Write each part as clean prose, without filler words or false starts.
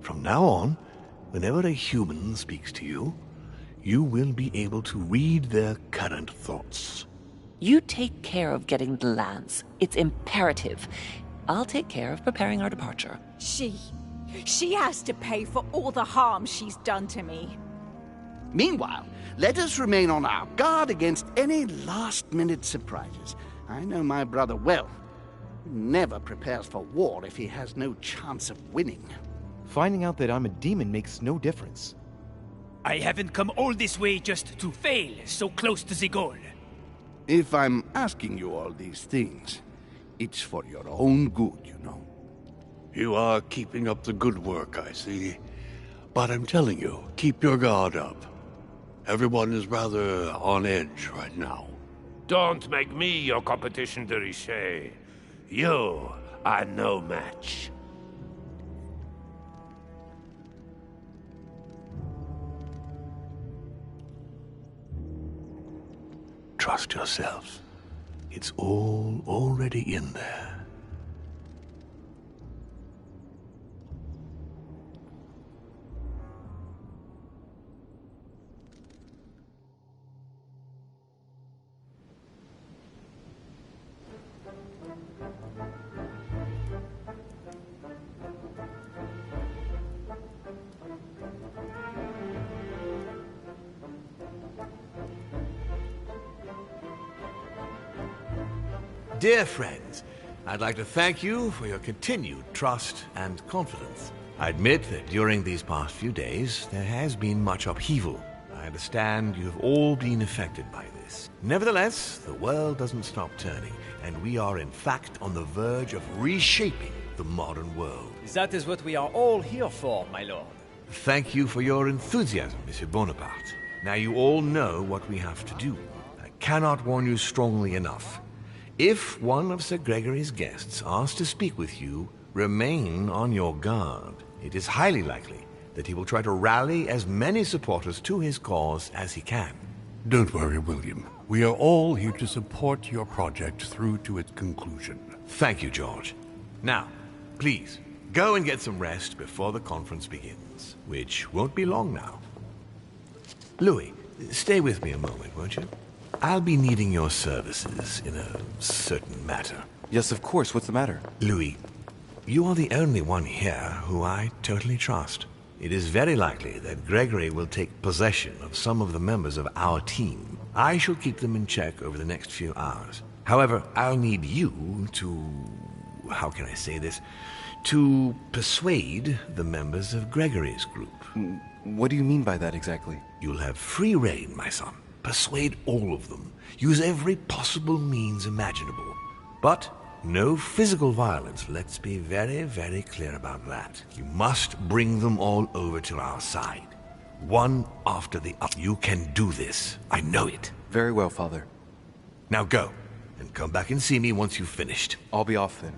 From now on, whenever a human speaks to you, you will be able to read their current thoughts. You take care of getting the lands. It's imperative. I'll take care of preparing our departure. She has to pay for all the harm she's done to me. Meanwhile, let us remain on our guard against any last-minute surprises. I know my brother well. He never prepares for war if he has no chance of winning. Finding out that I'm a demon makes no difference. I haven't come all this way just to fail so close to the goal. If I'm asking you all these things, it's for your own good, you know. You are keeping up the good work, I see. But I'm telling you, keep your guard up. Everyone is rather on edge right now. Don't make me your competition, de Richet. You are no match. Trust yourself. It's all already in there. Dear friends, I'd like to thank you for your continued trust and confidence. I admit that during these past few days, there has been much upheaval. I understand you have all been affected by this. Nevertheless, the world doesn't stop turning, and we are in fact on the verge of reshaping the modern world. That is what we are all here for, my lord. Thank you for your enthusiasm, Monsieur Bonaparte. Now you all know what we have to do. I cannot warn you strongly enough. If one of Sir Gregory's guests asks to speak with you, remain on your guard. It is highly likely that he will try to rally as many supporters to his cause as he can. Don't worry, William. We are all here to support your project through to its conclusion. Thank you, George. Now, please, go and get some rest before the conference begins, which won't be long now. Louis, stay with me a moment, won't you? I'll be needing your services in a certain matter. Yes, of course. What's the matter? Louis, you are the only one here who I totally trust. It is very likely that Gregory will take possession of some of the members of our team. I shall keep them in check over the next few hours. However, I'll need you to... how can I say this? To persuade the members of Gregory's group. What do you mean by that exactly? You'll have free rein, my son. Persuade all of them. Use every possible means imaginable. But no physical violence. Let's be very, very clear about that. You must bring them all over to our side. One after the other. You can do this. I know it. Very well, Father. Now go, and come back and see me once you've finished. I'll be off then.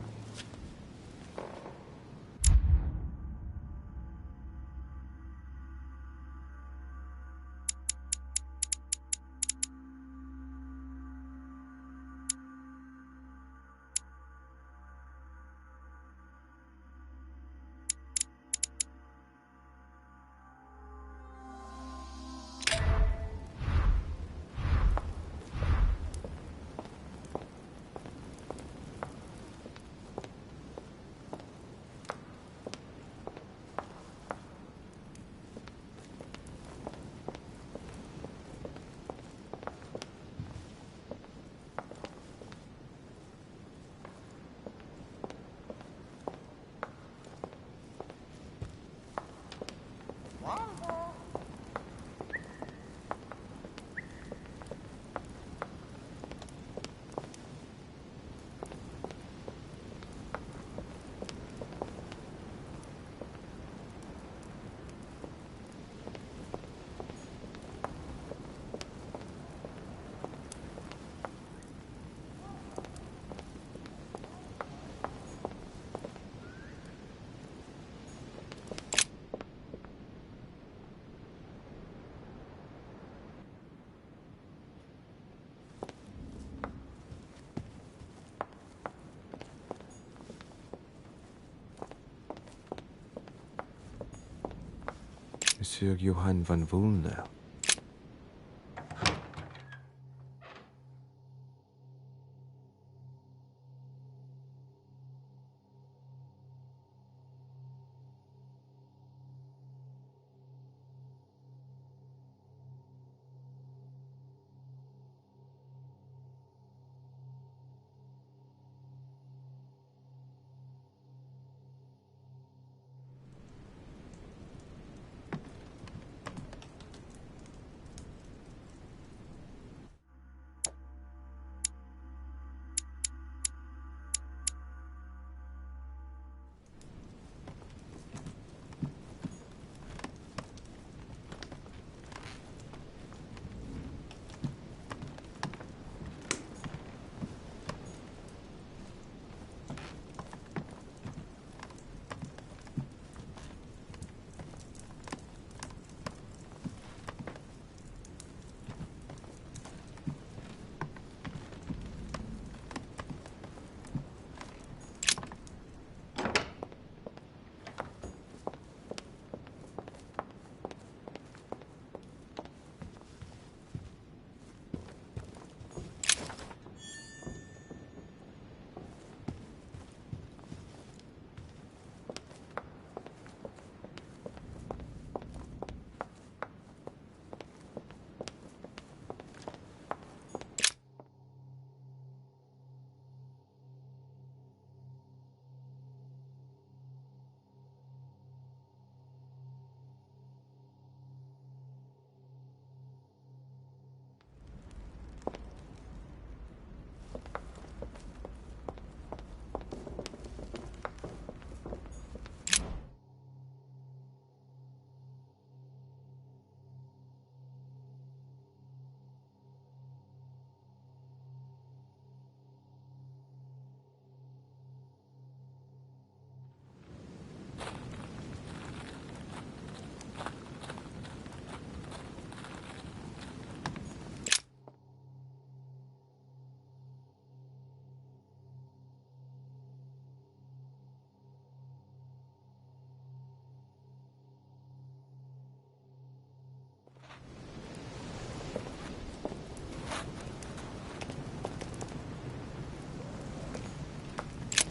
Monsieur Johann van Vulner.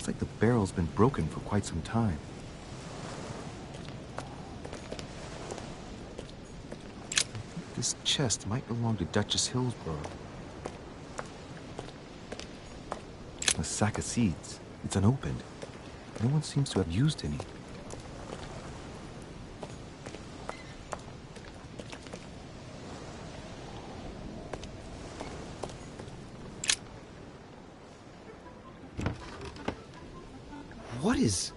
It's like the barrel's been broken for quite some time. I think this chest might belong to Duchess Hillsborough. A sack of seeds. It's unopened. No one seems to have used any. What is...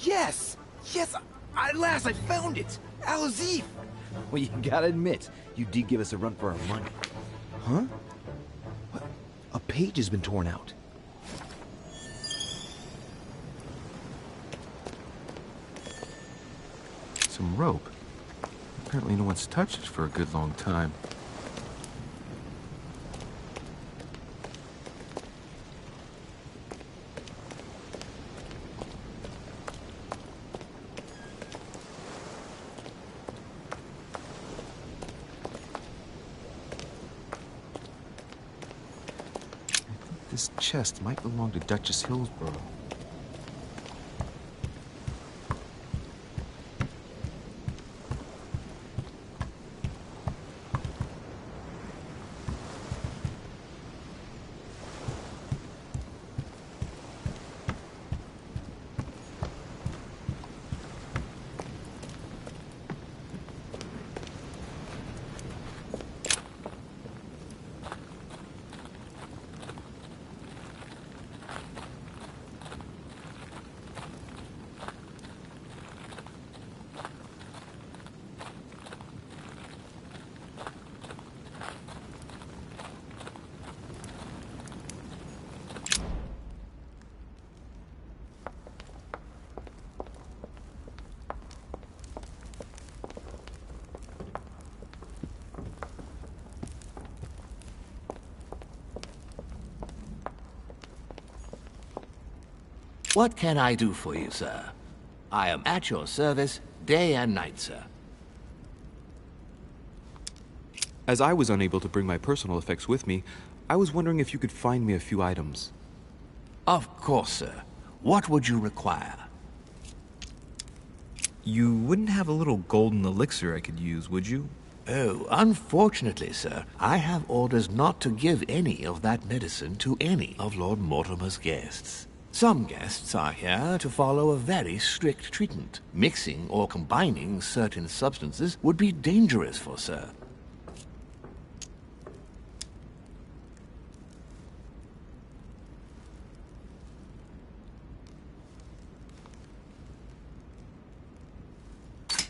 Yes! Yes! At last I found it! Al-Azif! Well, you gotta admit, you did give us a run for our money. Huh? What? A page has been torn out. Some rope. Apparently no one's touched it for a good long time. This chest might belong to Duchess Hillsborough. What can I do for you, sir? I am at your service day and night, sir. As I was unable to bring my personal effects with me, I was wondering if you could find me a few items. Of course, sir. What would you require? You wouldn't have a little golden elixir I could use, would you? Oh, unfortunately, sir, I have orders not to give any of that medicine to any of Lord Mortimer's guests. Some guests are here to follow a very strict treatment. Mixing or combining certain substances would be dangerous for sir.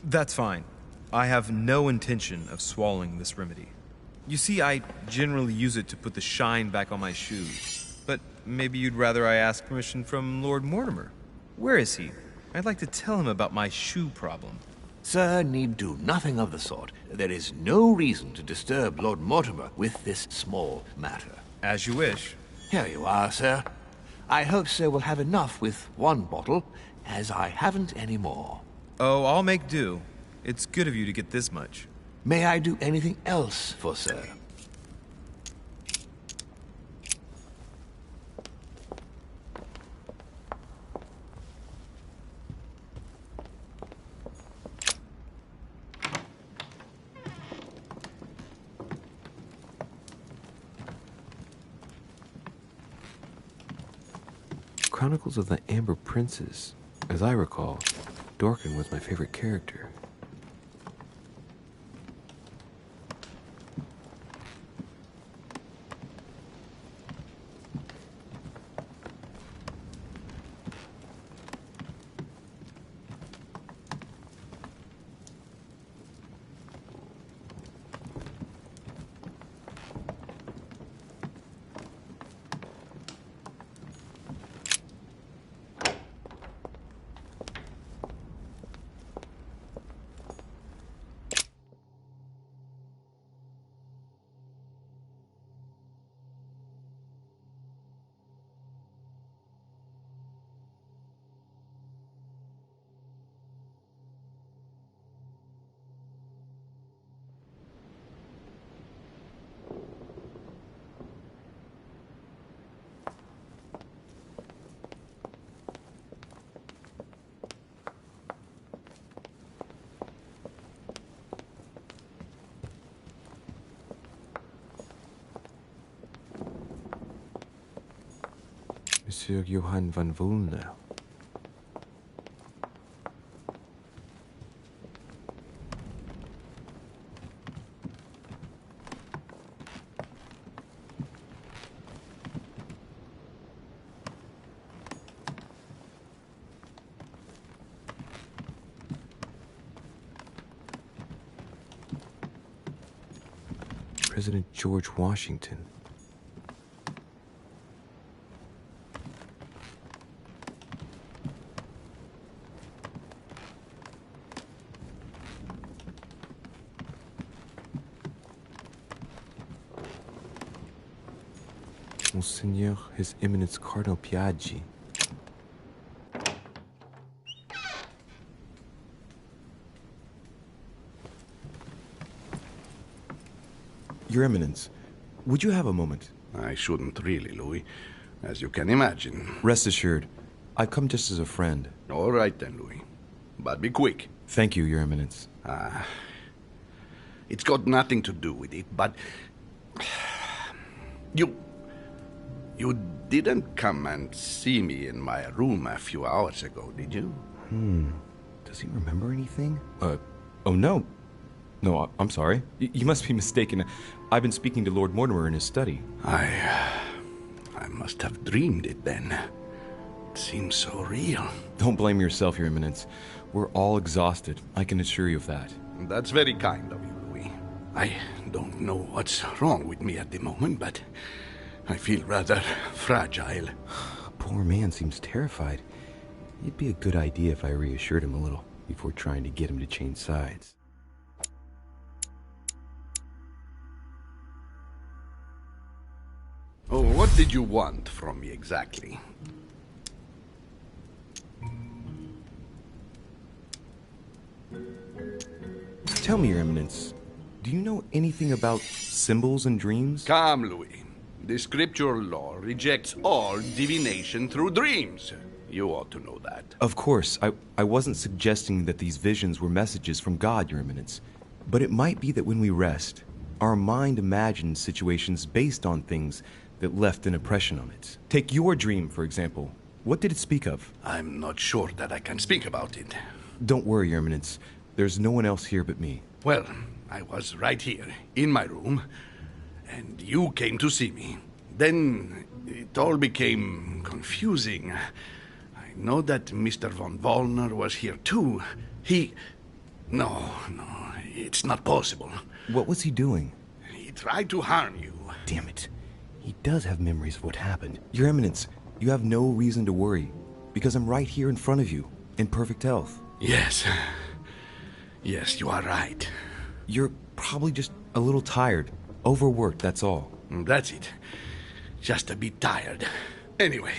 That's fine. I have no intention of swallowing this remedy. You see, I generally use it to put the shine back on my shoes. But maybe you'd rather I ask permission from Lord Mortimer. Where is he? I'd like to tell him about my shoe problem. Sir need do nothing of the sort. There is no reason to disturb Lord Mortimer with this small matter. As you wish. Here you are, sir. I hope sir will have enough with one bottle, as I haven't any more. Oh, I'll make do. It's good of you to get this much. May I do anything else for sir? Chronicles of the Amber Princes. As I recall, Dorkin was my favorite character. Monsieur Johann van Vulner. President George Washington. Monseigneur, His Eminence Cardinal Piaggi. Your Eminence, would you have a moment? I shouldn't really, Louis, as you can imagine. Rest assured, I've come just as a friend. All right then, Louis. But be quick. Thank you, Your Eminence. It's got nothing to do with it, but... You didn't come and see me in my room a few hours ago, did you? Does he remember anything? Oh no. No, I'm sorry. You must be mistaken. I've been speaking to Lord Mortimer in his study. I must have dreamed it then. It seems so real. Don't blame yourself, Your Eminence. We're all exhausted. I can assure you of that. That's very kind of you, Louis. I don't know what's wrong with me at the moment, but I feel rather fragile. Poor man seems terrified. It'd be a good idea if I reassured him a little before trying to get him to change sides. Oh, what did you want from me exactly? Tell me, Your Eminence, do you know anything about symbols and dreams? Come, Louis. The scriptural law rejects all divination through dreams. You ought to know that. Of course, I wasn't suggesting that these visions were messages from God, Your Eminence. But it might be that when we rest, our mind imagines situations based on things that left an impression on it. Take your dream, for example. What did it speak of? I'm not sure that I can speak about it. Don't worry, Your Eminence. There's no one else here but me. Well, I was right here, in my room, and you came to see me. Then it all became confusing. I know that Mr. von Wollner was here too. No, it's not possible. What was he doing? He tried to harm you. Damn it. He does have memories of what happened. Your Eminence, you have no reason to worry, because I'm right here in front of you, in perfect health. Yes. Yes, you are right. You're probably just a little tired. Overworked, that's all. That's it. Just a bit tired. Anyway,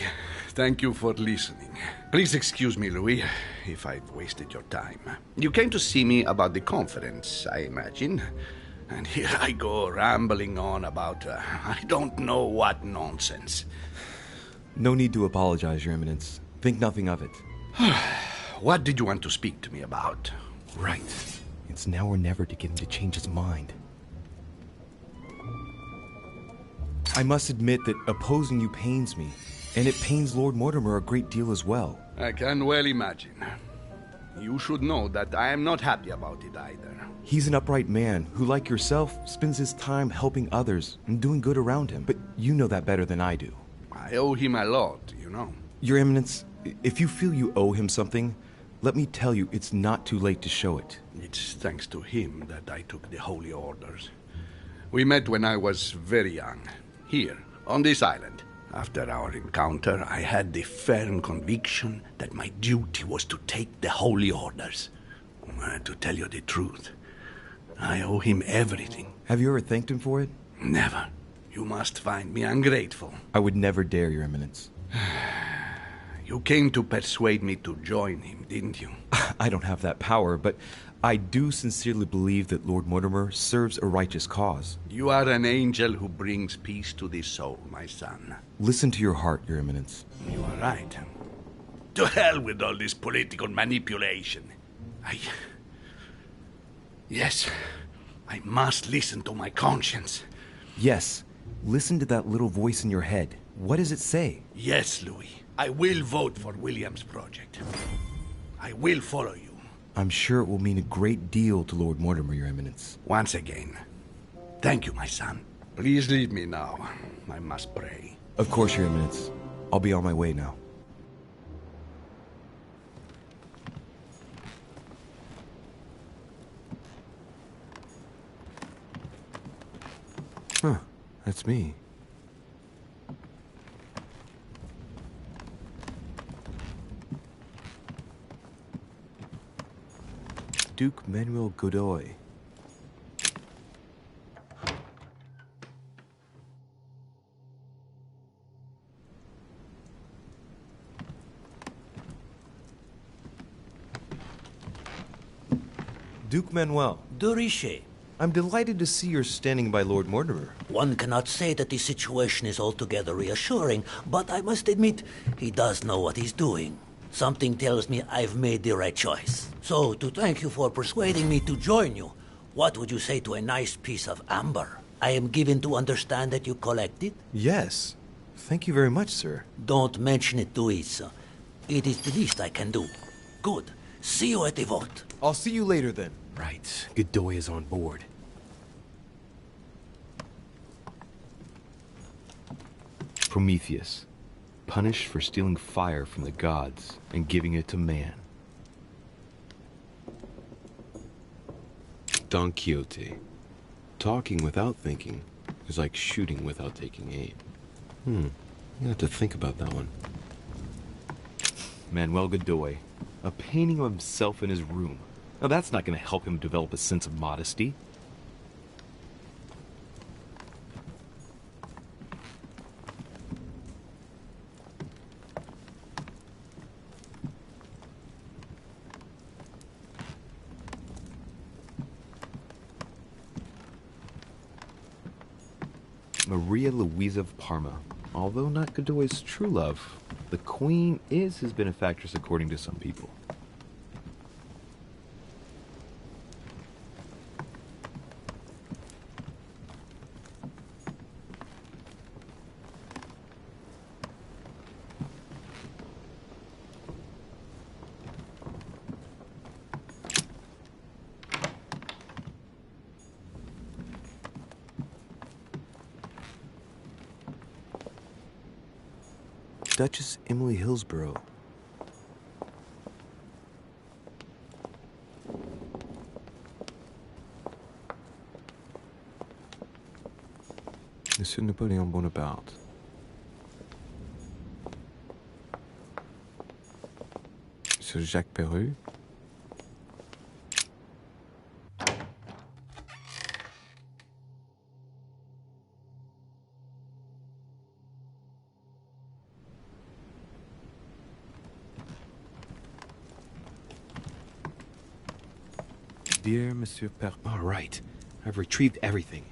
thank you for listening. Please excuse me, Louis, if I've wasted your time. You came to see me about the conference, I imagine. And here I go rambling on about I don't know what nonsense. No need to apologize, Your Eminence. Think nothing of it. What did you want to speak to me about? Right. It's now or never to get him to change his mind. I must admit that opposing you pains me, and it pains Lord Mortimer a great deal as well. I can well imagine. You should know that I am not happy about it either. He's an upright man who, like yourself, spends his time helping others and doing good around him. But you know that better than I do. I owe him a lot, you know. Your Eminence, if you feel you owe him something, let me tell you it's not too late to show it. It's thanks to him that I took the Holy Orders. We met when I was very young, here, on this island. After our encounter, I had the firm conviction that my duty was to take the Holy Orders. To tell you the truth, I owe him everything. Have you ever thanked him for it? Never. You must find me ungrateful. I would never dare, Your Eminence. You came to persuade me to join him, didn't you? I don't have that power, but I do sincerely believe that Lord Mortimer serves a righteous cause. You are an angel who brings peace to the soul, my son. Listen to your heart, Your Eminence. You are right. To hell with all this political manipulation. Yes, I must listen to my conscience. Yes, listen to that little voice in your head. What does it say? Yes, Louis. I will vote for William's project. I will follow you. I'm sure it will mean a great deal to Lord Mortimer, Your Eminence. Once again, thank you, my son. Please leave me now. I must pray. Of course, Your Eminence. I'll be on my way now. Huh, that's me. Duke Manuel Godoy. Duke Manuel. De Richet. I'm delighted to see you're standing by Lord Mortimer. One cannot say that the situation is altogether reassuring, but I must admit he does know what he's doing. Something tells me I've made the right choice. So, to thank you for persuading me to join you, what would you say to a nice piece of amber? I am given to understand that you collect it? Yes. Thank you very much, sir. Don't mention it to Isa. It is the least I can do. Good. See you at the vote. I'll see you later then. Right. Godoy is on board. Prometheus, punished for stealing fire from the gods and giving it to man. Don Quixote, talking without thinking is like shooting without taking aim. You have to think about that one. Manuel Godoy, a painting of himself in his room. Now that's not going to help him develop a sense of modesty. Maria Louisa of Parma. Although not Godoy's true love, the Queen is his benefactress according to some people. Duchess Emily Hillsborough. Monsieur Napoléon Bonaparte. Monsieur Jacques Perru. Dear Monsieur Per... All right. I've retrieved everything.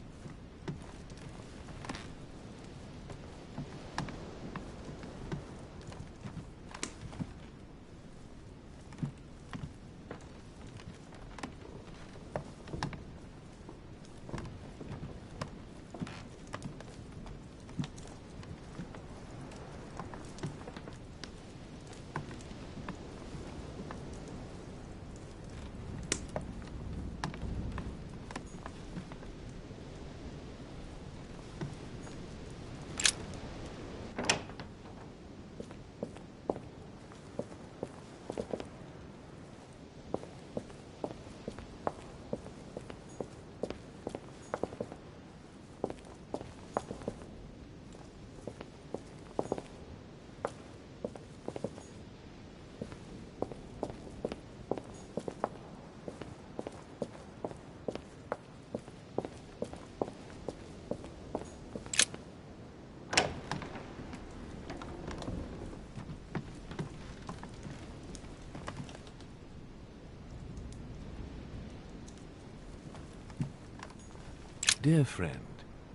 Dear friend,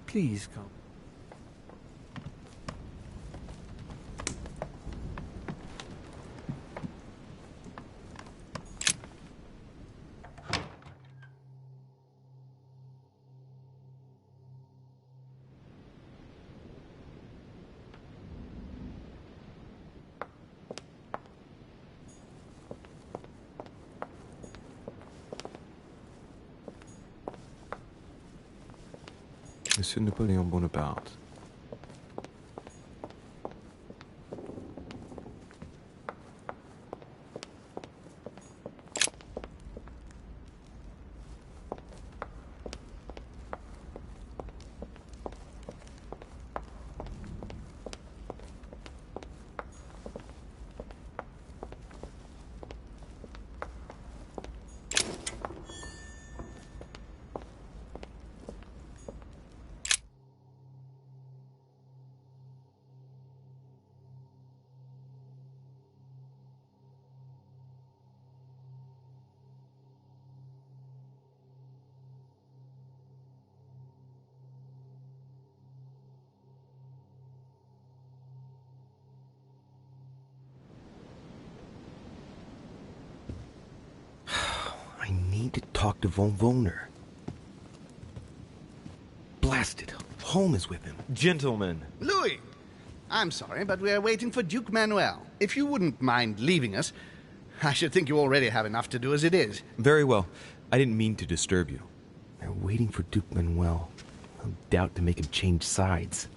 please come. Monsieur Napoléon Bonaparte. I need to talk to von Wohner. Blast it. Holm is with him. Gentlemen. Louis! I'm sorry, but we are waiting for Duke Manuel. If you wouldn't mind leaving us, I should think you already have enough to do as it is. Very well. I didn't mean to disturb you. They're waiting for Duke Manuel. No doubt to make him change sides.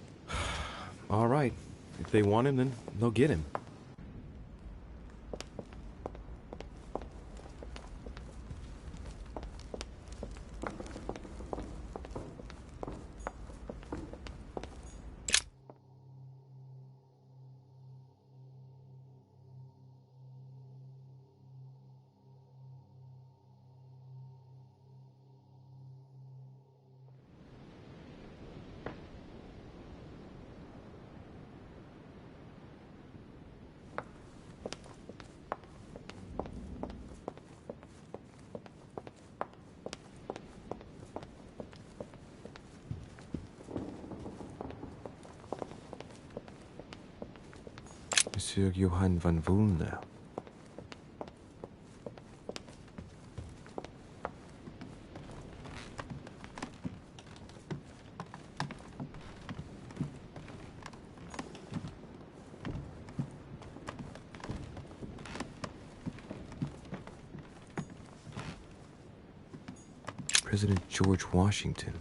All right. If they want him, then they'll get him. Monsieur Johann van Vulner. President George Washington.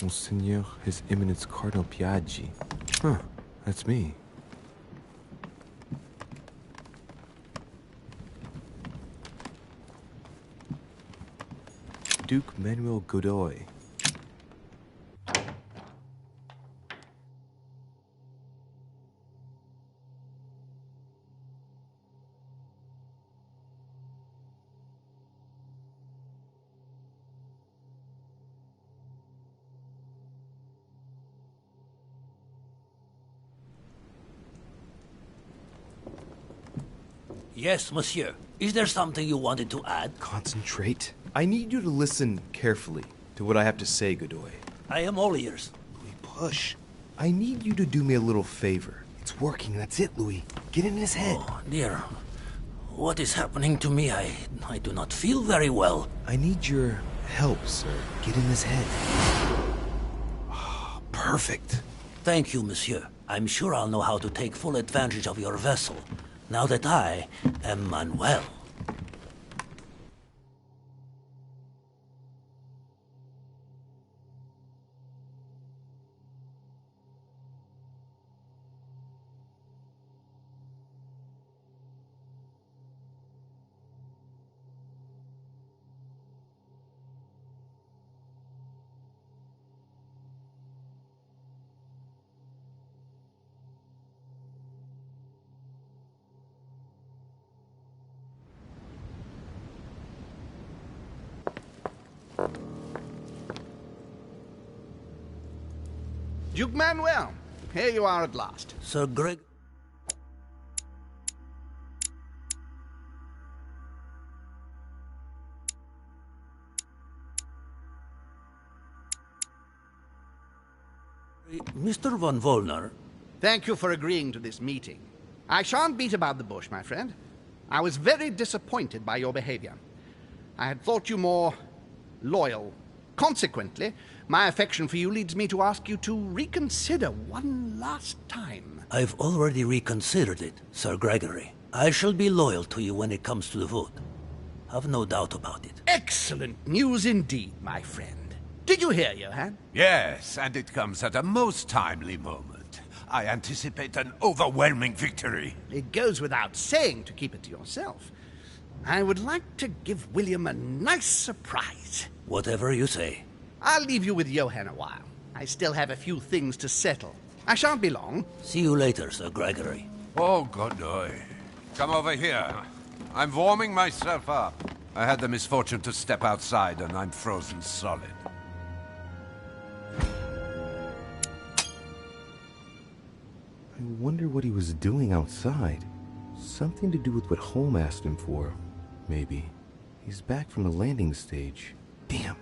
Monseigneur, His Eminence Cardinal Piaggi. Huh, that's me. Duke Manuel Godoy. Yes, monsieur. Is there something you wanted to add? Concentrate. I need you to listen carefully to what I have to say, Godoy. I am all ears. Louis, push. I need you to do me a little favor. It's working, that's it, Louis. Get in his head. Oh, dear. What is happening to me? I do not feel very well. I need your help, sir. Get in his head. Oh, perfect. Thank you, monsieur. I'm sure I'll know how to take full advantage of your vessel, now that I am Manuel. Duke Manuel, here you are at last. Sir Greg... Mr. von Volner... Thank you for agreeing to this meeting. I shan't beat about the bush, my friend. I was very disappointed by your behavior. I had thought you more loyal. Consequently, my affection for you leads me to ask you to reconsider one last time. I've already reconsidered it, Sir Gregory. I shall be loyal to you when it comes to the vote. Have no doubt about it. Excellent news indeed, my friend. Did you hear, Johann? Yes, and it comes at a most timely moment. I anticipate an overwhelming victory. It goes without saying to keep it to yourself. I would like to give William a nice surprise. Whatever you say. I'll leave you with Johann a while. I still have a few things to settle. I shan't be long. See you later, Sir Gregory. Oh, Godoy. Come over here. I'm warming myself up. I had the misfortune to step outside and I'm frozen solid. I wonder what he was doing outside. Something to do with what Holm asked him for, maybe. He's back from the landing stage. Damn.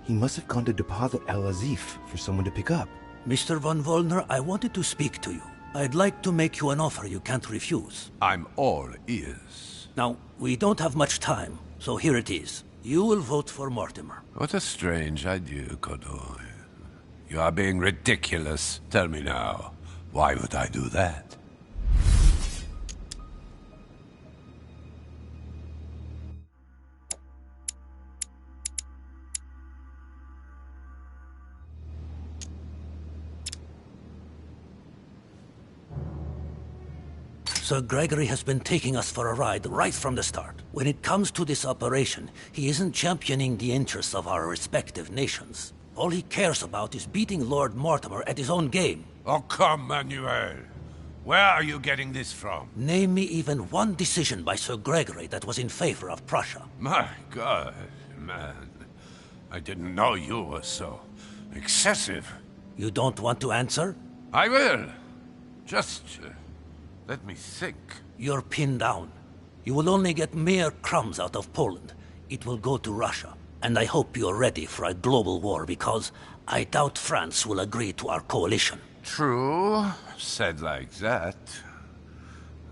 He must have gone to deposit Al-Azif for someone to pick up. Mr. von Volner, I wanted to speak to you. I'd like to make you an offer you can't refuse. I'm all ears. Now, we don't have much time, so here it is. You will vote for Mortimer. What a strange idea, Godoy. You are being ridiculous. Tell me now, why would I do that? Sir Gregory has been taking us for a ride right from the start. When it comes to this operation, he isn't championing the interests of our respective nations. All he cares about is beating Lord Mortimer at his own game. Oh, come, Manuel. Where are you getting this from? Name me even one decision by Sir Gregory that was in favor of Prussia. My God, man. I didn't know you were so excessive. You don't want to answer? I will. Just let me think. You're pinned down. You will only get mere crumbs out of Poland. It will go to Russia. And I hope you're ready for a global war, because I doubt France will agree to our coalition. True. Said like that.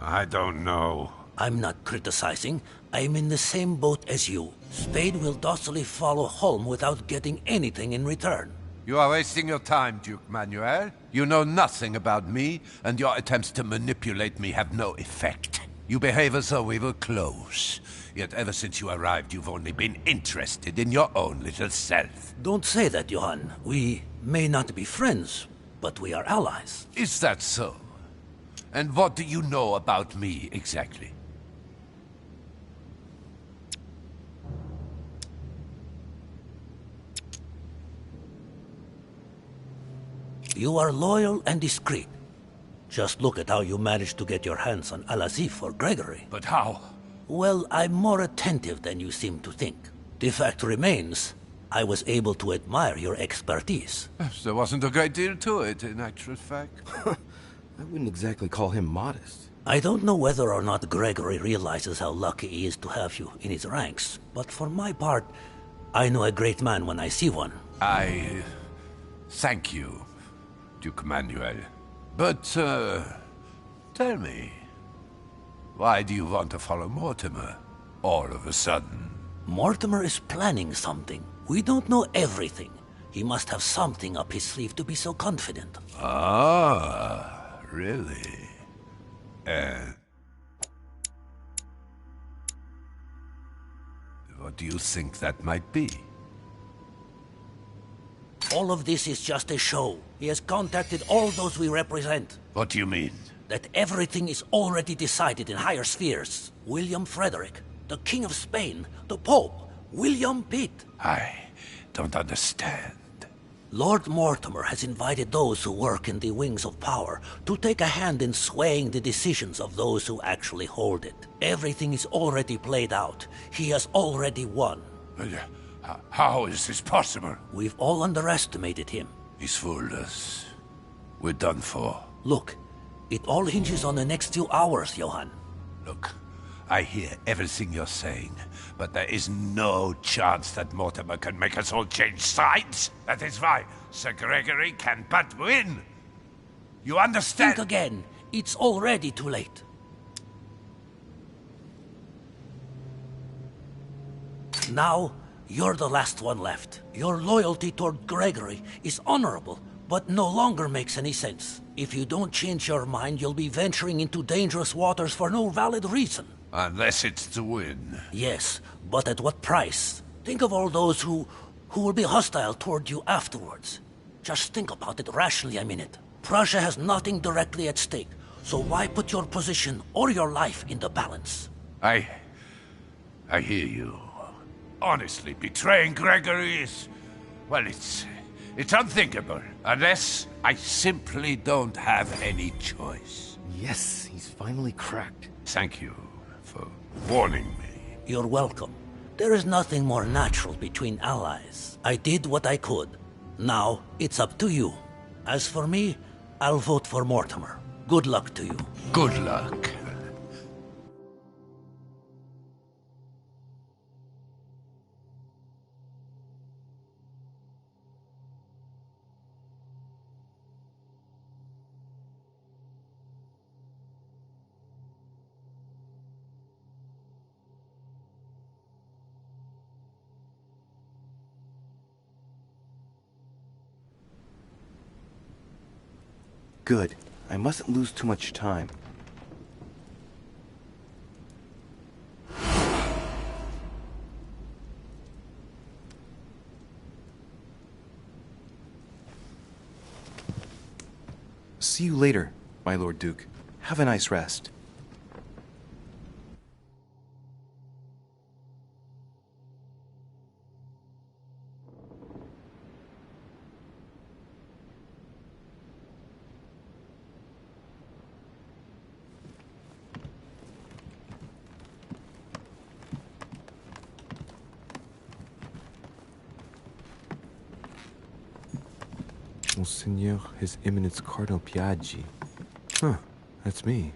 I don't know. I'm not criticizing. I'm in the same boat as you. Spain will docilely follow Holm without getting anything in return. You are wasting your time, Duke Manuel. You know nothing about me, and your attempts to manipulate me have no effect. You behave as though we were close. Yet ever since you arrived, you've only been interested in your own little self. Don't say that, Johann. We may not be friends, but we are allies. Is that so? And what do you know about me, exactly? You are loyal and discreet. Just look at how you managed to get your hands on Al-Azif for Gregory. But how? Well, I'm more attentive than you seem to think. The fact remains, I was able to admire your expertise. There wasn't a great deal to it, in actual fact. I wouldn't exactly call him modest. I don't know whether or not Gregory realizes how lucky he is to have you in his ranks, but for my part, I know a great man when I see one. I thank you, Duke Manuel. But, tell me, why do you want to follow Mortimer all of a sudden? Mortimer is planning something. We don't know everything. He must have something up his sleeve to be so confident. Ah, really? What do you think that might be? All of this is just a show. He has contacted all those we represent. What do you mean? That everything is already decided in higher spheres. William Frederick, the King of Spain, the Pope, William Pitt. I don't understand. Lord Mortimer has invited those who work in the wings of power to take a hand in swaying the decisions of those who actually hold it. Everything is already played out. He has already won. How is this possible? We've all underestimated him. He's fooled us. We're done for. Look, it all hinges on the next few hours, Johann. Look, I hear everything you're saying, but there is no chance that Mortimer can make us all change sides. That is why Sir Gregory can but win. You understand? Think again. It's already too late. Now, you're the last one left. Your loyalty toward Gregory is honorable, but no longer makes any sense. If you don't change your mind, you'll be venturing into dangerous waters for no valid reason. Unless it's to win. Yes, but at what price? Think of all those who will be hostile toward you afterwards. Just think about it rationally a minute. Prussia has nothing directly at stake, so why put your position or your life in the balance? I hear you. Honestly, betraying Gregory is... well, it's unthinkable. Unless I simply don't have any choice. Yes, he's finally cracked. Thank you for warning me. You're welcome. There is nothing more natural between allies. I did what I could. Now, it's up to you. As for me, I'll vote for Mortimer. Good luck to you. Good luck. Good. I mustn't lose too much time. See you later, my Lord Duke. Have a nice rest. Monseigneur, His Eminence Cardinal Piaggi. Huh, that's me.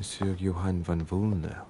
Monsieur Johann van Volner.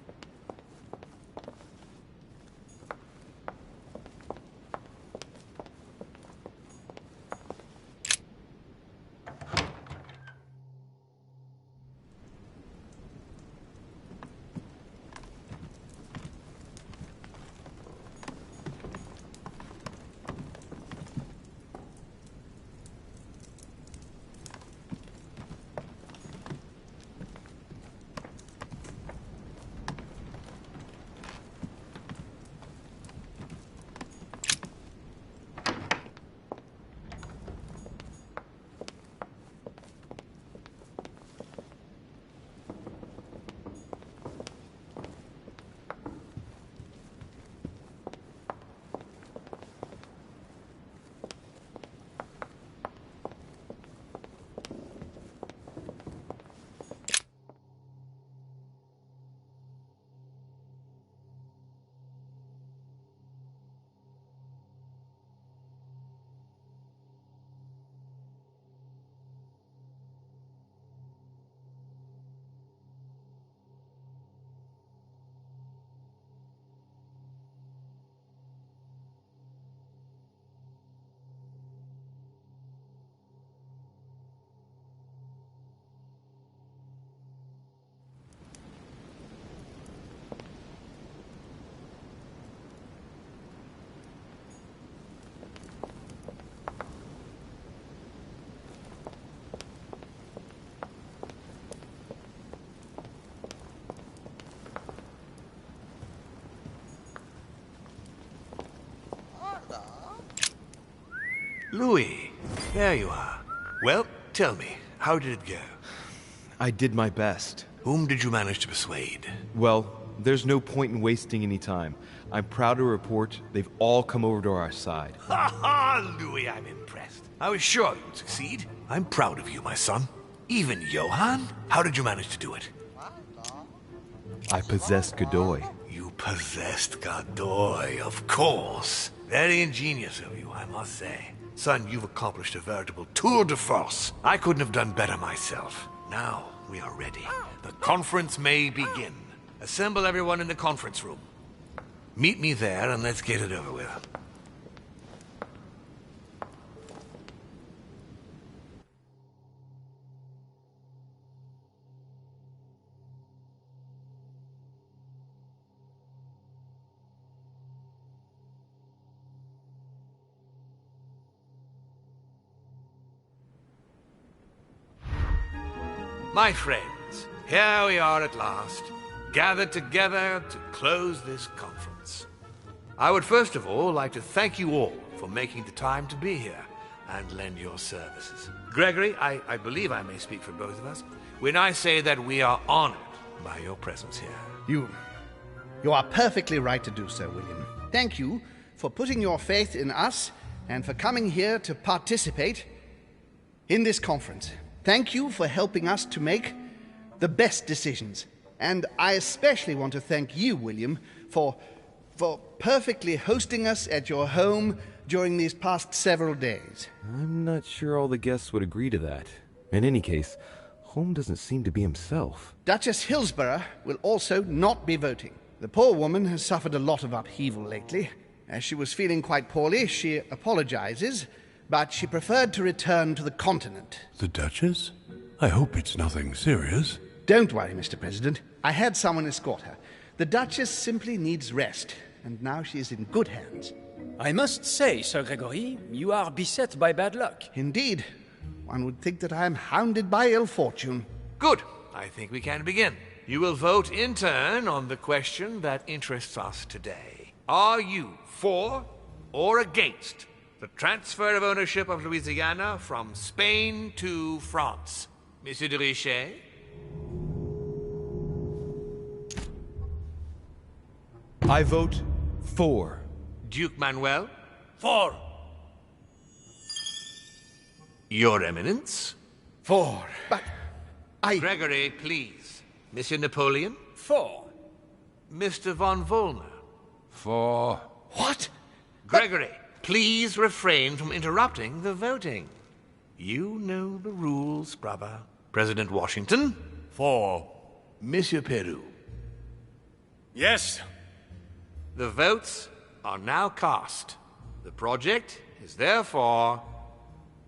Louis, there you are. Well, tell me, how did it go? I did my best. Whom did you manage to persuade? Well, there's no point in wasting any time. I'm proud to report they've all come over to our side. Ha ha, Louis, I'm impressed. I was sure you'd succeed. I'm proud of you, my son. Even Johann? How did you manage to do it? I possessed Godoy. You possessed Godoy, of course. Very ingenious of you, I must say. Son, you've accomplished a veritable tour de force. I couldn't have done better myself. Now we are ready. The conference may begin. Assemble everyone in the conference room. Meet me there and let's get it over with. My friends, here we are at last, gathered together to close this conference. I would first of all like to thank you all for making the time to be here and lend your services. Gregory, I believe I may speak for both of us when I say that we are honored by your presence here. You are perfectly right to do so, William. Thank you for putting your faith in us and for coming here to participate in this conference. Thank you for helping us to make the best decisions. And I especially want to thank you, William, for perfectly hosting us at your home during these past several days. I'm not sure all the guests would agree to that. In any case, Holm doesn't seem to be himself. Duchess Hillsborough will also not be voting. The poor woman has suffered a lot of upheaval lately. As she was feeling quite poorly, she apologizes, but she preferred to return to the continent. The Duchess? I hope it's nothing serious. Don't worry, Mr. President. I had someone escort her. The Duchess simply needs rest, and now she is in good hands. I must say, Sir Gregory, you are beset by bad luck. Indeed. One would think that I am hounded by ill fortune. Good. I think we can begin. You will vote in turn on the question that interests us today. Are you for or against the transfer of ownership of Louisiana from Spain to France? Monsieur de Richet? I vote for. Duke Manuel? For. Your Eminence? For. But I... Gregory, please. Monsieur Napoleon? For. Mr. von Volner? For. What? Gregory, please refrain from interrupting the voting. You know the rules, brother. President Washington? For. Monsieur Peru. Yes. The votes are now cast. The project is therefore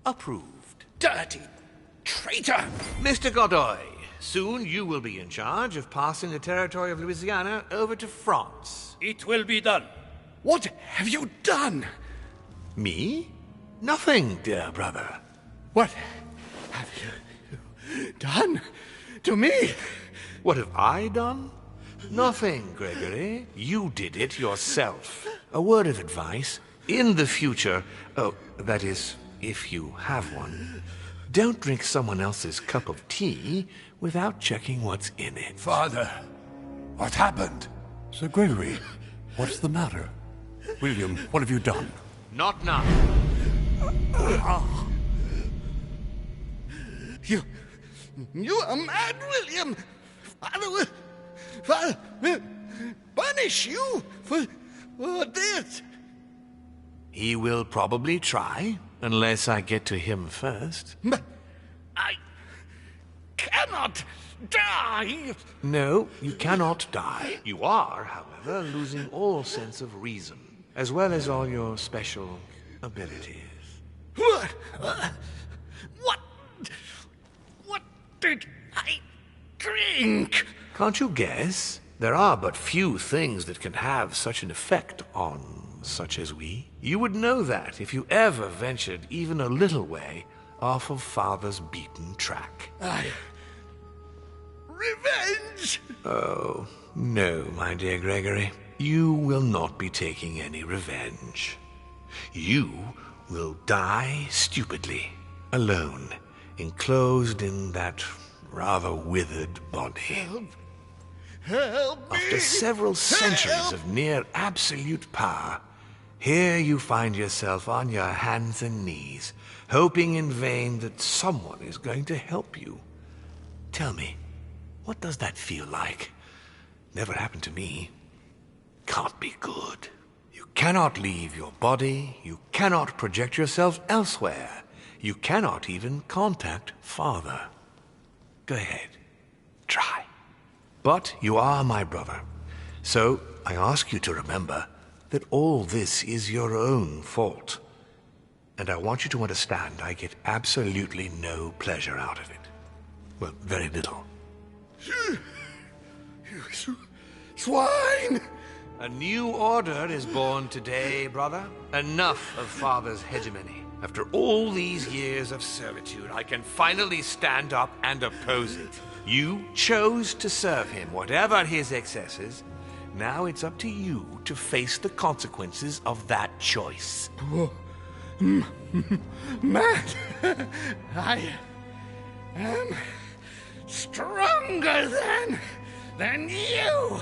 approved. Dirty traitor! Mr. Godoy, soon you will be in charge of passing the territory of Louisiana over to France. It will be done. What have you done? Me? Nothing, dear brother. What have you done to me? What have I done? Nothing, Gregory. You did it yourself. A word of advice. In the future, that is, if you have one, don't drink someone else's cup of tea without checking what's in it. Father, what happened? Sir Gregory, what's the matter? William, what have you done? Not now. You are mad, William. Father will punish you for this. He will probably try, unless I get to him first. But I cannot die. No, you cannot die. You are, however, losing all sense of reason, as well as all your special abilities. What did I drink? Can't you guess? There are but few things that can have such an effect on such as we. You would know that if you ever ventured even a little way off of Father's beaten track. Revenge! Oh, no, my dear Gregory. You will not be taking any revenge. You will die stupidly, alone, enclosed in that rather withered body. Help me! After several centuries of near absolute power, here you find yourself on your hands and knees, hoping in vain that someone is going to help you. Tell me, what does that feel like? Never happened to me. Can't be good. You cannot leave your body, you cannot project yourself elsewhere, you cannot even contact Father. Go ahead, try. But you are my brother, so I ask you to remember that all this is your own fault. And I want you to understand I get absolutely no pleasure out of it. Well, very little. You swine! A new order is born today, brother. Enough of Father's hegemony. After all these years of servitude, I can finally stand up and oppose it. You chose to serve him, whatever his excesses. Now it's up to you to face the consequences of that choice. Matt, I am stronger than you.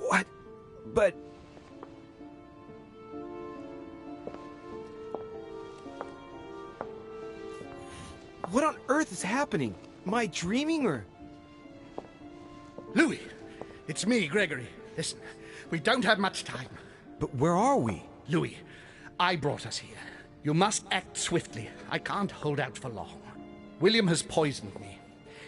What? But... What on earth is happening? Am I dreaming or... Louis, it's me, Gregory. Listen, we don't have much time. But where are we? Louis, I brought us here. You must act swiftly. I can't hold out for long. William has poisoned me.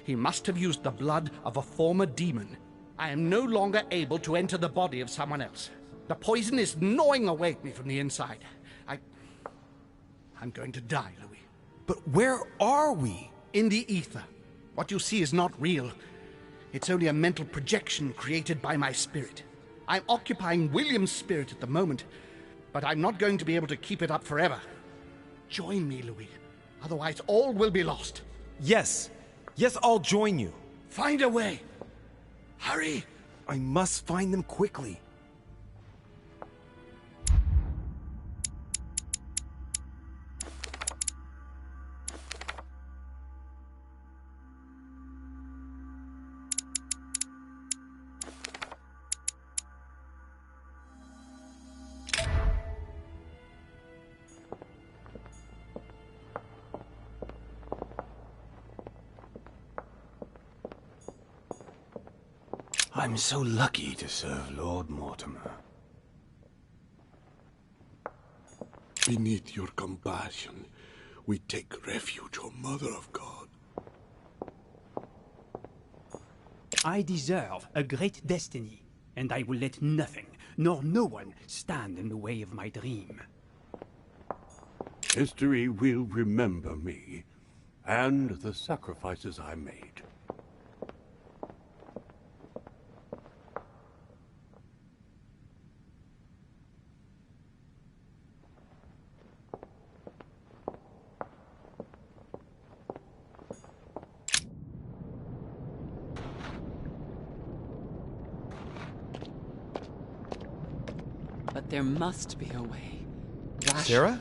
He must have used the blood of a former demon. I am no longer able to enter the body of someone else. The poison is gnawing away at me from the inside. I'm going to die, Louis. But where are we? In the ether. What you see is not real. It's only a mental projection created by my spirit. I'm occupying William's spirit at the moment, but I'm not going to be able to keep it up forever. Join me, Louis. Otherwise, all will be lost. Yes. Yes, I'll join you. Find a way. Hurry. I must find them quickly. I'm so lucky to serve Lord Mortimer. Beneath your compassion, we take refuge, O Mother of God. I deserve a great destiny, and I will let nothing, nor no one, stand in the way of my dream. History will remember me, and the sacrifices I made. But there must be a way. Sarah?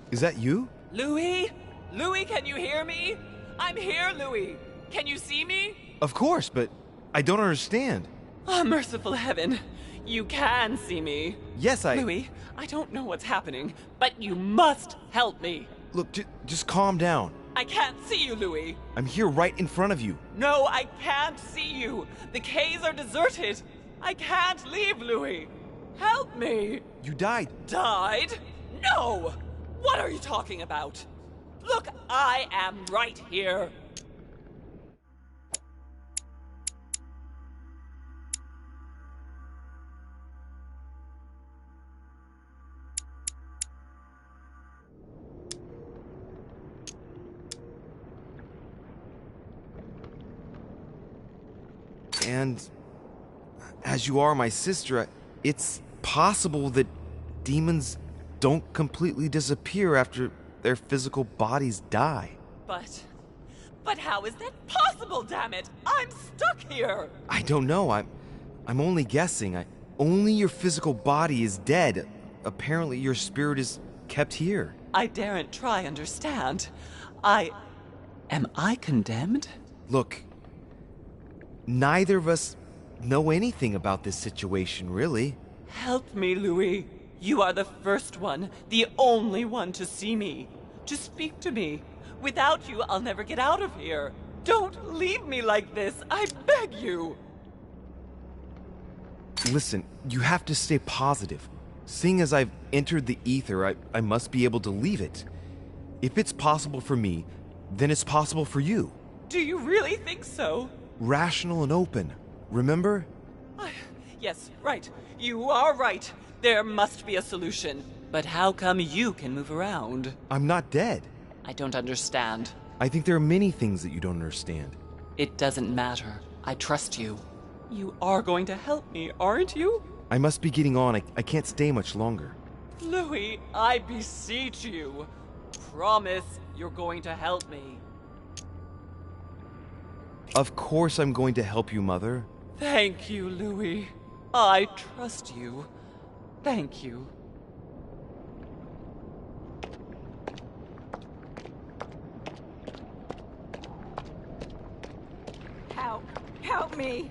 Is that you? Louis? Louis, can you hear me? I'm here, Louis. Can you see me? Of course, but I don't understand. Oh, merciful heaven. You can see me. Yes, Louis, I don't know what's happening, but you must help me. Look, just calm down. I can't see you, Louis. I'm here right in front of you. No, I can't see you. The caves are deserted. I can't leave, Louis. Help me. You died. Died? No! What are you talking about? Look, I am right here. And as you are my sister, it's possible that demons don't completely disappear after their physical bodies die. But how is that possible, damn it? I'm stuck here. I don't know. I'm only guessing. Only your physical body is dead. Apparently your spirit is kept here. I daren't try understand. Am I condemned? Look, neither of us know anything about this situation, really. Help me, Louis. You are the first one, the only one to see me, to speak to me. Without you, I'll never get out of here. Don't leave me like this, I beg you. Listen, you have to stay positive. Seeing as I've entered the ether, I must be able to leave it. If it's possible for me, then it's possible for you. Do you really think so? Rational and open, remember? Yes, right. You are right. There must be a solution. But how come you can move around? I'm not dead. I don't understand. I think there are many things that you don't understand. It doesn't matter. I trust you. You are going to help me, aren't you? I must be getting on. I can't stay much longer. Louis, I beseech you. Promise you're going to help me. Of course I'm going to help you, Mother. Thank you, Louis. I trust you. Thank you. Help me.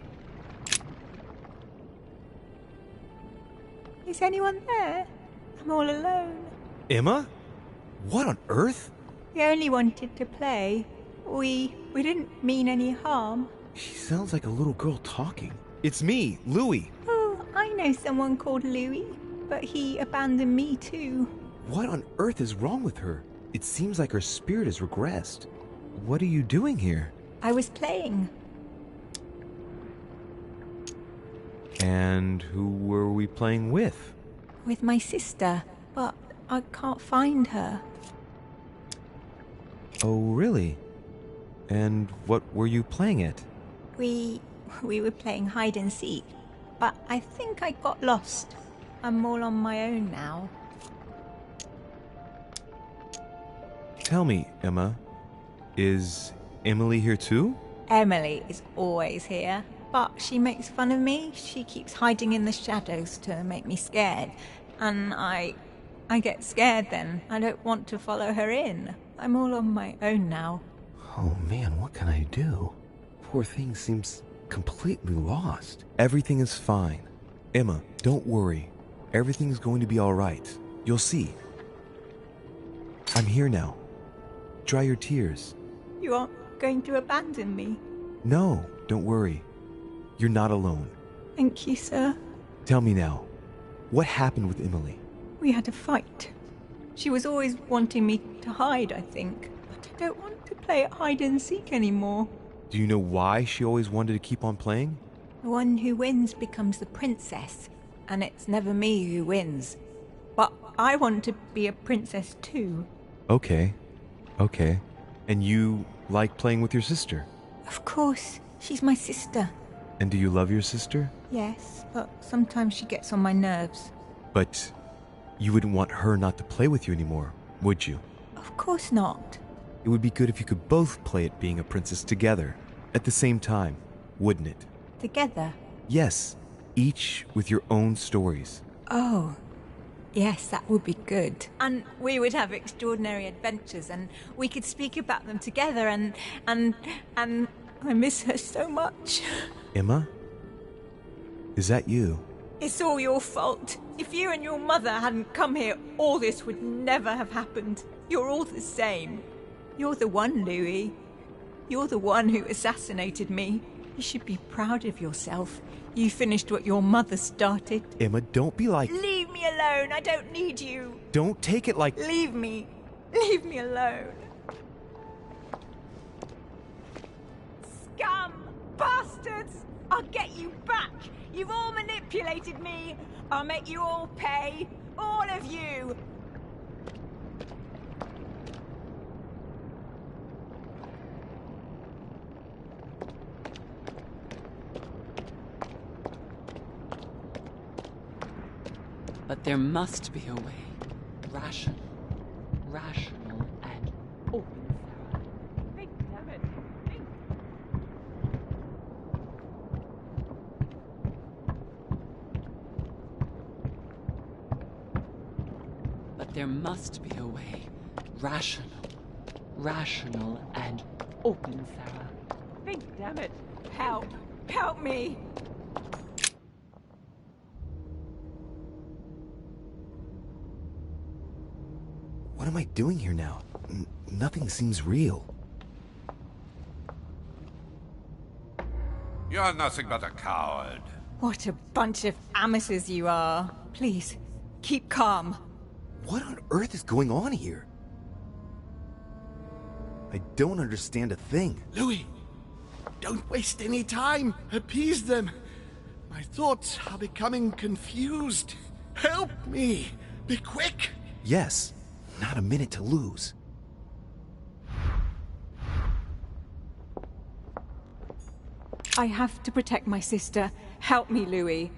Is anyone there? I'm all alone. Emma? What on earth? We only wanted to play. We didn't mean any harm. She sounds like a little girl talking. It's me, Louis. Oh, I know someone called Louis, but he abandoned me too. What on earth is wrong with her? It seems like her spirit has regressed. what are you doing here? I was playing. And who were we playing with? With my sister, but I can't find her. Oh, really? And what were you playing at? We were playing hide and seek, but I think I got lost. I'm all on my own now. Tell me, Emma, is Emily here too? Emily is always here, but she makes fun of me. She keeps hiding in the shadows to make me scared, and I get scared then. I don't want to follow her in. I'm all on my own now. Oh man, what can I do? Poor thing seems completely lost. Everything is fine. Emma, don't worry. Everything's going to be all right. You'll see. I'm here now. Dry your tears. You aren't going to abandon me? No, don't worry. You're not alone. Thank you, sir. Tell me now, what happened with Emily? We had a fight. She was always wanting me to hide, I think. But I don't want to play at hide and seek anymore. Do you know why she always wanted to keep on playing? The one who wins becomes the princess, and it's never me who wins. But I want to be a princess too. Okay. And you like playing with your sister? Of course, she's my sister. And do you love your sister? Yes, but sometimes she gets on my nerves. But you wouldn't want her not to play with you anymore, would you? Of course not. It would be good if you could both play at being a princess together, at the same time, wouldn't it? Together? Yes, each with your own stories. Oh, yes, that would be good. And we would have extraordinary adventures, and we could speak about them together, and I miss her so much. Emma? Is that you? It's all your fault. If you and your mother hadn't come here, all this would never have happened. You're all the same. You're the one, Louis. You're the one who assassinated me. You should be proud of yourself. You finished what your mother started. Emma, don't be like... Leave me alone. I don't need you. Don't take it like... Leave me. Leave me alone. Scum! Bastards! I'll get you back. You've all manipulated me. I'll make you all pay. All of you. But there must be a way. Rational and open, Sarah. Think, damn it. Think. But there must be a way. Rational and open, Sarah. Think, damn it. Help. Help me. What am I doing here now? Nothing seems real. You're nothing but a coward. What a bunch of amateurs you are. Please, keep calm. What on earth is going on here? I don't understand a thing. Louis, don't waste any time. Appease them. My thoughts are becoming confused. Help me. Be quick. Yes. Not a minute to lose. I have to protect my sister. Help me, Louis.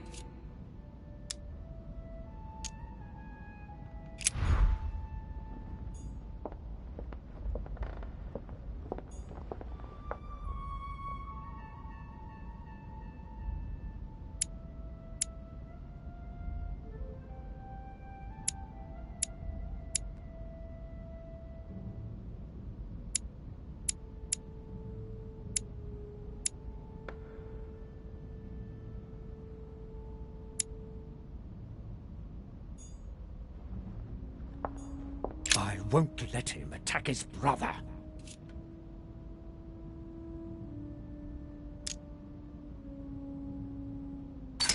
I won't let him attack his brother.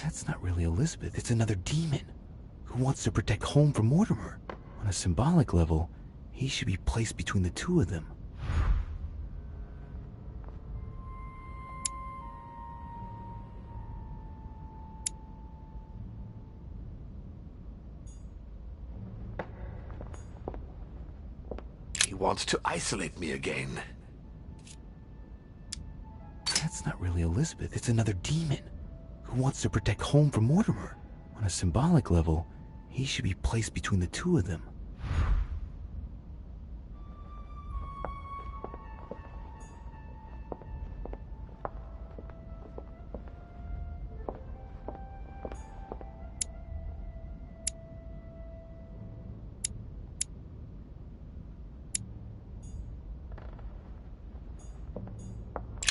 That's not really Elizabeth. It's another demon who wants to protect home from Mortimer. On a symbolic level, he should be placed between the two of them. wants to isolate me again. That's not really Elizabeth, it's another demon who wants to protect home from Mortimer. On a symbolic level, he should be placed between the two of them.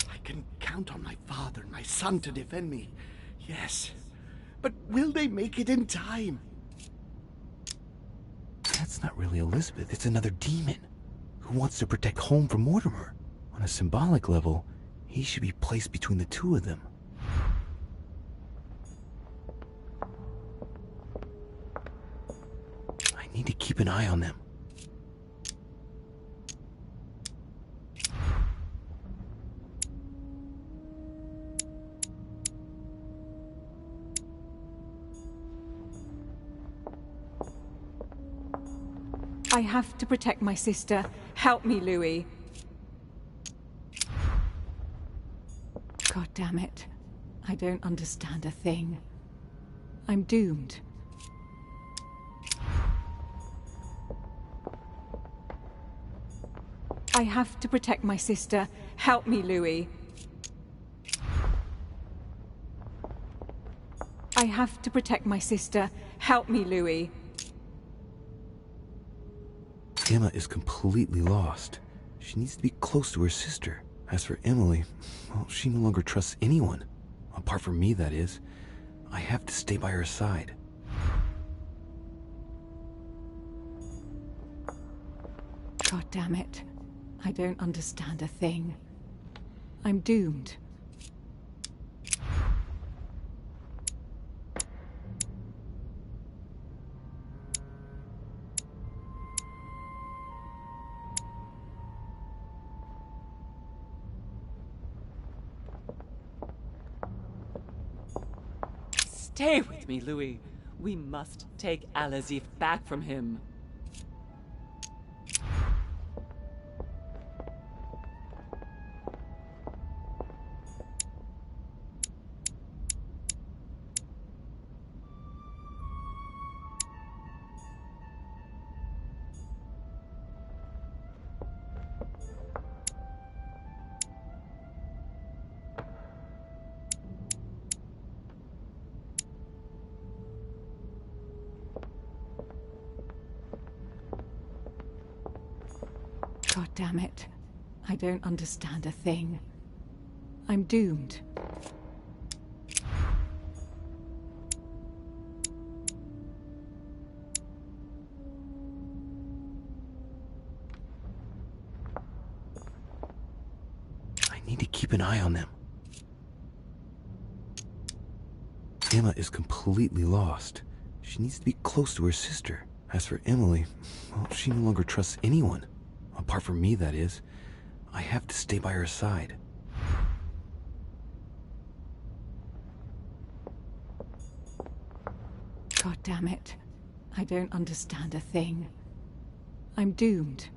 I can count on my father and my son to defend me. Yes. But will they make it in time? That's not really Elizabeth, it's another demon who wants to protect home from Mortimer. On a symbolic level, he should be placed between the two of them. I need to keep an eye on them. I have to protect my sister. Help me, Louis. God damn it. I don't understand a thing. I'm doomed. I have to protect my sister. Help me, Louis. I have to protect my sister. Help me, Louis. Emma is completely lost. She needs to be close to her sister. As for Emily, well, she no longer trusts anyone. Apart from me, that is. I have to stay by her side. God damn it. I don't understand a thing. I'm doomed. Stay with me, Louis. We must take Al-Azif back from him. God damn it. I don't understand a thing. I'm doomed. I need to keep an eye on them. Emma is completely lost. She needs to be close to her sister. As for Emily, well, she no longer trusts anyone. Apart from me, that is. I have to stay by her side. God damn it. I don't understand a thing. I'm doomed.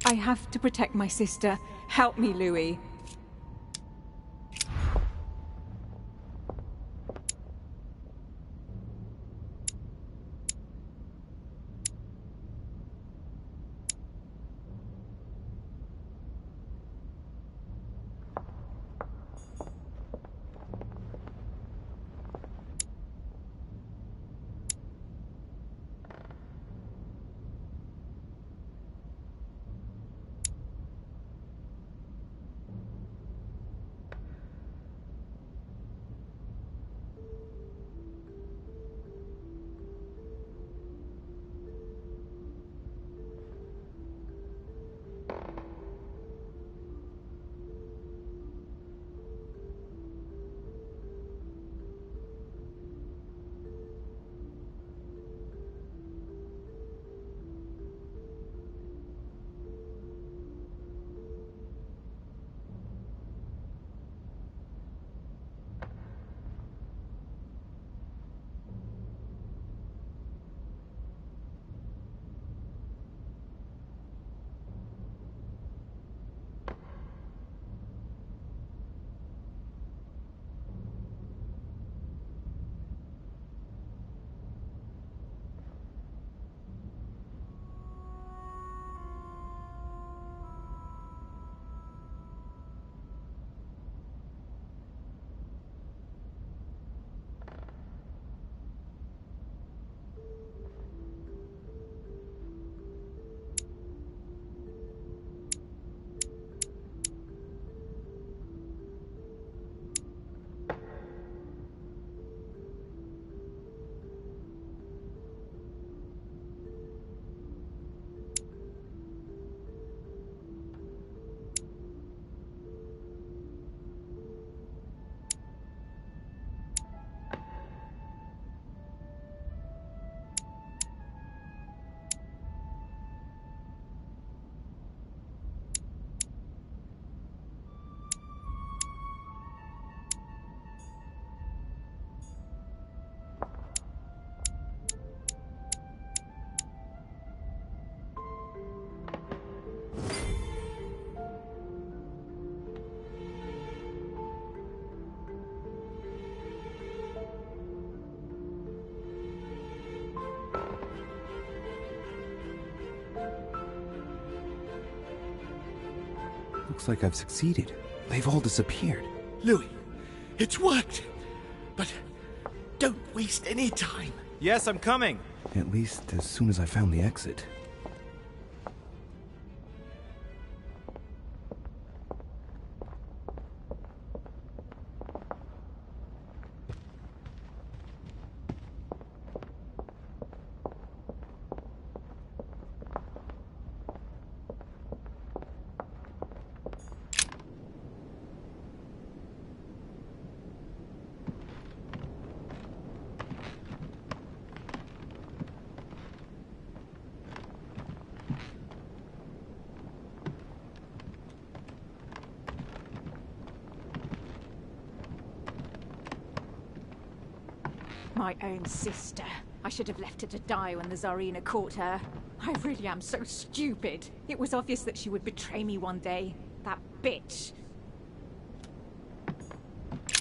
I have to protect my sister. Help me, Louis. looks like I've succeeded. They've all disappeared. Louis, it's worked. But don't waste any time. Yes, I'm coming. At least as soon as I found the exit. My own sister. I should have left her to die when the Tsarina caught her. I really am so stupid. It was obvious that she would betray me one day. That bitch.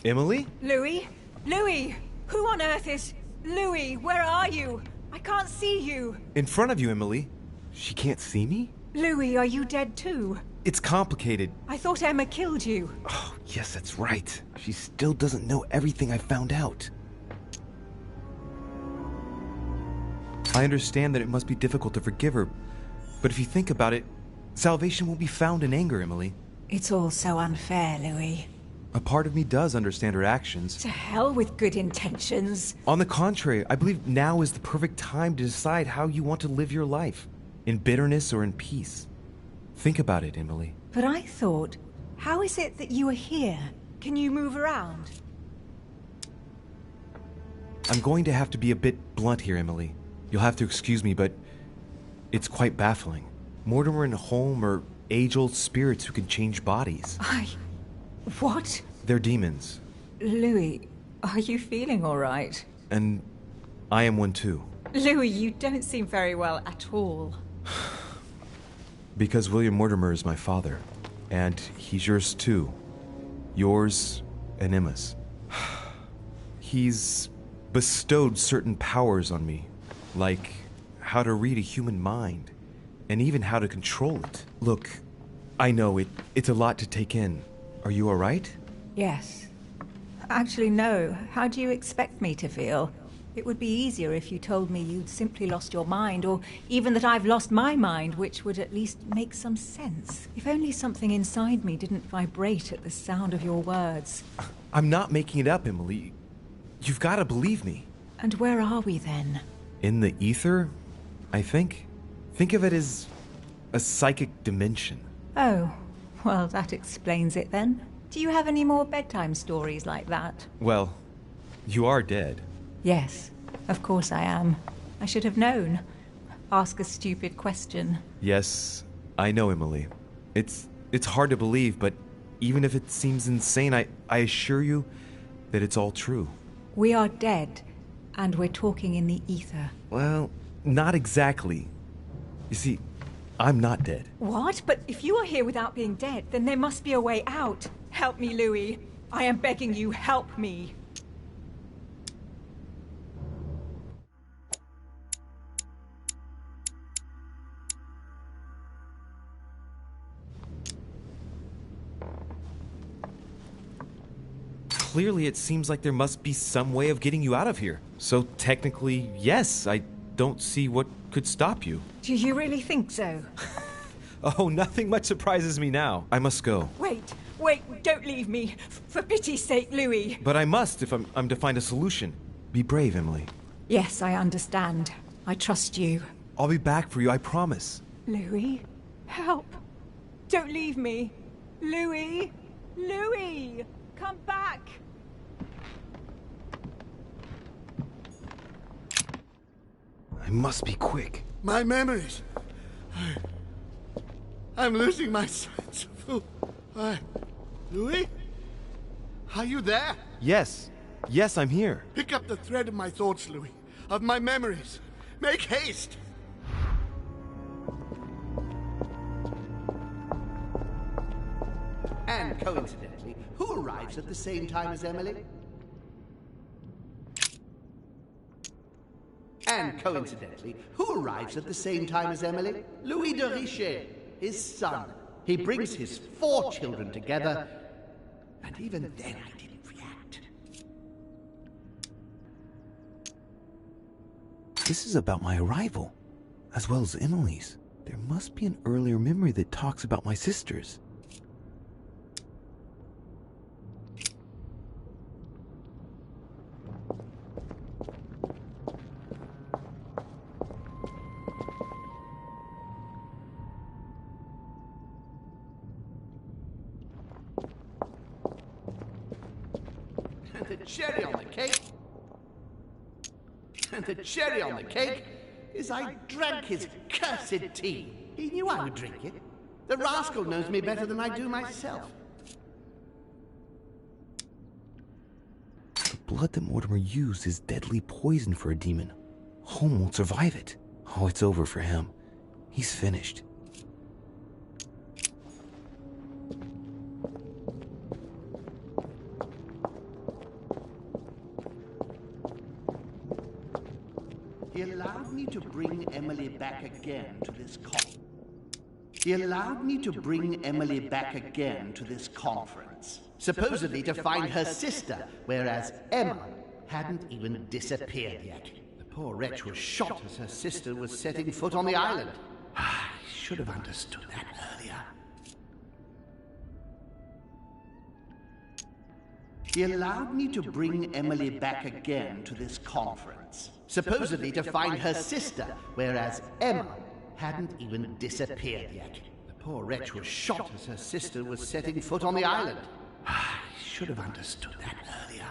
Emily? Louis? Louis! Who on earth is... Louis, where are you? I can't see you. In front of you, Emily. She can't see me? Louis, are you dead too? It's complicated. I thought Emma killed you. Oh, yes, that's right. She still doesn't know everything I found out. I understand that it must be difficult to forgive her, but if you think about it, salvation won't be found in anger, Emily. It's all so unfair, Louis. A part of me does understand her actions. To hell with good intentions. On the contrary, I believe now is the perfect time to decide how you want to live your life, in bitterness or in peace. Think about it, Emily. But I thought, how is it that you are here? Can you move around? I'm going to have to be a bit blunt here, Emily. You'll have to excuse me, but it's quite baffling. Mortimer and Holm are age-old spirits who can change bodies. What? They're demons. Louis, are you feeling all right? And I am one too. Louis, you don't seem very well at all. Because William Mortimer is my father. And he's yours too. Yours and Emma's. He's bestowed certain powers on me. Like how to read a human mind. And even how to control it. Look, I know it's a lot to take in. Are you alright? Yes. Actually, no. How do you expect me to feel? It would be easier if you told me you'd simply lost your mind, or even that I've lost my mind, which would at least make some sense. If only something inside me didn't vibrate at the sound of your words. I'm not making it up, Emily. You've got to believe me. And where are we then? In the ether, I think. Think of it as a psychic dimension. Oh, well, that explains it then. Do you have any more bedtime stories like that? Well, you are dead. Yes, of course I am. I should have known. Ask a stupid question. Yes, I know, Emily. It's hard to believe, but even if it seems insane, I assure you that it's all true. We are dead, and we're talking in the ether. Well, not exactly. You see, I'm not dead. What? But if you are here without being dead, then there must be a way out. Help me, Louis. I am begging you, help me. Clearly, it seems like there must be some way of getting you out of here. So technically, yes, I don't see what could stop you. Do you really think so? Oh, nothing much surprises me now. I must go. Wait, don't leave me. For pity's sake, Louis. But I must if I'm to find a solution. Be brave, Emily. Yes, I understand. I trust you. I'll be back for you, I promise. Louis, help. Don't leave me. Louis! Louis! Come back! I must be quick. My memories. I'm losing my sense of who... Louis? Are you there? Yes. Yes, I'm here. Pick up the thread of my thoughts, Louis. Of my memories. Make haste! And coincidentally, who arrives at the same time as Emily? And coincidentally, who arrives at the same time as Emily? Louis de Richet, his son. He brings his 4 children together, and even then I didn't react. This is about my arrival, as well as Emily's. There must be an earlier memory that talks about my sisters. And the cherry on the cake... And the cherry on the cake is I drank his cursed tea. He knew I would drink it. The rascal knows me better than I do myself. The blood that Mortimer used is deadly poison for a demon. Holm won't survive it. Oh, it's over for him. He's finished. He allowed me to bring Emily back again to this He allowed me to bring Emily back again to this conference, supposedly to find her sister, whereas Emma hadn't even disappeared yet. The poor wretch was shot as her sister was setting foot on the island. I should have understood that earlier. He allowed me to bring Emily back again to this conference, supposedly to find her sister, whereas Emma hadn't even disappeared yet. The poor wretch was shot as her sister was setting foot on the island. I should have understood that earlier.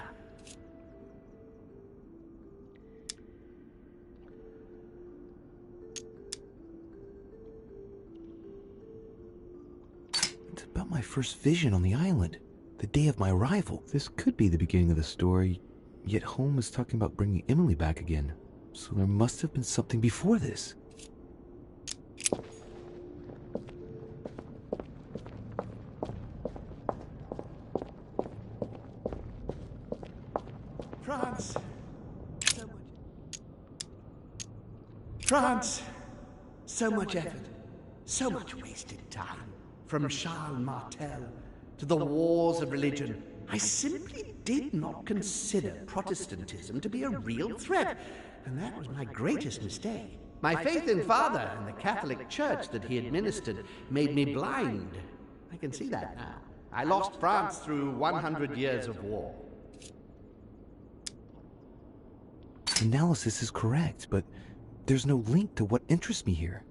It's about my first vision on the island. The day of my arrival. This could be the beginning of the story, yet Holm is talking about bringing Emily back again. So there must have been something before this. France! France! So much effort, so much wasted time. From Charles Martel to the wars of religion, I simply did not consider Protestantism to be a real threat, and that was my greatest mistake. My faith in Father and the Catholic Church that he administered made me blind. I can see that now. I lost France through 100 years of war. Analysis is correct, but there's no link to what interests me here.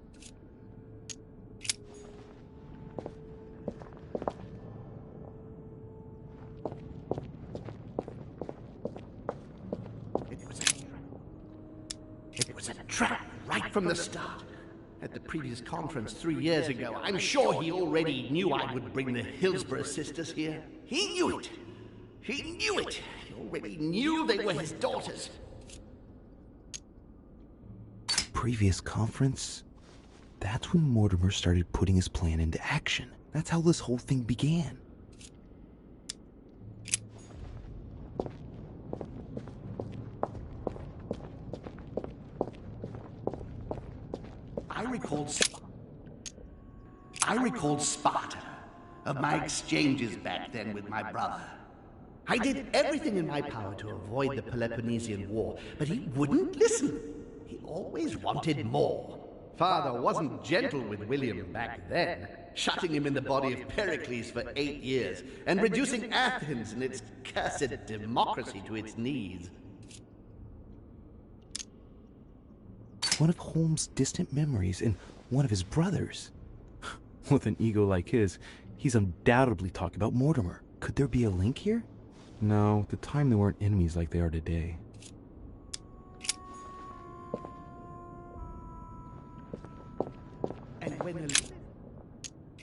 It was a trap right from the start. At the previous conference 3 years ago, I'm sure he already knew I would bring the Hillsborough sisters here. He knew it. He knew it. He already knew they were his daughters. Previous conference? That's when Mortimer started putting his plan into action. That's how this whole thing began. I recalled Sparta, of my exchanges back then with my brother. I did everything in my power to avoid the Peloponnesian War, but he wouldn't listen. He always wanted more. Father wasn't gentle with William back then, shutting him in the body of Pericles for 8 years, and reducing Athens and its cursed democracy to its knees. One of Holmes' distant memories and one of his brothers. With an ego like his, he's undoubtedly talking about Mortimer. Could there be a link here? No, at the time they weren't enemies like they are today.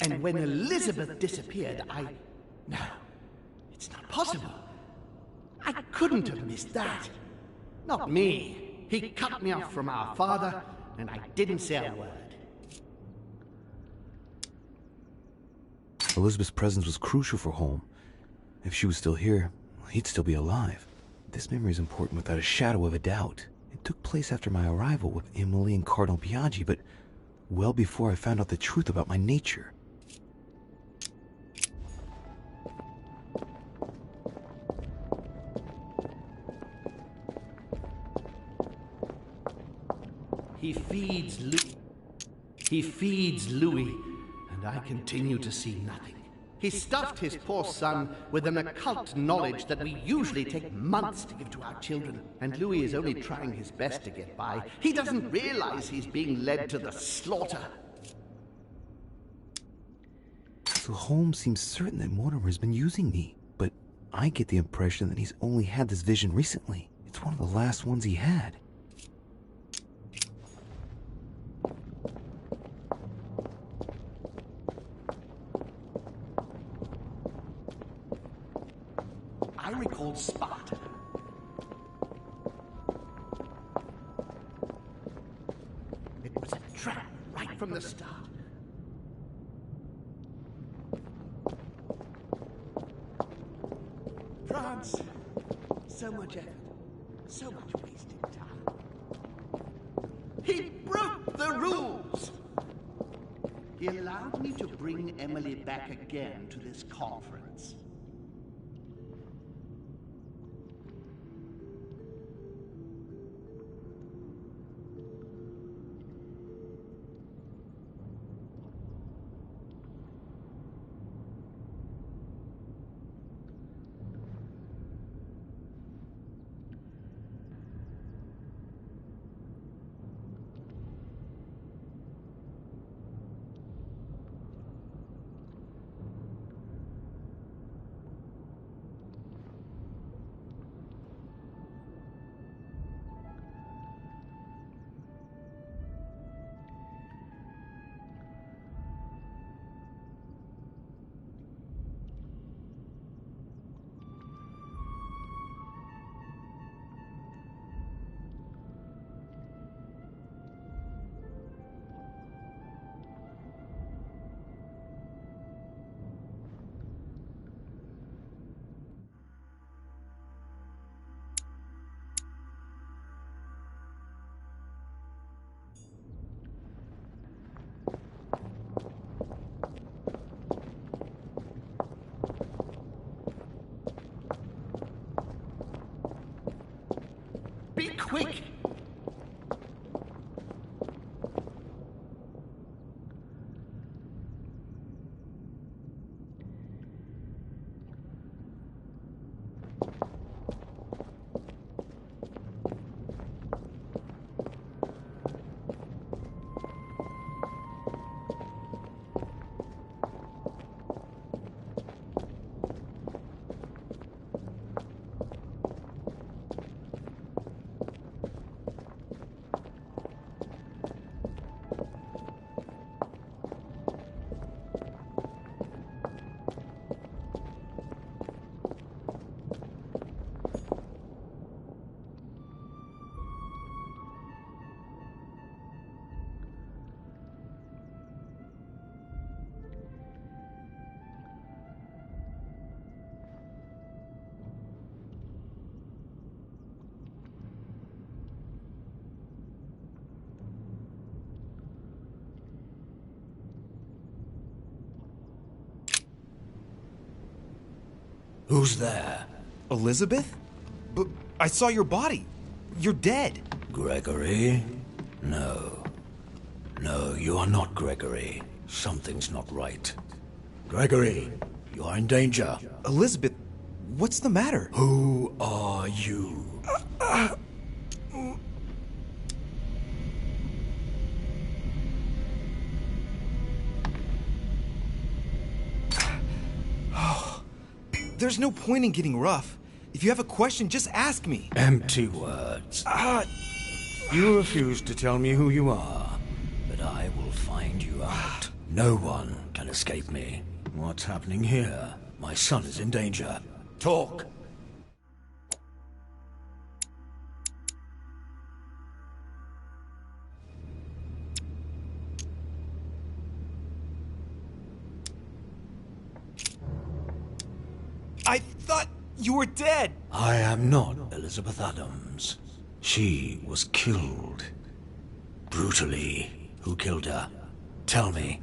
And when Elizabeth disappeared, No, it's not possible. I couldn't have missed that. Not me. He cut me off from our father, and I didn't say a word. Elizabeth's presence was crucial for Holm. If she was still here, he'd still be alive. This memory is important without a shadow of a doubt. It took place after my arrival with Emily and Cardinal Biaggi, but well before I found out the truth about my nature. He feeds Louis, and I continue to see nothing. He stuffed his poor son with an occult knowledge that we usually take months to give to our children, and Louis is only trying his best to get by. He doesn't realize he's being led to the slaughter. So Holmes seems certain that Mortimer's been using me, but I get the impression that he's only had this vision recently. It's one of the last ones he had. I recall Sparta. It was a trap right from the start. France, so much effort, so much wasted time. He broke the rules! He allowed me to bring Emily back again to this conference. Be quick! Who's there? Elizabeth? But I saw your body. You're dead. Gregory? No. No, you are not Gregory. Something's not right. Gregory, you are in danger. Elizabeth, what's the matter? Who are you? There's no point in getting rough. If you have a question, just ask me. Empty words. You refuse to tell me who you are, but I will find you out. No one can escape me. What's happening here? My son is in danger. Talk! I thought you were dead. I am not Elizabeth Adams. She was killed. Brutally. Who killed her? Tell me.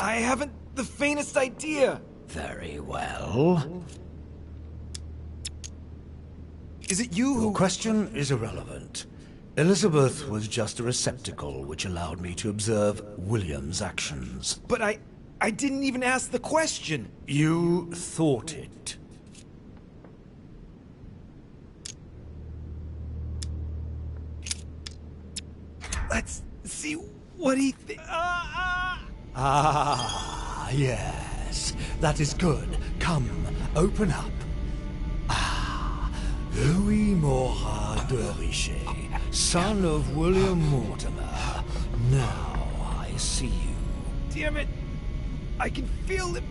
I haven't the faintest idea. Very well. Is it you who... Your question is irrelevant. Elizabeth was just a receptacle which allowed me to observe William's actions. But I didn't even ask the question. You thought it. Let's see what he thinks. Ah, yes. That is good. Come, open up. Ah, Louis Morat de Richet, son of William Mortimer. Now I see you. Damn it! I can feel it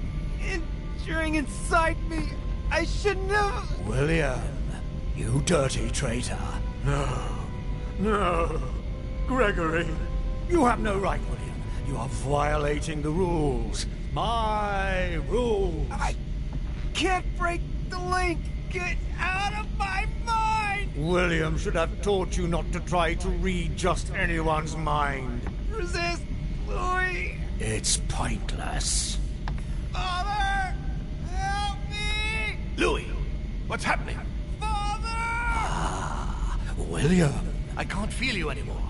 entering inside me. I shouldn't have... William, you dirty traitor. No. No. Gregory, you have no right, William. You are violating the rules. My rules. I can't break the link. Get out of my mind! William should have taught you not to try to read just anyone's mind. Resist, Louis. It's pointless. Father! Help me! Louis, what's happening? Father! Ah, William. I can't feel you anymore.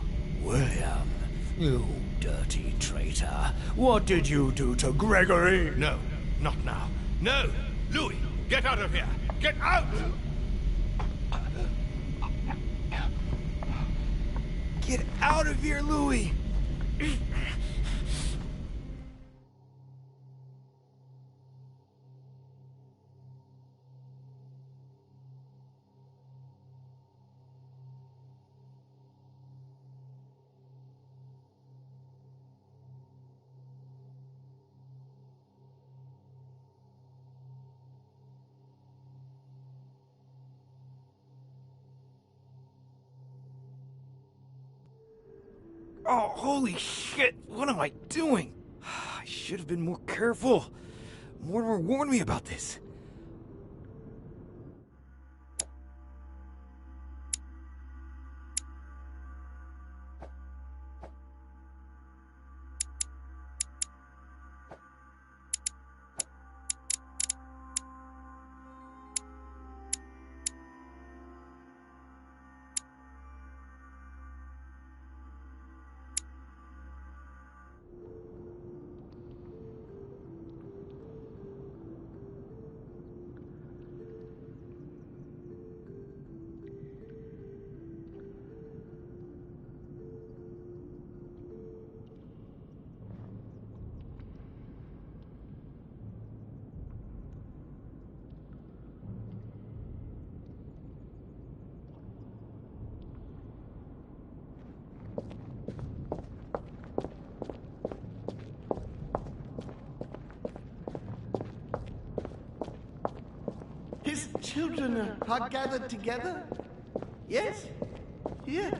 William, you dirty traitor. What did you do to Gregory? No, not now. No! Louis, get out of here! Get out! Get out of here, Louis! Oh, holy shit! What am I doing? I should have been more careful. Mortimer warned me about this. His children are gathered together? Yes? Here.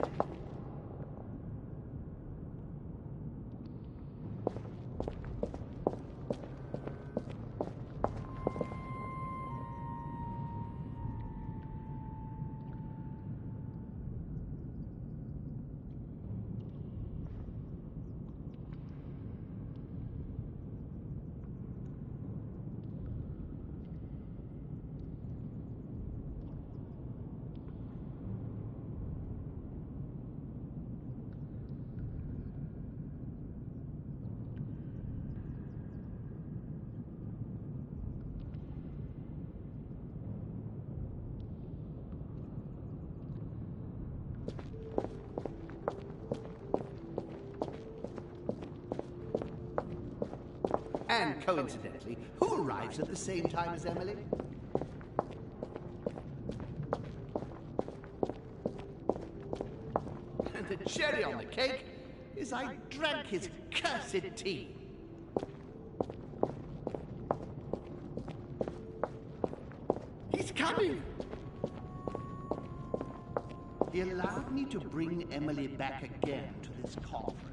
And coincidentally, who arrives at the same time as Emily? And the cherry on the cake is I drank his cursed tea. He's coming! He allowed me to bring Emily back again to this conference.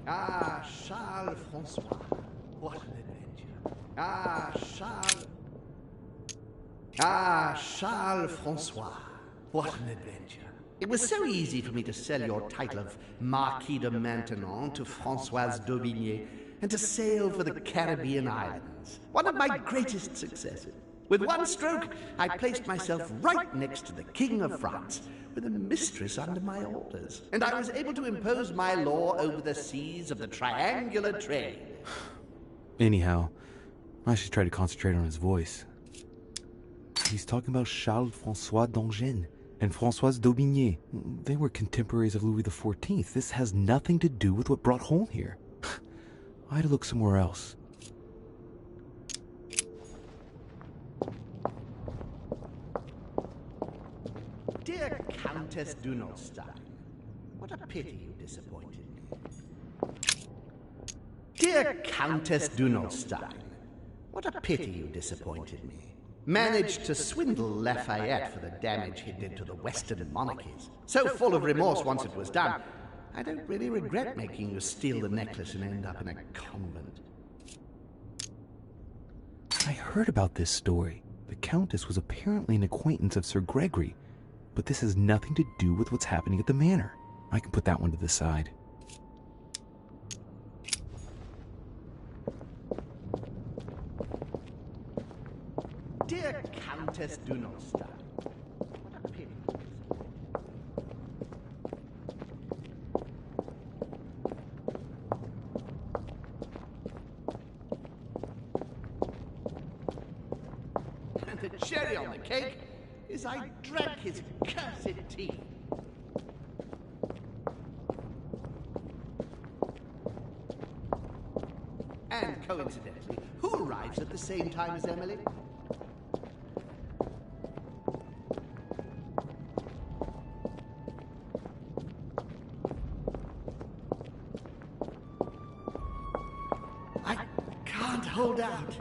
Ah, Charles Francois, what an adventure. Ah, Charles Francois, what an adventure. It was so easy for me to sell your title of Marquis de Maintenon to Françoise d'Aubigné, and to sail for the Caribbean islands. One of my greatest successes. With one stroke, I placed myself right next to the King of France, with a mistress under my orders, and I was able to impose my law over the seas of the triangular trade. Anyhow, I should try to concentrate on his voice. He's talking about Charles-François d'Angennes and Françoise d'Aubigné. They were contemporaries of Louis XIV. This has nothing to do with what brought Holm here. I had to look somewhere else. Dear Countess Dunelstein, what a pity you disappointed me. Dear Countess Dunelstein, what a pity you disappointed me. Managed to swindle Lafayette for the damage he did to the Western monarchies. So full of remorse once it was done, I don't really regret making you steal the necklace and end up in a convent. I heard about this story. The Countess was apparently an acquaintance of Sir Gregory, but this has nothing to do with what's happening at the manor. I can put that one to the side. Dear Countess Dunelstein, what a pity. And the cherry on the cake is I drank his cursed tea. And coincidentally, who arrives at the same time as Emily? I can't hold out.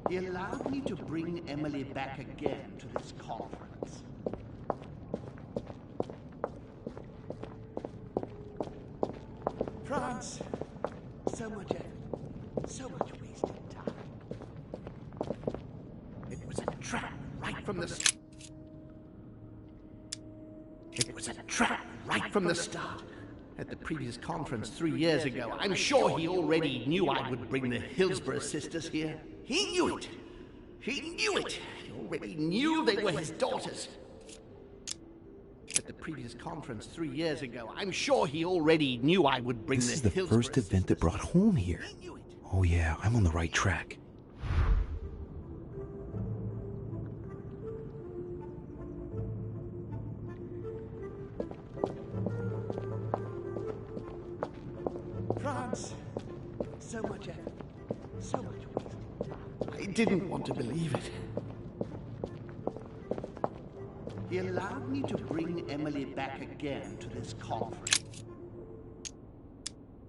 He allowed me to bring Emily back again to this conference. France, so much effort, so much wasted time. It was a trap right from the start. It was a trap right from the start. At the previous conference 3 years ago, I'm sure he already knew I would bring the Hillsborough sisters here. He knew it. He knew it. He already knew they were his daughters. At the previous conference 3 years ago, I'm sure he already knew I would bring This is the first event that brought Holm here. Oh yeah, I'm on the right track. France, so much effort, so much waste. I didn't want to believe it. He allowed me to bring Emily back again to this conference.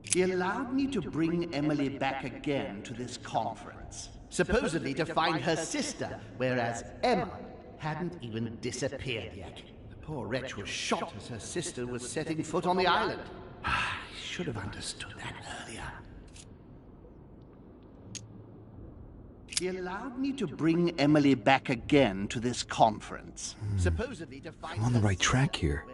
He allowed me to bring Emily back again to this conference, supposedly to find her sister, whereas Emma hadn't even disappeared yet. The poor wretch was shot as her sister was setting foot on the island. I should have understood that earlier. He allowed me to bring Emily back again to this conference, supposedly to find I'm on the right track here.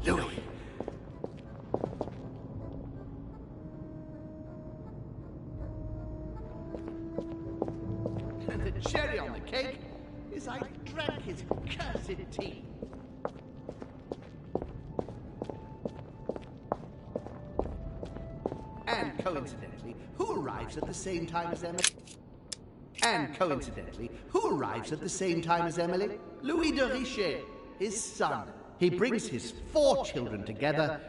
Louis! And the cherry on the cake is I drank his cursed tea. And coincidentally, who arrives at the same time as Emily? And coincidentally, who arrives at the same time as Emily? Louis de Richet, his son. He brings his 4 children together,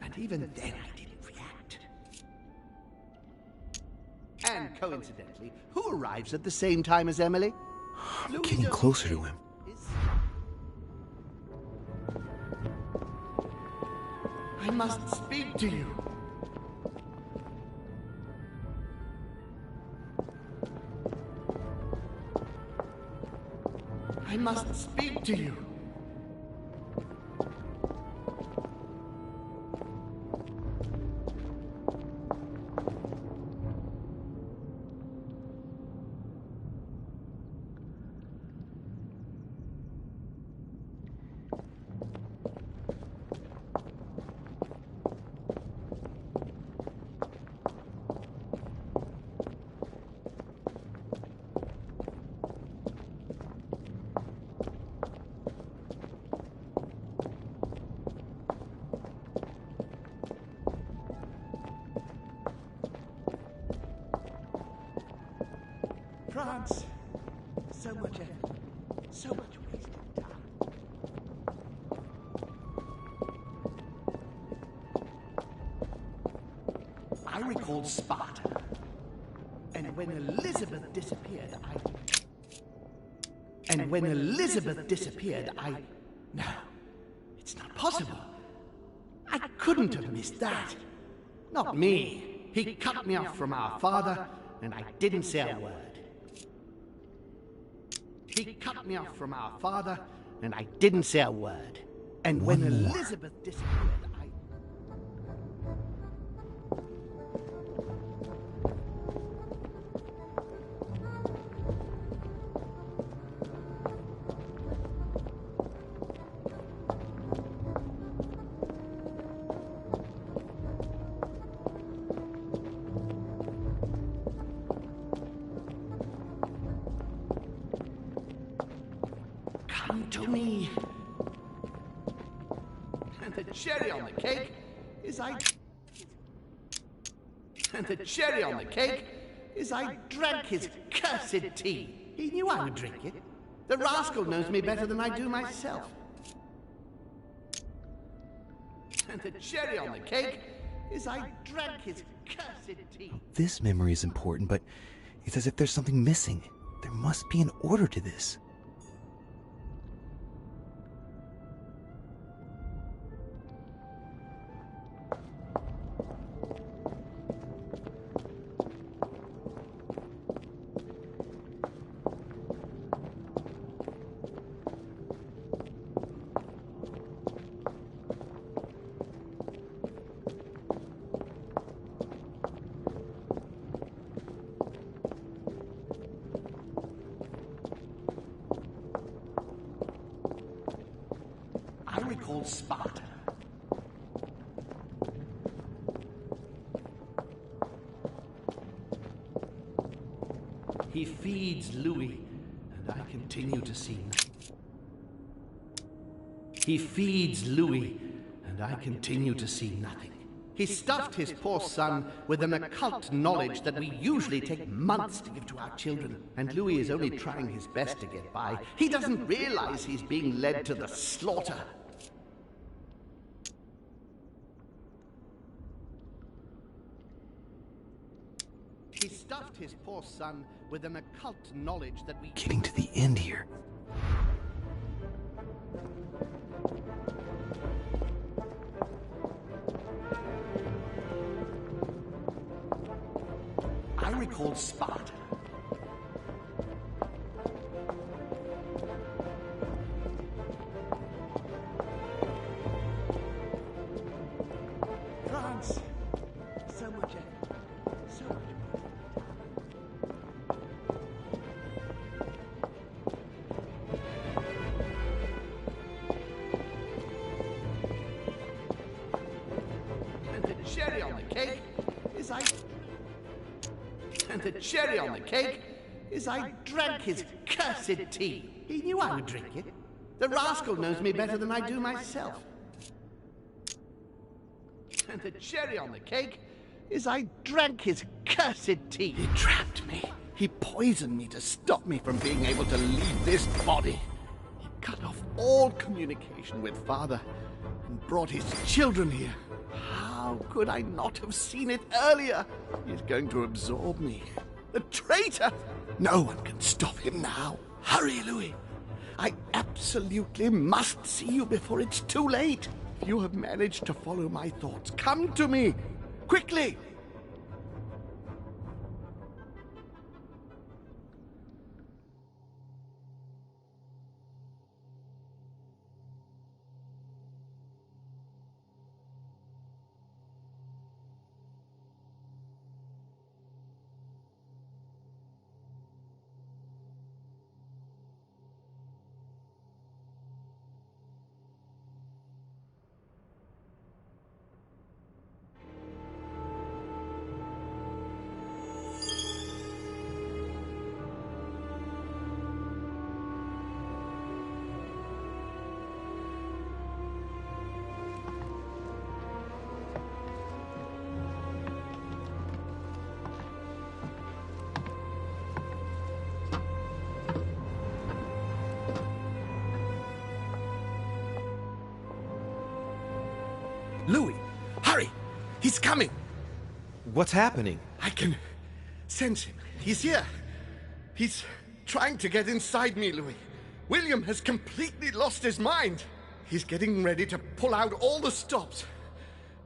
and even then I didn't react. And coincidentally, who arrives at the same time as Emily? I'm getting closer to him. I must speak to you. I must speak to you. France, so much effort, so much wasted time. I recall Sparta, and when Elizabeth disappeared, No, it's not possible. I couldn't have missed that. Not me. He cut me off from our father, and I didn't say a word. He cut me off from our father, and I didn't say a word. And when Elizabeth disappeared, come to me. And the cherry on the cake is I drank his cursed tea. He knew I would drink it. The rascal knows me better than I do myself. And the cherry on the cake is I drank his cursed tea. This memory is important, but it's as if there's something missing. There must be an order to this. Called Sparta. He feeds Louis, and I continue to see nothing. He feeds Louis, and I continue to see nothing. He stuffed his poor son with an occult knowledge that we usually take months to give to our children, and Louis is only trying his best to get by. He doesn't realize he's being led to the slaughter. He stuffed his poor son with an occult knowledge that we... Getting to the end here. I recall Sparta. France, so much effort, so much. And the cherry on the cake is I drank his cursed tea. He knew I would drink it. The rascal knows me better than I do myself. And the cherry on the cake is I drank his cursed tea. He trapped me. He poisoned me to stop me from being able to leave this body. all communication with Father and brought his children here. How could I not have seen it earlier? He's going to absorb me. The traitor! No one can stop him now. Hurry, Louis. I absolutely must see you before it's too late. If you have managed to follow my thoughts, come to me. Quickly! Louis, hurry! He's coming! What's happening? I can sense him. He's here. He's trying to get inside me, Louis. William has completely lost his mind. He's getting ready to pull out all the stops.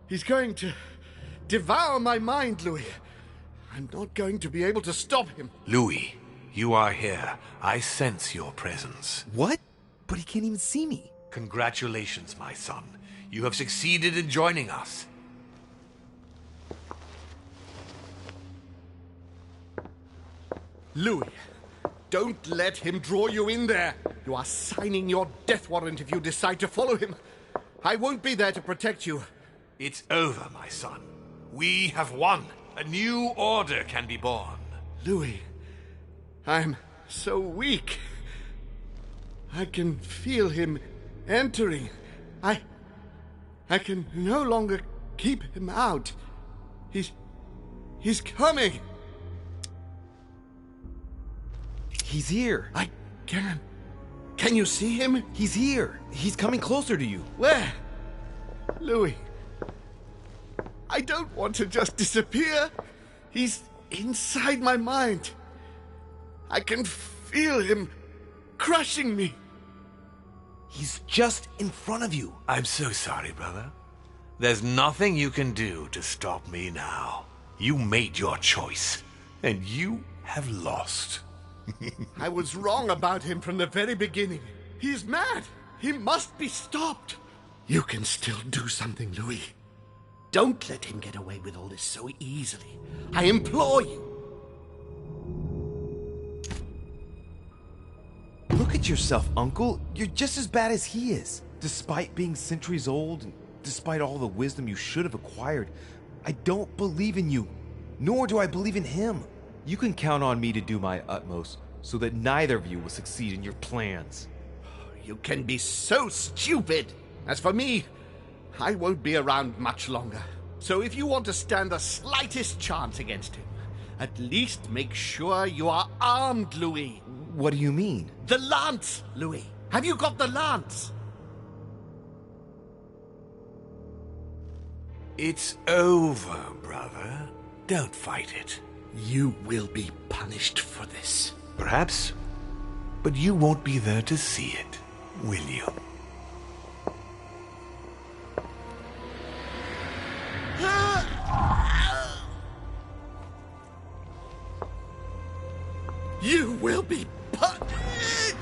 He's going to devour my mind, Louis. I'm not going to be able to stop him. Louis, you are here. I sense your presence. What? But he can't even see me. Congratulations, my son. You have succeeded in joining us. Louis, don't let him draw you in there. You are signing your death warrant if you decide to follow him. I won't be there to protect you. It's over, my son. We have won. A new order can be born. Louis, I'm so weak. I can feel him entering. I can no longer keep him out. He's coming. He's here. I can. Can you see him? He's here. He's coming closer to you. Where? Louis. I don't want to just disappear. He's inside my mind. I can feel him crushing me. He's just in front of you. I'm so sorry, brother. There's nothing you can do to stop me now. You made your choice, and you have lost. I was wrong about him from the very beginning. He's mad. He must be stopped. You can still do something, Louis. Don't let him get away with all this so easily. I implore you. Look at yourself, Uncle. You're just as bad as he is. Despite being centuries old, and despite all the wisdom you should have acquired, I don't believe in you. Nor do I believe in him. You can count on me to do my utmost so that neither of you will succeed in your plans. You can be so stupid. As for me, I won't be around much longer. So if you want to stand the slightest chance against him, at least make sure you are armed, Louis. What do you mean? The lance, Louis. Have you got the lance? It's over, brother. Don't fight it. You will be punished for this. Perhaps, but you won't be there to see it, will you? You will be punished!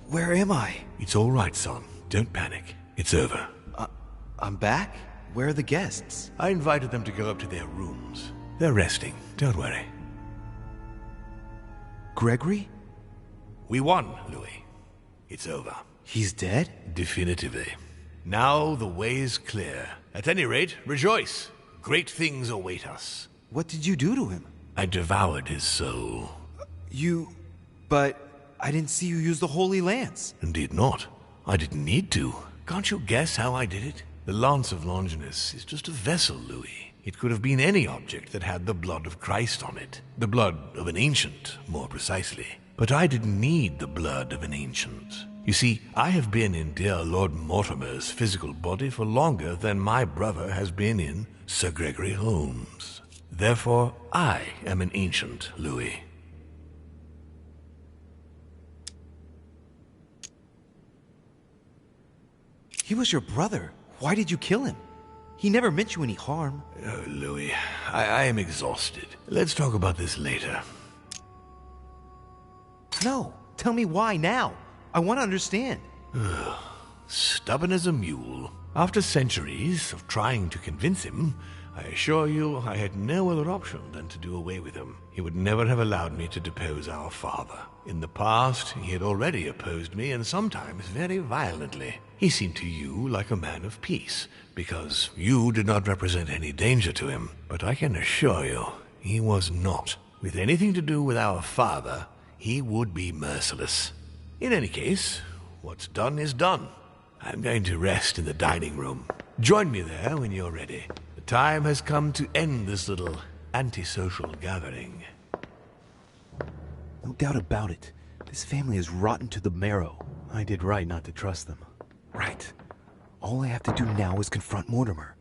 Where am I? It's all right, son. Don't panic. It's over. I'm back? Where are the guests? I invited them to go up to their rooms. They're resting. Don't worry. Gregory? We won, Louis. It's over. He's dead? Definitively. Now the way is clear. At any rate, rejoice. Great things await us. What did you do to him? I devoured his soul. But I didn't see you use the Holy Lance. Indeed not. I didn't need to. Can't you guess how I did it? The Lance of Longinus is just a vessel, Louis. It could have been any object that had the blood of Christ on it. The blood of an ancient, more precisely. But I didn't need the blood of an ancient. You see, I have been in dear Lord Mortimer's physical body for longer than my brother has been in Sir Gregory Holmes. Therefore, I am an ancient, Louis. He was your brother. Why did you kill him? He never meant you any harm. Oh, Louis, I am exhausted. Let's talk about this later. No, tell me why now. I want to understand. Stubborn as a mule. After centuries of trying to convince him, I assure you I had no other option than to do away with him. He would never have allowed me to depose our father. In the past, he had already opposed me, and sometimes very violently. He seemed to you like a man of peace, because you did not represent any danger to him. But I can assure you, he was not. With anything to do with our father, he would be merciless. In any case, what's done is done. I'm going to rest in the dining room. Join me there when you're ready. The time has come to end this little antisocial gathering. No doubt about it. This family is rotten to the marrow. I did right not to trust them. Right. All I have to do now is confront Mortimer.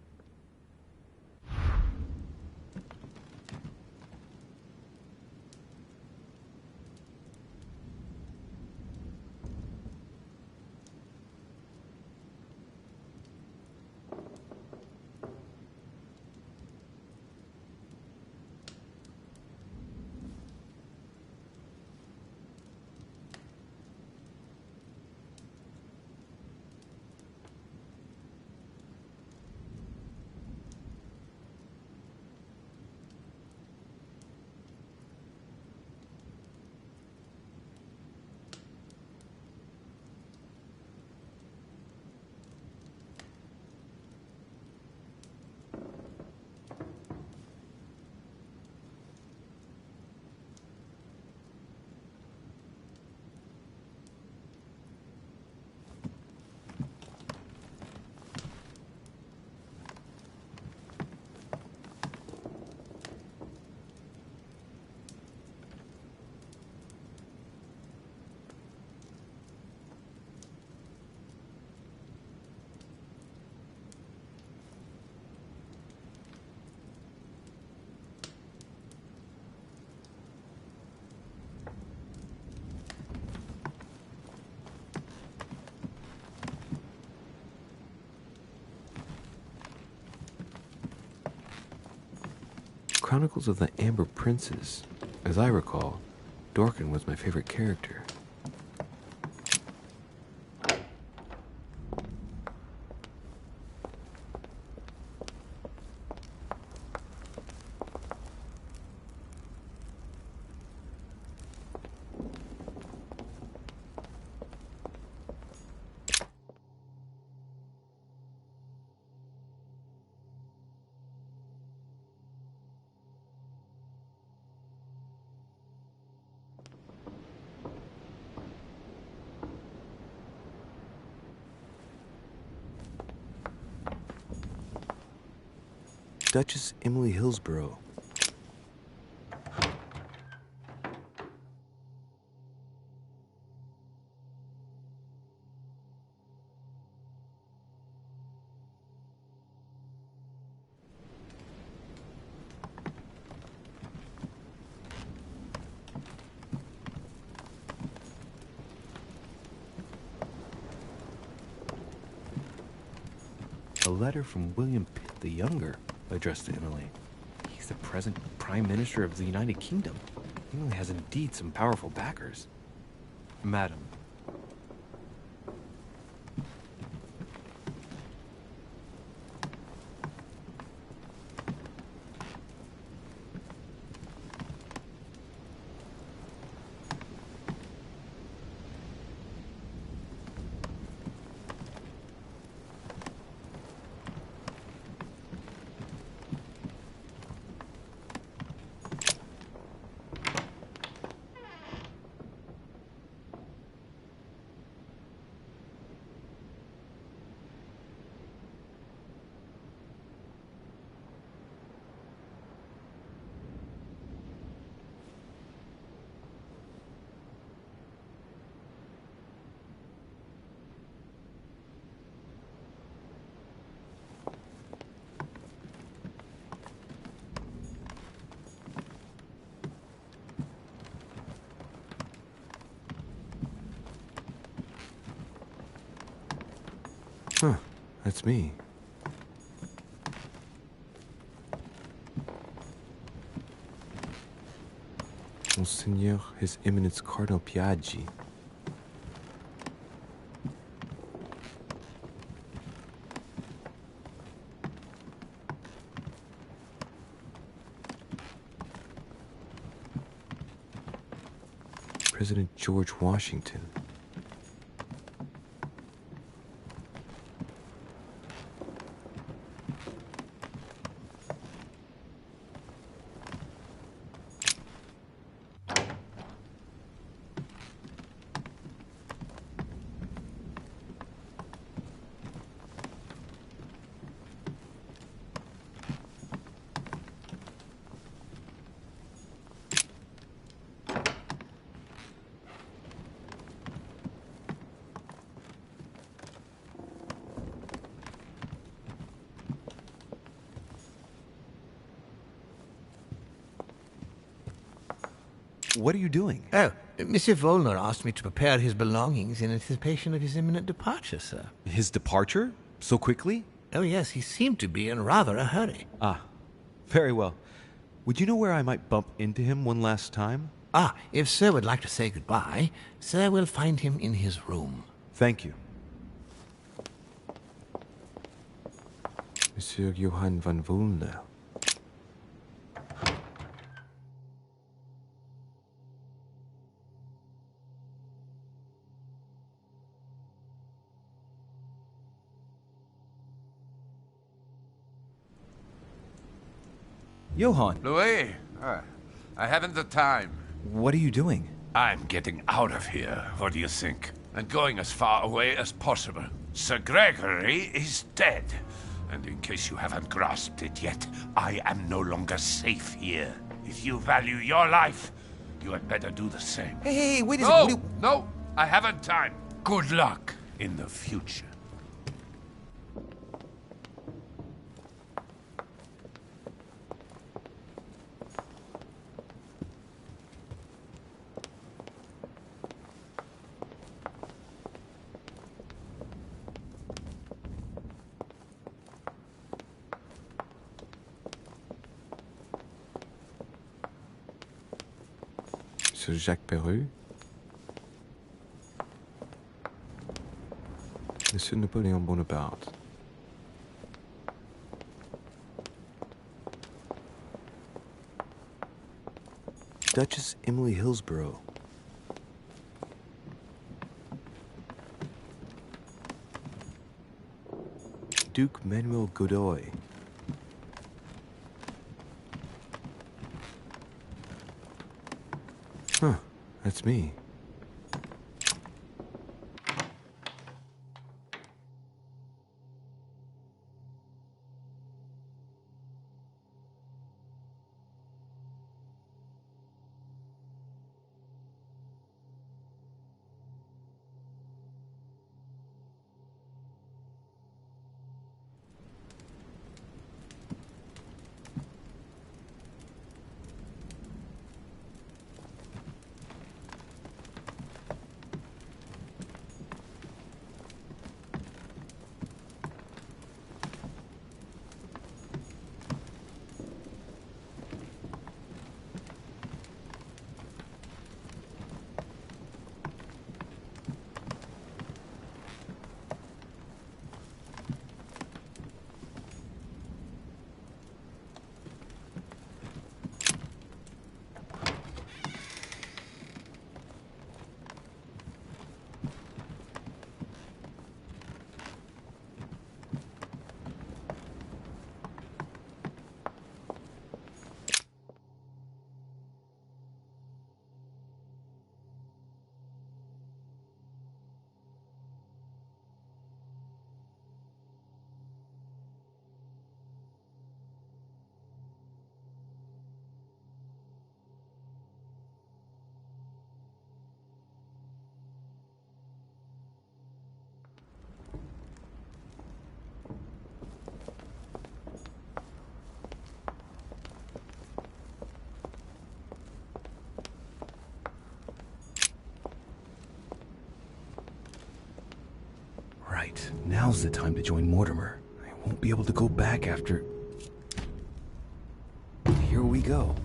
Chronicles of the Amber Princes. As I recall, Dorkin was my favorite character. Duchess Emily Hillsborough. A letter from William Pitt the Younger, addressed to Emily. He's the present Prime Minister of the United Kingdom. He has indeed some powerful backers. Madam. Huh, that's me. Monseigneur, His Eminence Cardinal Piaggi. President George Washington. What are you doing? Oh, Monsieur Volner asked me to prepare his belongings in anticipation of his imminent departure, sir. His departure? So quickly? Oh, yes, he seemed to be in rather a hurry. Ah, very well. Would you know where I might bump into him one last time? Ah, if Sir would like to say goodbye, Sir will find him in his room. Thank you. Monsieur Johann van Volner. Johann. Louis, I haven't the time. What are you doing? I'm getting out of here, what do you think? And going as far away as possible. Sir Gregory is dead. And in case you haven't grasped it yet, I am no longer safe here. If you value your life, you had better do the same. Hey, wait a second. second. No, I haven't time. Good luck in the future. Monsieur Jacques Perru. Monsieur Napoleon Bonaparte. Duchess Emily Hillsborough. Duke Manuel Godoy. Huh, that's me. Right. Now's the time to join Mortimer. I won't be able to go back after... Here we go.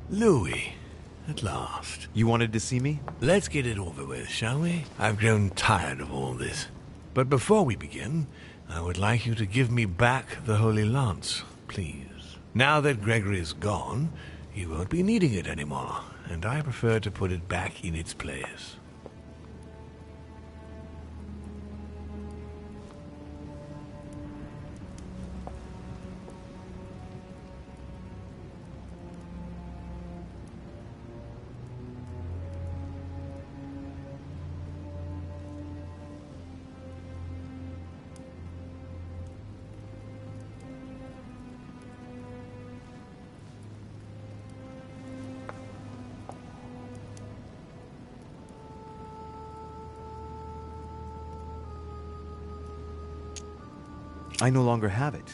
Louis, at last. You wanted to see me? Let's get it over with, shall we? I've grown tired of all this. But before we begin, I would like you to give me back the Holy Lance, please. Now that Gregory is gone, you won't be needing it anymore, and I prefer to put it back in its place. I no longer have it.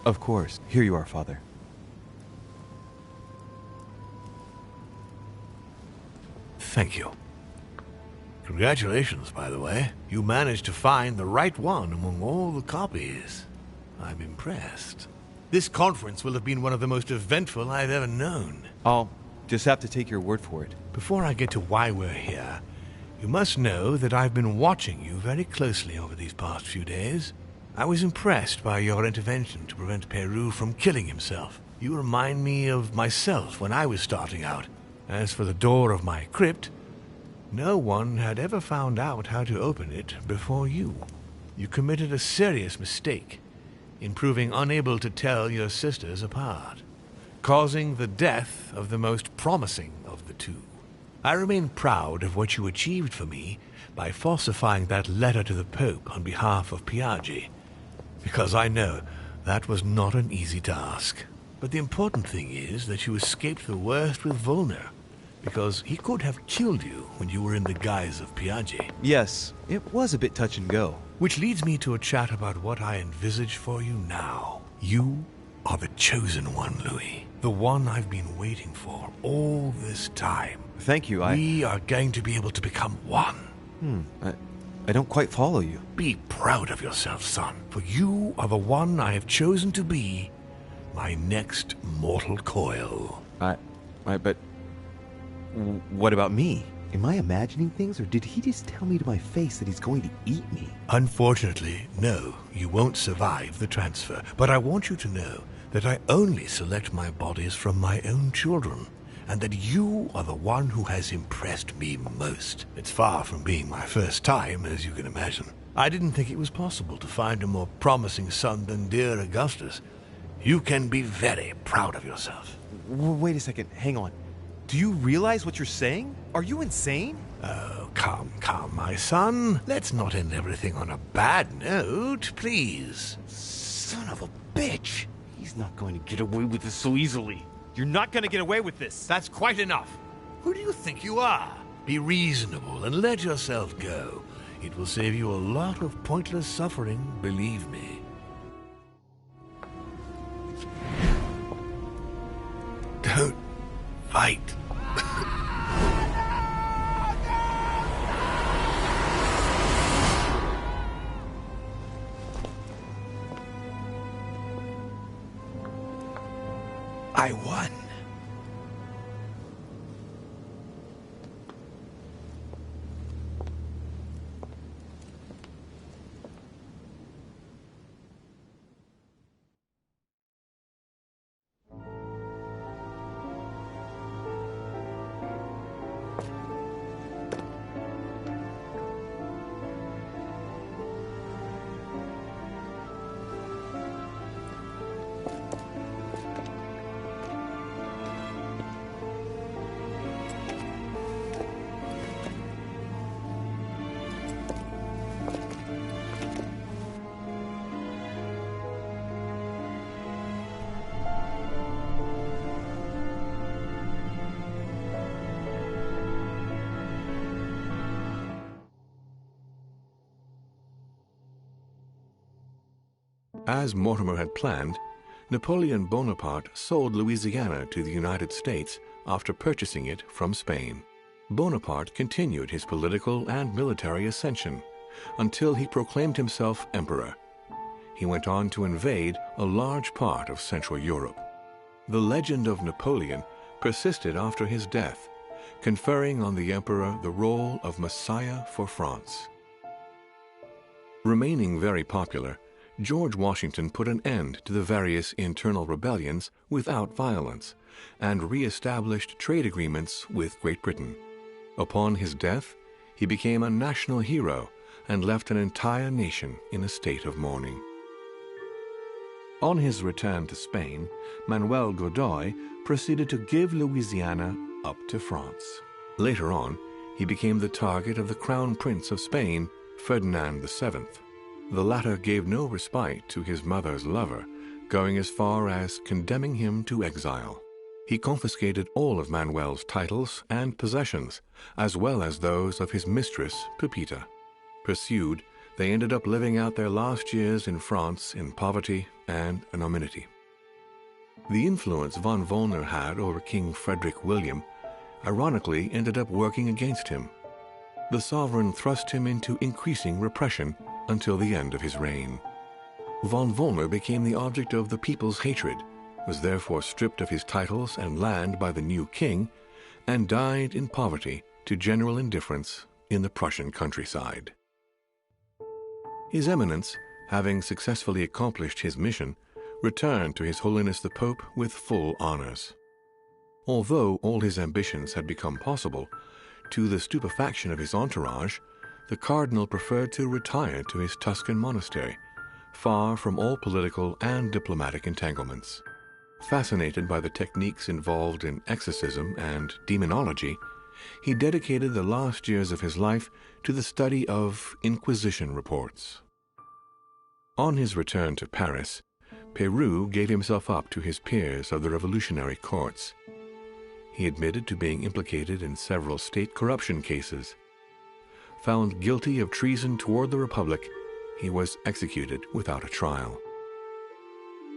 Of course. Here you are, Father. Thank you. Congratulations, by the way. You managed to find the right one among all the copies. I'm impressed. This conference will have been one of the most eventful I've ever known. I'll just have to take your word for it. Before I get to why we're here, you must know that I've been watching you very closely over these past few days. I was impressed by your intervention to prevent Peru from killing himself. You remind me of myself when I was starting out. As for the door of my crypt, no one had ever found out how to open it before you. You committed a serious mistake in proving unable to tell your sisters apart, causing the death of the most promising of the two. I remain proud of what you achieved for me by falsifying that letter to the Pope on behalf of Piaggi, because I know that was not an easy task. But the important thing is that you escaped the worst with Volner, because he could have killed you when you were in the guise of Piaggi. Yes, it was a bit touch and go. Which leads me to a chat about what I envisage for you now. You are the chosen one, Louis. The one I've been waiting for all this time. Thank you, We are going to be able to become one. I don't quite follow you. Be proud of yourself, son, for you are the one I have chosen to be my next mortal coil. But what about me? Am I imagining things, or did he just tell me to my face that he's going to eat me? Unfortunately, no, you won't survive the transfer. But I want you to know that I only select my bodies from my own children, and that you are the one who has impressed me most. It's far from being my first time, as you can imagine. I didn't think it was possible to find a more promising son than dear Augustus. You can be very proud of yourself. Wait a second, hang on. Do you realize what you're saying? Are you insane? Oh, come, my son. Let's not end everything on a bad note, please. Son of a bitch! He's not going to get away with this so easily. You're not going to get away with this. That's quite enough. Who do you think you are? Be reasonable and let yourself go. It will save you a lot of pointless suffering, believe me. Don't fight. I won. As Mortimer had planned, Napoleon Bonaparte sold Louisiana to the United States after purchasing it from Spain. Bonaparte continued his political and military ascension until he proclaimed himself emperor. He went on to invade a large part of Central Europe. The legend of Napoleon persisted after his death, conferring on the emperor the role of Messiah for France. Remaining very popular, George Washington put an end to the various internal rebellions without violence and re-established trade agreements with Great Britain. Upon his death, he became a national hero and left an entire nation in a state of mourning. On his return to Spain, Manuel Godoy proceeded to give Louisiana up to France. Later on, he became the target of the Crown Prince of Spain, Ferdinand VII. The latter gave no respite to his mother's lover, going as far as condemning him to exile. He confiscated all of Manuel's titles and possessions, as well as those of his mistress, Pepita. Pursued, they ended up living out their last years in France in poverty and anonymity. The influence von Wollner had over King Frederick William ironically ended up working against him. The sovereign thrust him into increasing repression until the end of his reign. Von Wollner became the object of the people's hatred, was therefore stripped of his titles and land by the new king, and died in poverty to general indifference in the Prussian countryside. His Eminence, having successfully accomplished his mission, returned to His Holiness the Pope with full honors. Although all his ambitions had become possible, to the stupefaction of his entourage, the cardinal preferred to retire to his Tuscan monastery, far from all political and diplomatic entanglements. Fascinated by the techniques involved in exorcism and demonology, he dedicated the last years of his life to the study of Inquisition reports. On his return to Paris, Peru gave himself up to his peers of the revolutionary courts. He admitted to being implicated in several state corruption cases. Found guilty of treason toward the Republic, he was executed without a trial.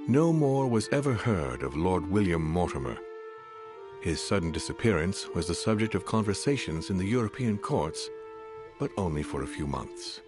No more was ever heard of Lord William Mortimer. His sudden disappearance was the subject of conversations in the European courts, but only for a few months.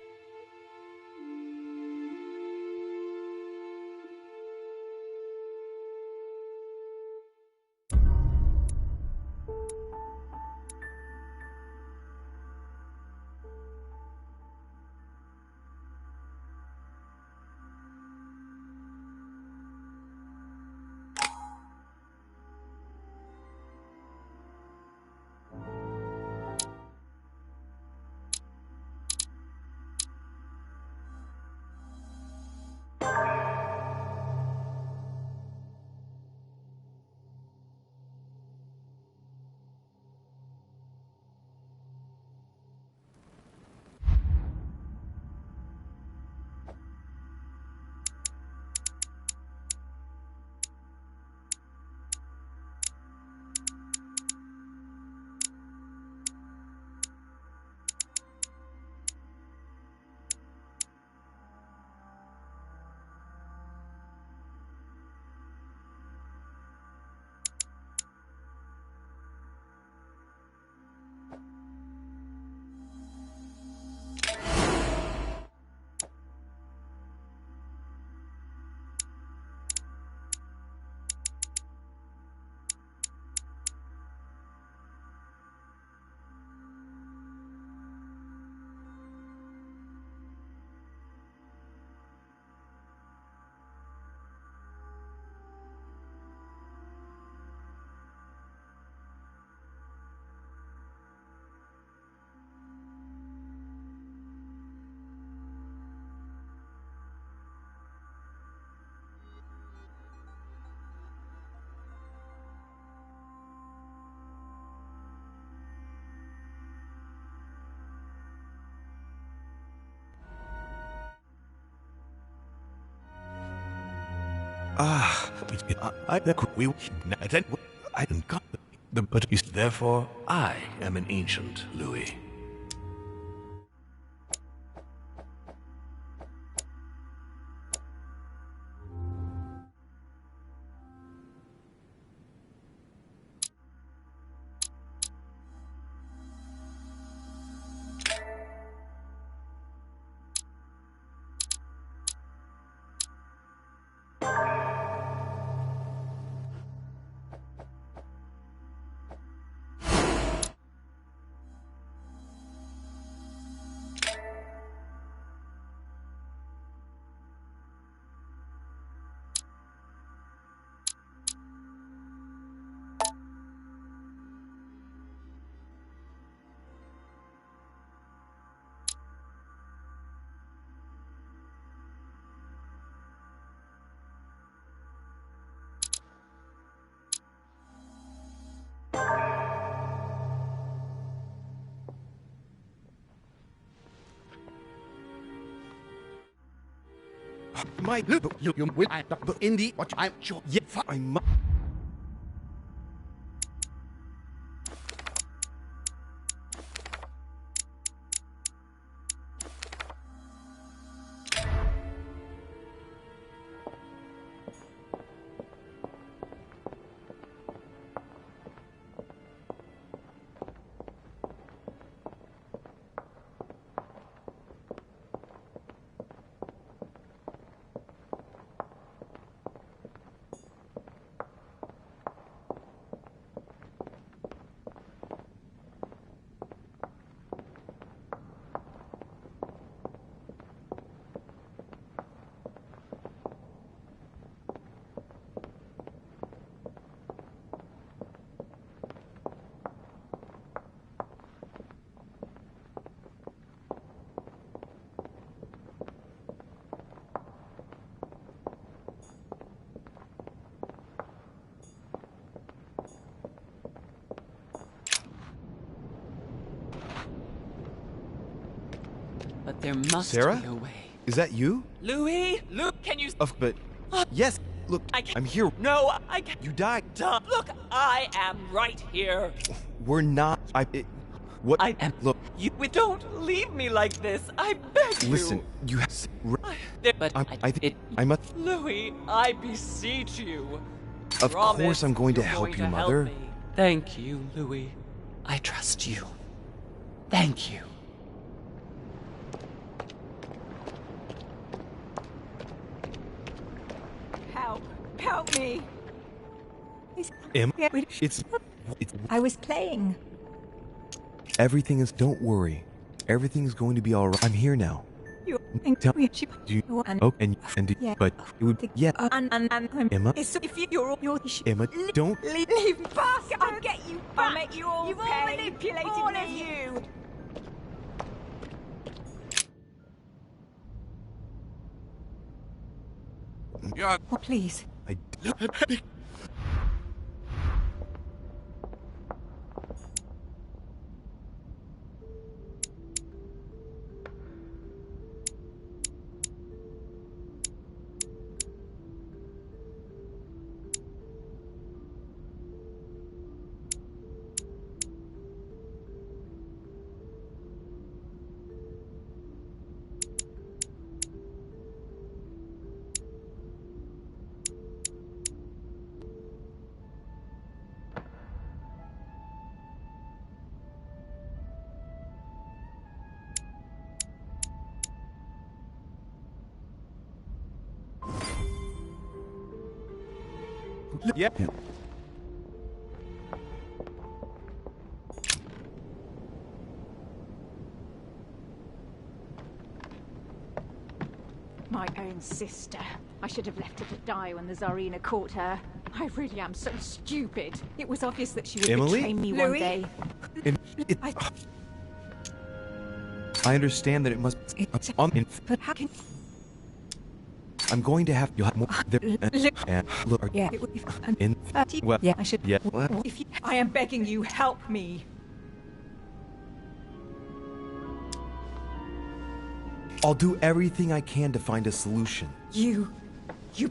Therefore, I am an ancient, Louis. My... Indy, what I'm sure... Yeah, I'm... But there must Sarah? be a way. Is that you? Louis? Luke, can you... But... Yes, look, I'm here. No, I can't. You died. Duh. Look, I am right here. We're not... What? I am... Look... You don't leave me like this. I beg you. Listen, you have... But I must... Louis, I beseech you. Of Promise course I'm going to you're help going you, to Mother. help me. Thank you, Louis. I trust you. Thank you. Help me. Emma, it's... I was playing. Everything is... Don't worry. Everything's going to be all right. I'm here now. Tell me... Oh, and yeah. But it would... Yeah. Emma? Emma, don't... Leave fast. I'll get you back. I'll make you all You've all pay. manipulated all me. of you. Oh, please. Yeah. My own sister. I should have left her to die when the Tsarina caught her. I really am so stupid. It was obvious that she would Emily? betray me one Louis? day. I understand that it must... But how can... I'm going to have... You'll have more... And look... Yeah. Well... Yeah, I should... Yeah. If you, I am begging you, help me. I'll do everything I can to find a solution. You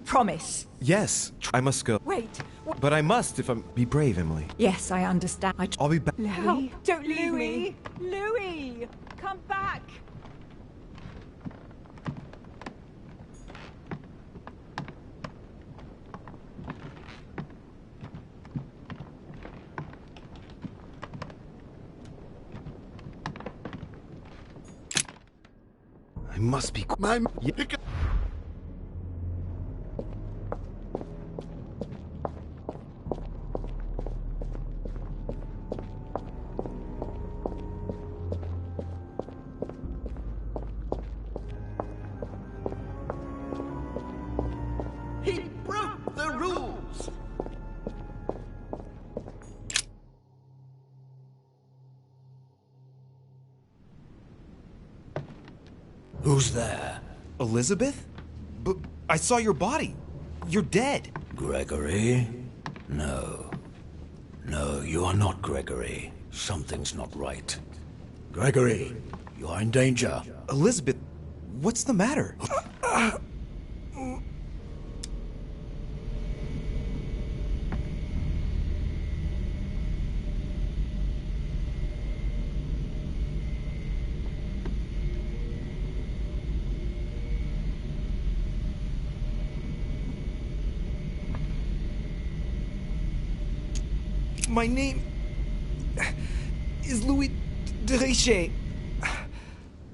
promise? Yes, I must go. Wait. But I must if I'm... Be brave, Emily. Yes, I understand. I'll be back. Louis, don't leave Louis! me. Louis! Come back! I must be... He broke the rules! Who's there? Elizabeth? But I saw your body. You're dead. Gregory? No. No, you are not Gregory. Something's not right. Gregory, you are in danger. Elizabeth, what's the matter? My name is Louis de Richer.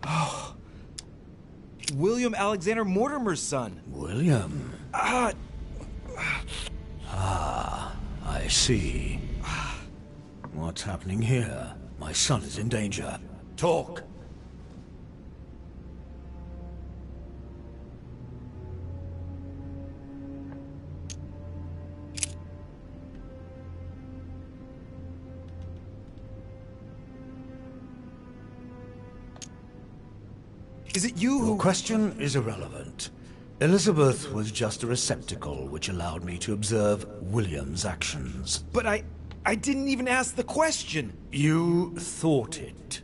Oh. William Alexander Mortimer's son. William? I see. What's happening here? My son is in danger. Talk! Is it you who... Your question is irrelevant. Elizabeth was just a receptacle which allowed me to observe William's actions. But I didn't even ask the question. You thought it.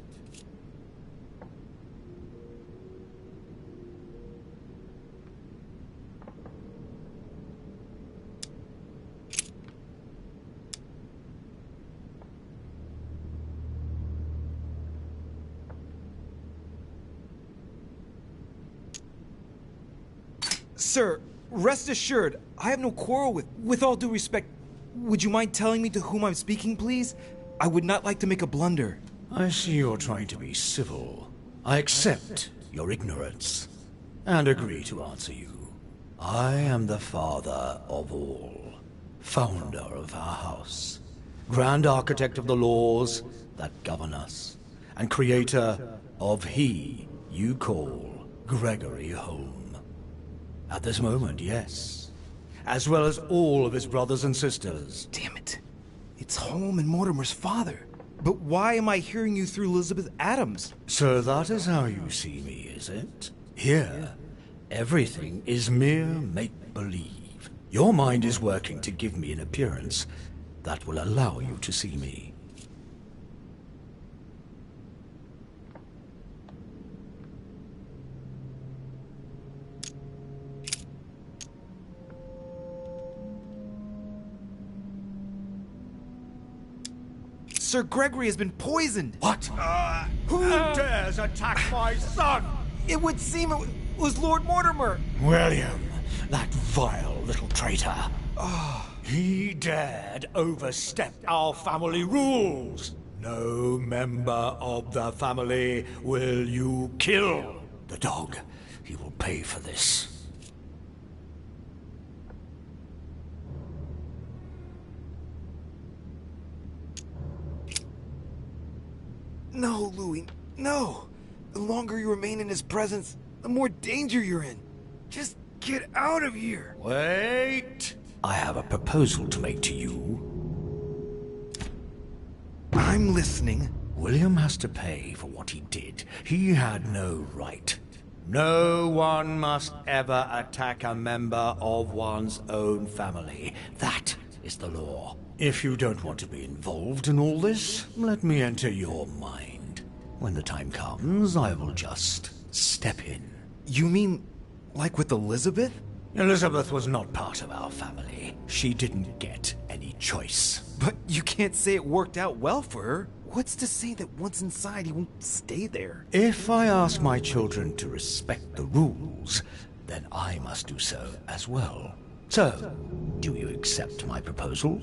Sir, rest assured, I have no quarrel with all due respect. Would you mind telling me to whom I'm speaking, please? I would not like to make a blunder. I see you're trying to be civil. I accept your ignorance and agree to answer you. I am the father of all, founder of our house, grand architect of the laws that govern us, and creator of he you call Gregory home. At this moment, yes. As well as all of his brothers and sisters. Damn it. It's Holm and Mortimer's father. But why am I hearing you through Elizabeth Adams? So that is how you see me, is it? Here, everything is mere make-believe. Your mind is working to give me an appearance that will allow you to see me. Sir Gregory has been poisoned. What? Who dares attack my son? It would seem it was Lord Mortimer. William, that vile little traitor. He dared overstep our family rules. No member of the family will you kill. The dog, he will pay for this. No, Louis, no. The longer you remain in his presence, the more danger you're in. Just get out of here. Wait. I have a proposal to make to you. I'm listening. William has to pay for what he did. He had no right. No one must ever attack a member of one's own family. That is the law. If you don't want to be involved in all this, let me enter your mind. When the time comes, I will just step in. You mean like with Elizabeth? Elizabeth was not part of our family. She didn't get any choice. But you can't say it worked out well for her. What's to say that once inside he won't stay there? If I ask my children to respect the rules, then I must do so as well. So, do you accept my proposal?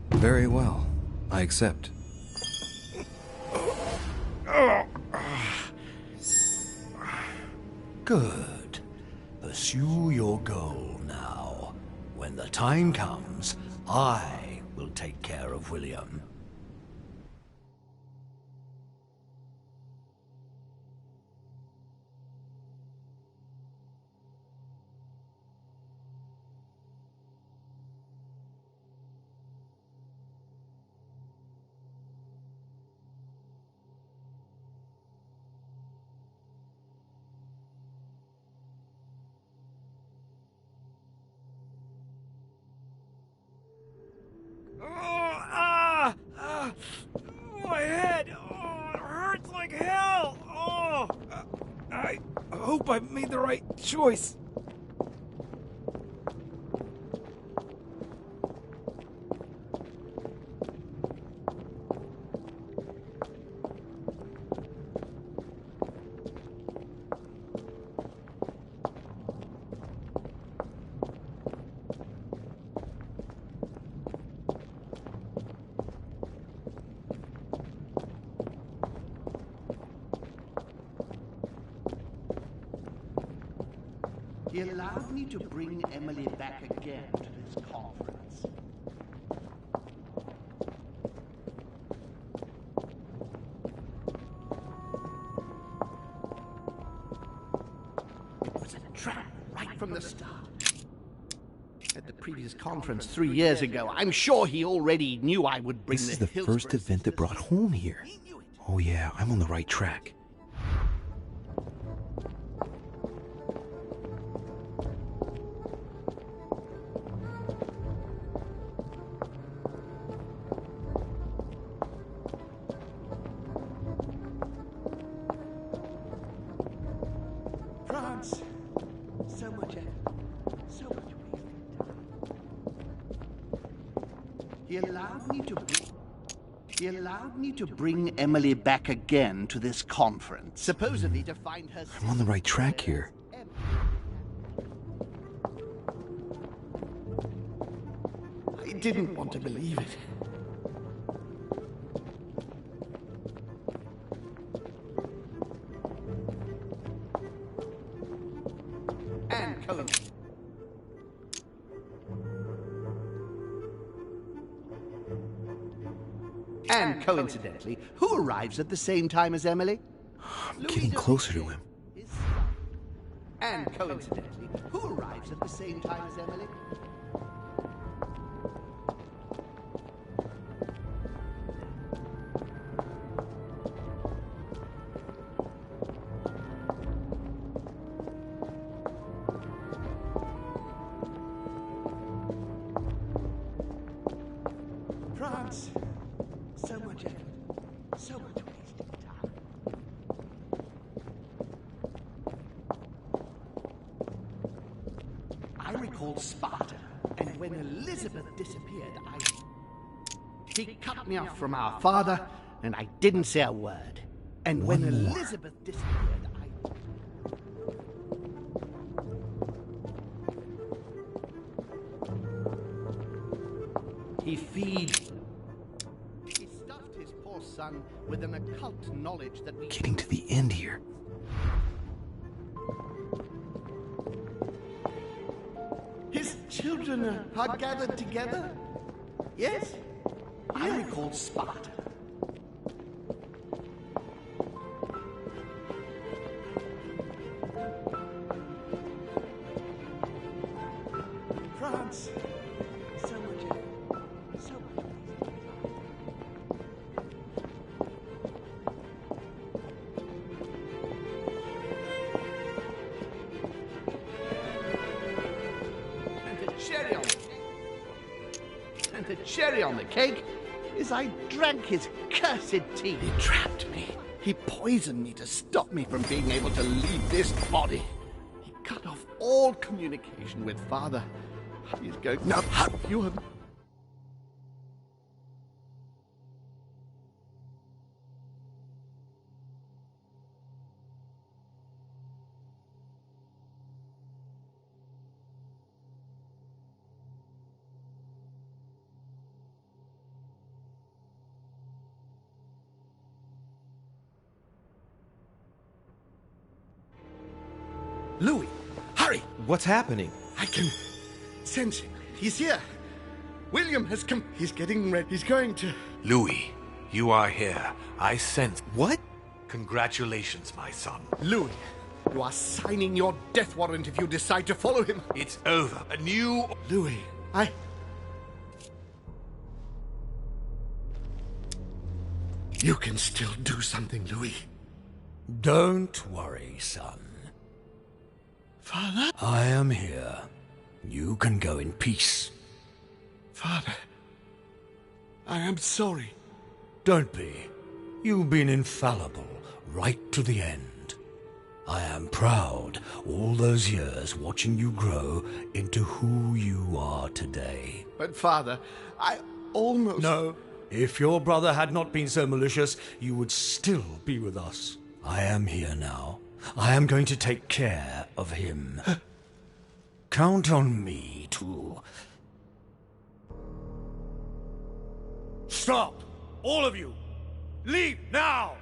Very well. I accept. Good. Pursue your goal now. When the time comes, I will take care of William. My head! Oh, it hurts like hell! Oh! I hope I made the right choice. He allowed me to bring Emily back again to this conference. It was a trap right from the start. At the previous conference 3 years ago, I'm sure he already knew I would bring This is the first event that brought home here. Oh yeah, I'm on the right track. France, so much effort, so much wasted time. He allowed me to bring Emily back again to this conference, supposedly to find her. I'm on the right track here. I didn't want to believe it. And coincidentally, who arrives at the same time as Emily? I'm getting closer to him. And coincidentally, who arrives at the same time as Emily? France. So much effort. So much wasted time. I recall Sparta, and when Elizabeth disappeared, he cut me off from our father, and I didn't say a word. And when Elizabeth disappeared, He stuffed his poor son with an occult knowledge that we... Getting to the end here. His children are gathered together? Yes? I recall Sparta. France. So much effort. So much wasted time. And the cherry on the cake is I drank his cursed tea. He trapped me. He poisoned me to stop me from being able to leave this body. He cut off all communication with Father. He's going... No, you have... Louis, hurry! What's happening? I can sense him. He's here. William has come. He's getting ready. He's going to... Louis, you are here. I sense... What? Congratulations, my son. Louis, you are signing your death warrant if you decide to follow him. It's over. A new... Louis, You can still do something, Louis. Don't worry, son. Father? I am here. You can go in peace. Father, I am sorry. Don't be. You've been infallible right to the end. I am proud all those years watching you grow into who you are today. But Father, I almost... No. If your brother had not been so malicious, you would still be with us. I am here now. I am going to take care of him. Count on me to... Stop! All of you! Leave now!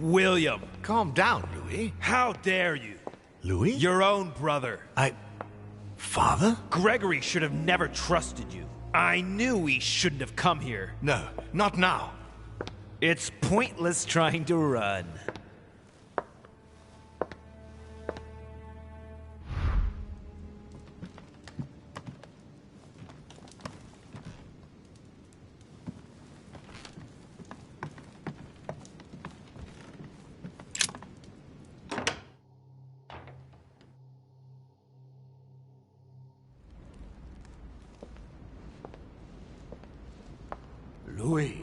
William! Calm down, Louis. How dare you? Louis? Your own brother. Father? Gregory should have never trusted you. I knew he shouldn't have come here. No, not now. It's pointless trying to run. Louis.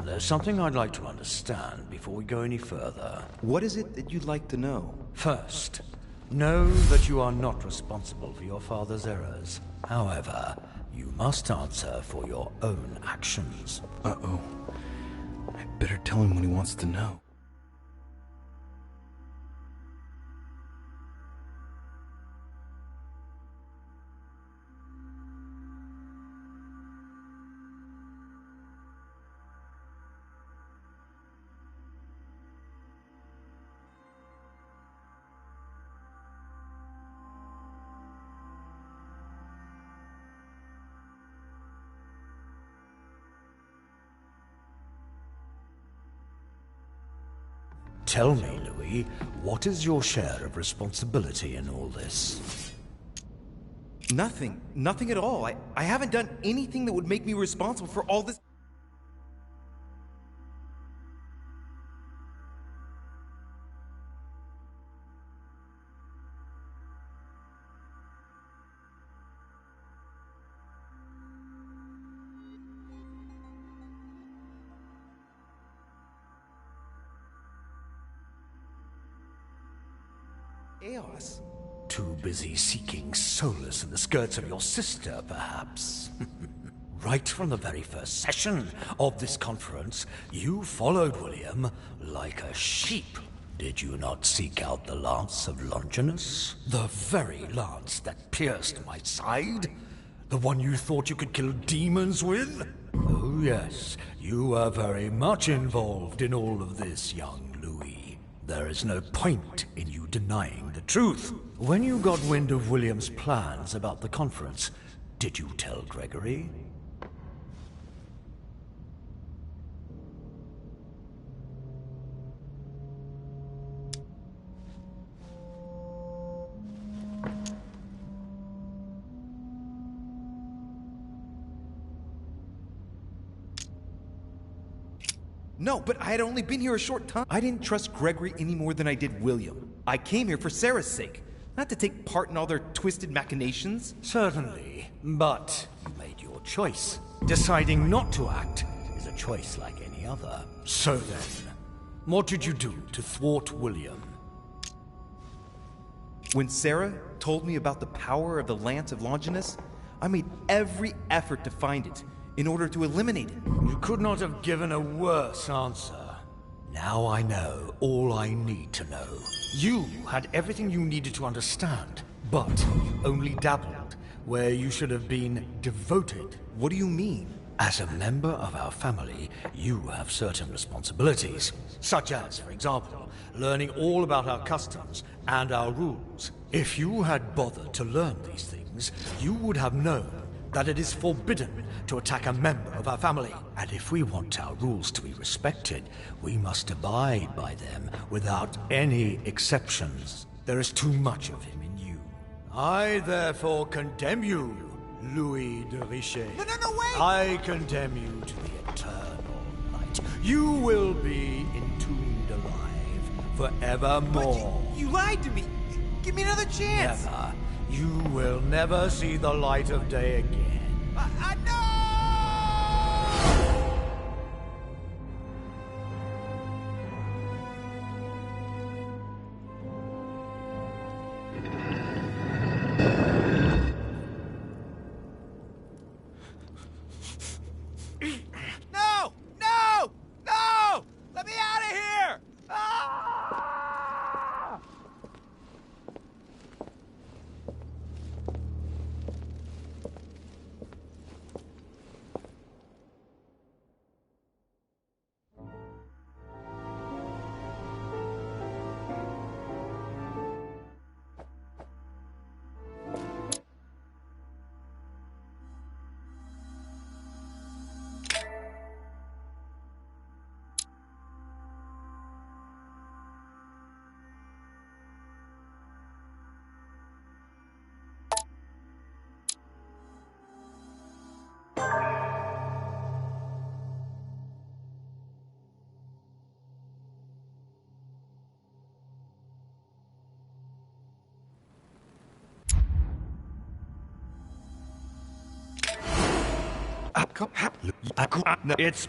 There's something I'd like to understand before we go any further. What is it that you'd like to know? First, know that you are not responsible for your father's errors. However, you must answer for your own actions. Uh-oh. I better tell him what he wants to know. Tell me, Louis, what is your share of responsibility in all this? Nothing. Nothing at all. I haven't done anything that would make me responsible for all this. Chaos. Too busy seeking solace in the skirts of your sister, perhaps. Right from the very first session of this conference, you followed William like a sheep. Did you not seek out the lance of Longinus? The very lance that pierced my side? The one you thought you could kill demons with? Oh yes, you were very much involved in all of this, young Louis. There is no point in you denying the truth. When you got wind of William's plans about the conference, did you tell Gregory? No, but I had only been here a short time. I didn't trust Gregory any more than I did William. I came here for Sarah's sake, not to take part in all their twisted machinations. Certainly, but you made your choice. Deciding not to act is a choice like any other. So then, what did you do to thwart William? When Sarah told me about the power of the Lance of Longinus, I made every effort to find it in order to eliminate it. You could not have given a worse answer. Now I know all I need to know. You had everything you needed to understand, but you only dabbled where you should have been devoted. What do you mean? As a member of our family, you have certain responsibilities, such as, for example, learning all about our customs and our rules. If you had bothered to learn these things, you would have known that it is forbidden to attack a member of our family. And if we want our rules to be respected, we must abide by them without any exceptions. There is too much of him in you. I therefore condemn you, Louis de Richet. No, wait! I condemn you to the eternal night. You will be entombed alive forevermore. But you lied to me. Give me another chance. Never. You will never see the light of day again. No! Let me out of here! Ah! It's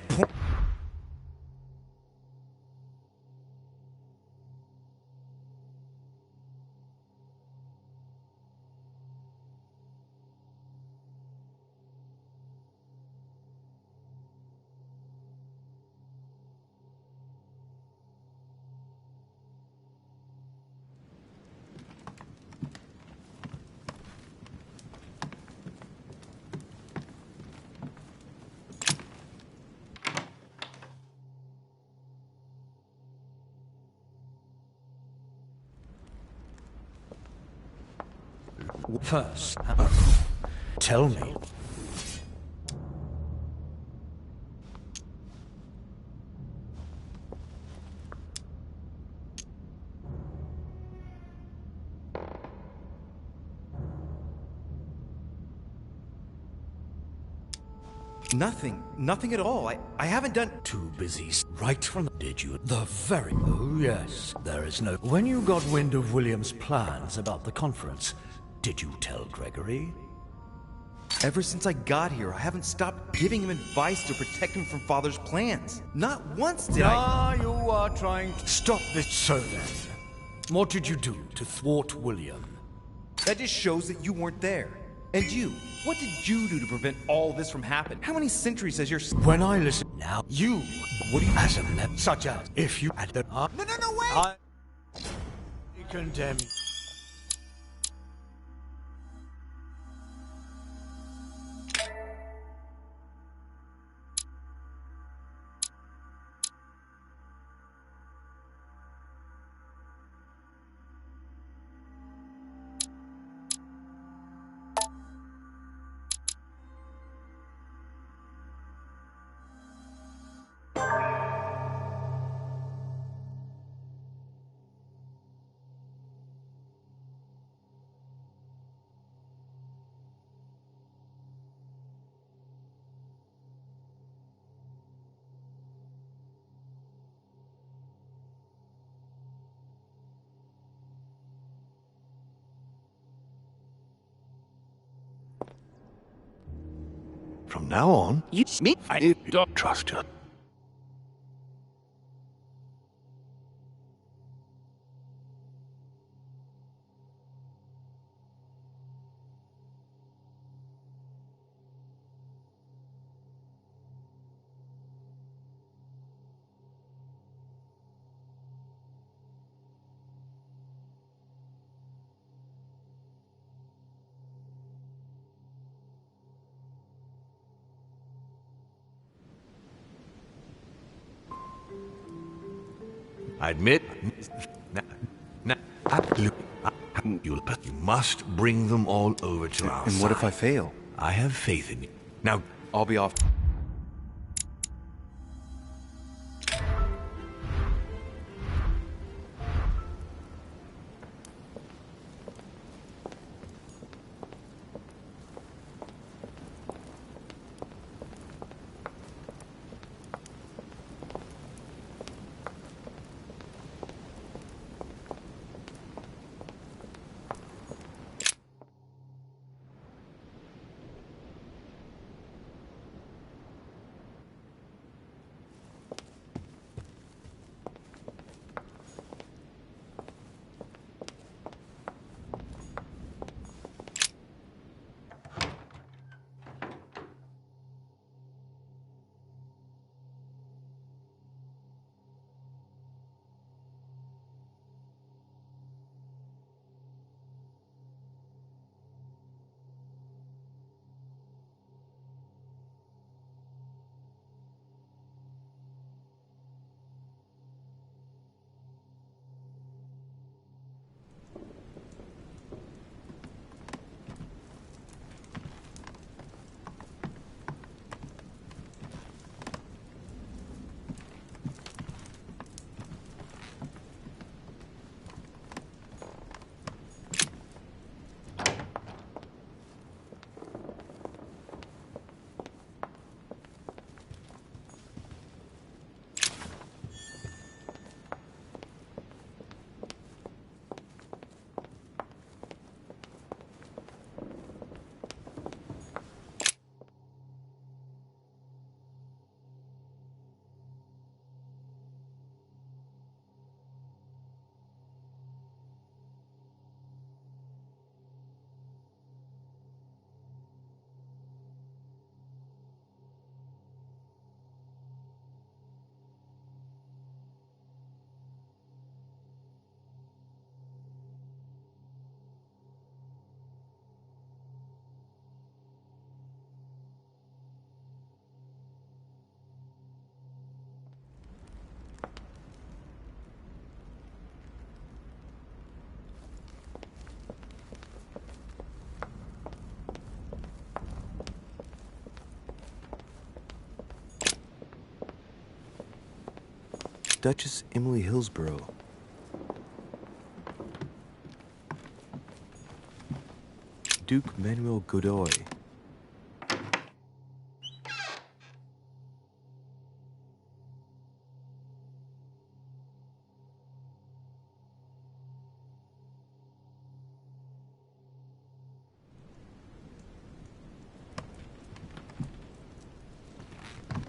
first. Tell me. Nothing. Nothing at all. I haven't done... Too busy. Right from... Did you? The very... Oh, yes. There is no... When you got wind of William's plans about the conference, did you tell Gregory? Ever since I got here, I haven't stopped giving him advice to protect him from Father's plans. Not once did I... You are trying to... Stop this. So then, what did you do to thwart William? That just shows that you weren't there. And you, what did you do to prevent all this from happening? How many centuries has your... When I listen now, you... What do you... As a net, such as... If you... At the... No, wait! I condemn... From now on, I don't trust you. I admit, you must bring them all over to our And what if I fail? I have faith in you. Now, I'll be off. Duchess Emily Hillsborough. Duke Manuel Godoy.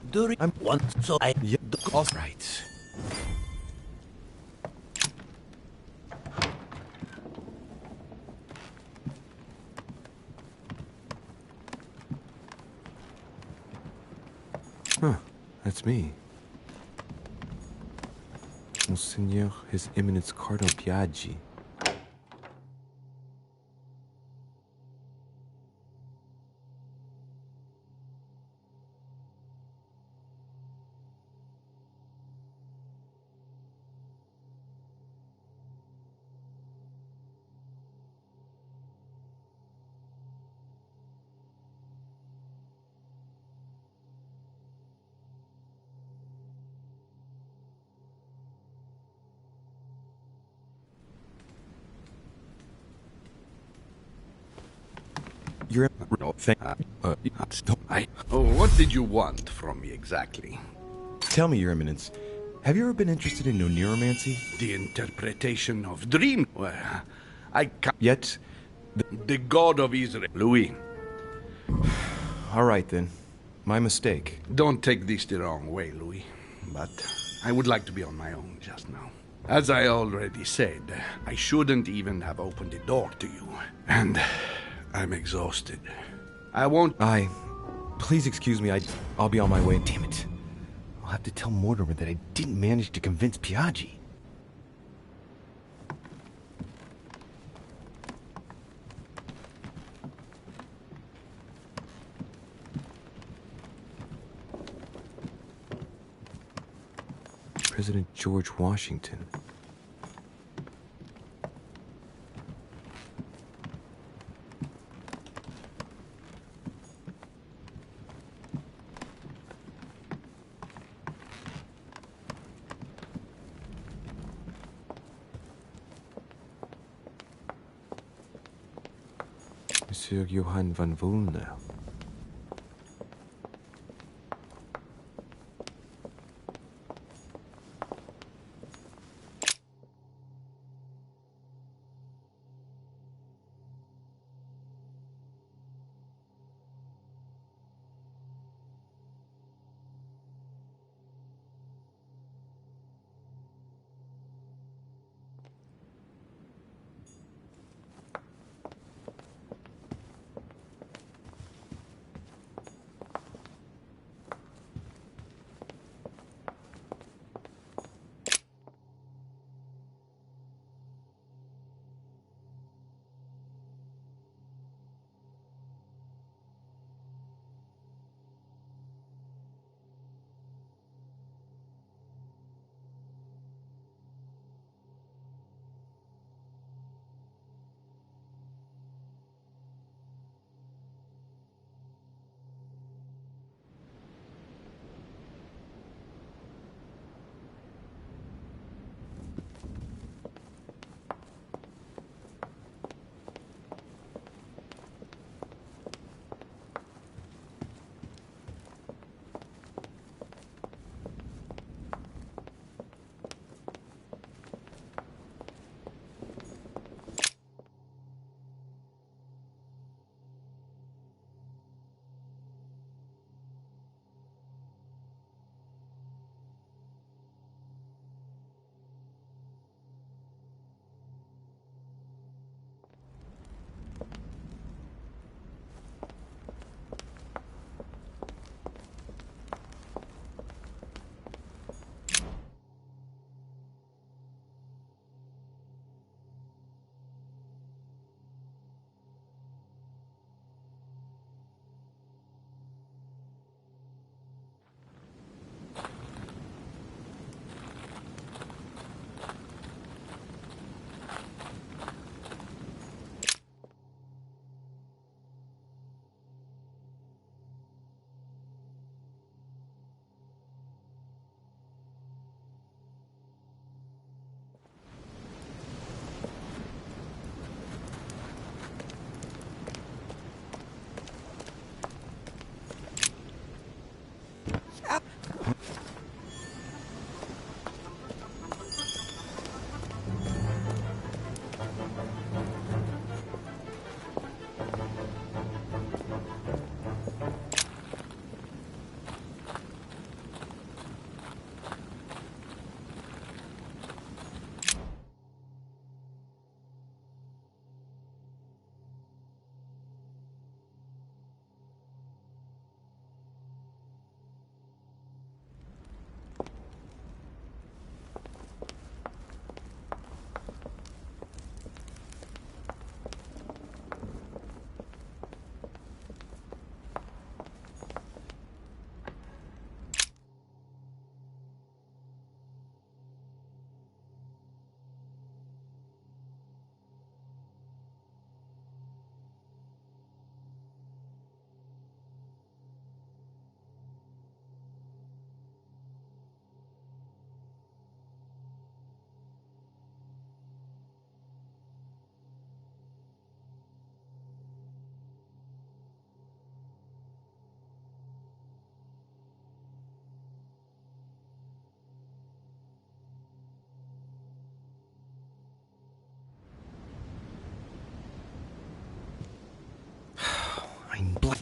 During one, so I all right. Huh, that's me. Monseigneur, His Eminence Cardinal Piaggi. Your what did you want from me exactly? Tell me, Your Eminence, have you ever been interested in neuromancy? The interpretation of dream. Well, I can't. Yet, the God of Israel, Louis. All right then, my mistake. Don't take this the wrong way, Louis, but I would like to be on my own just now. As I already said, I shouldn't even have opened the door to you, and I'm exhausted. I won't... Please excuse me, I'll be on my way. Damn it. I'll have to tell Mortimer that I didn't manage to convince Piaggi. President George Washington. Monsieur Johann van Vulner.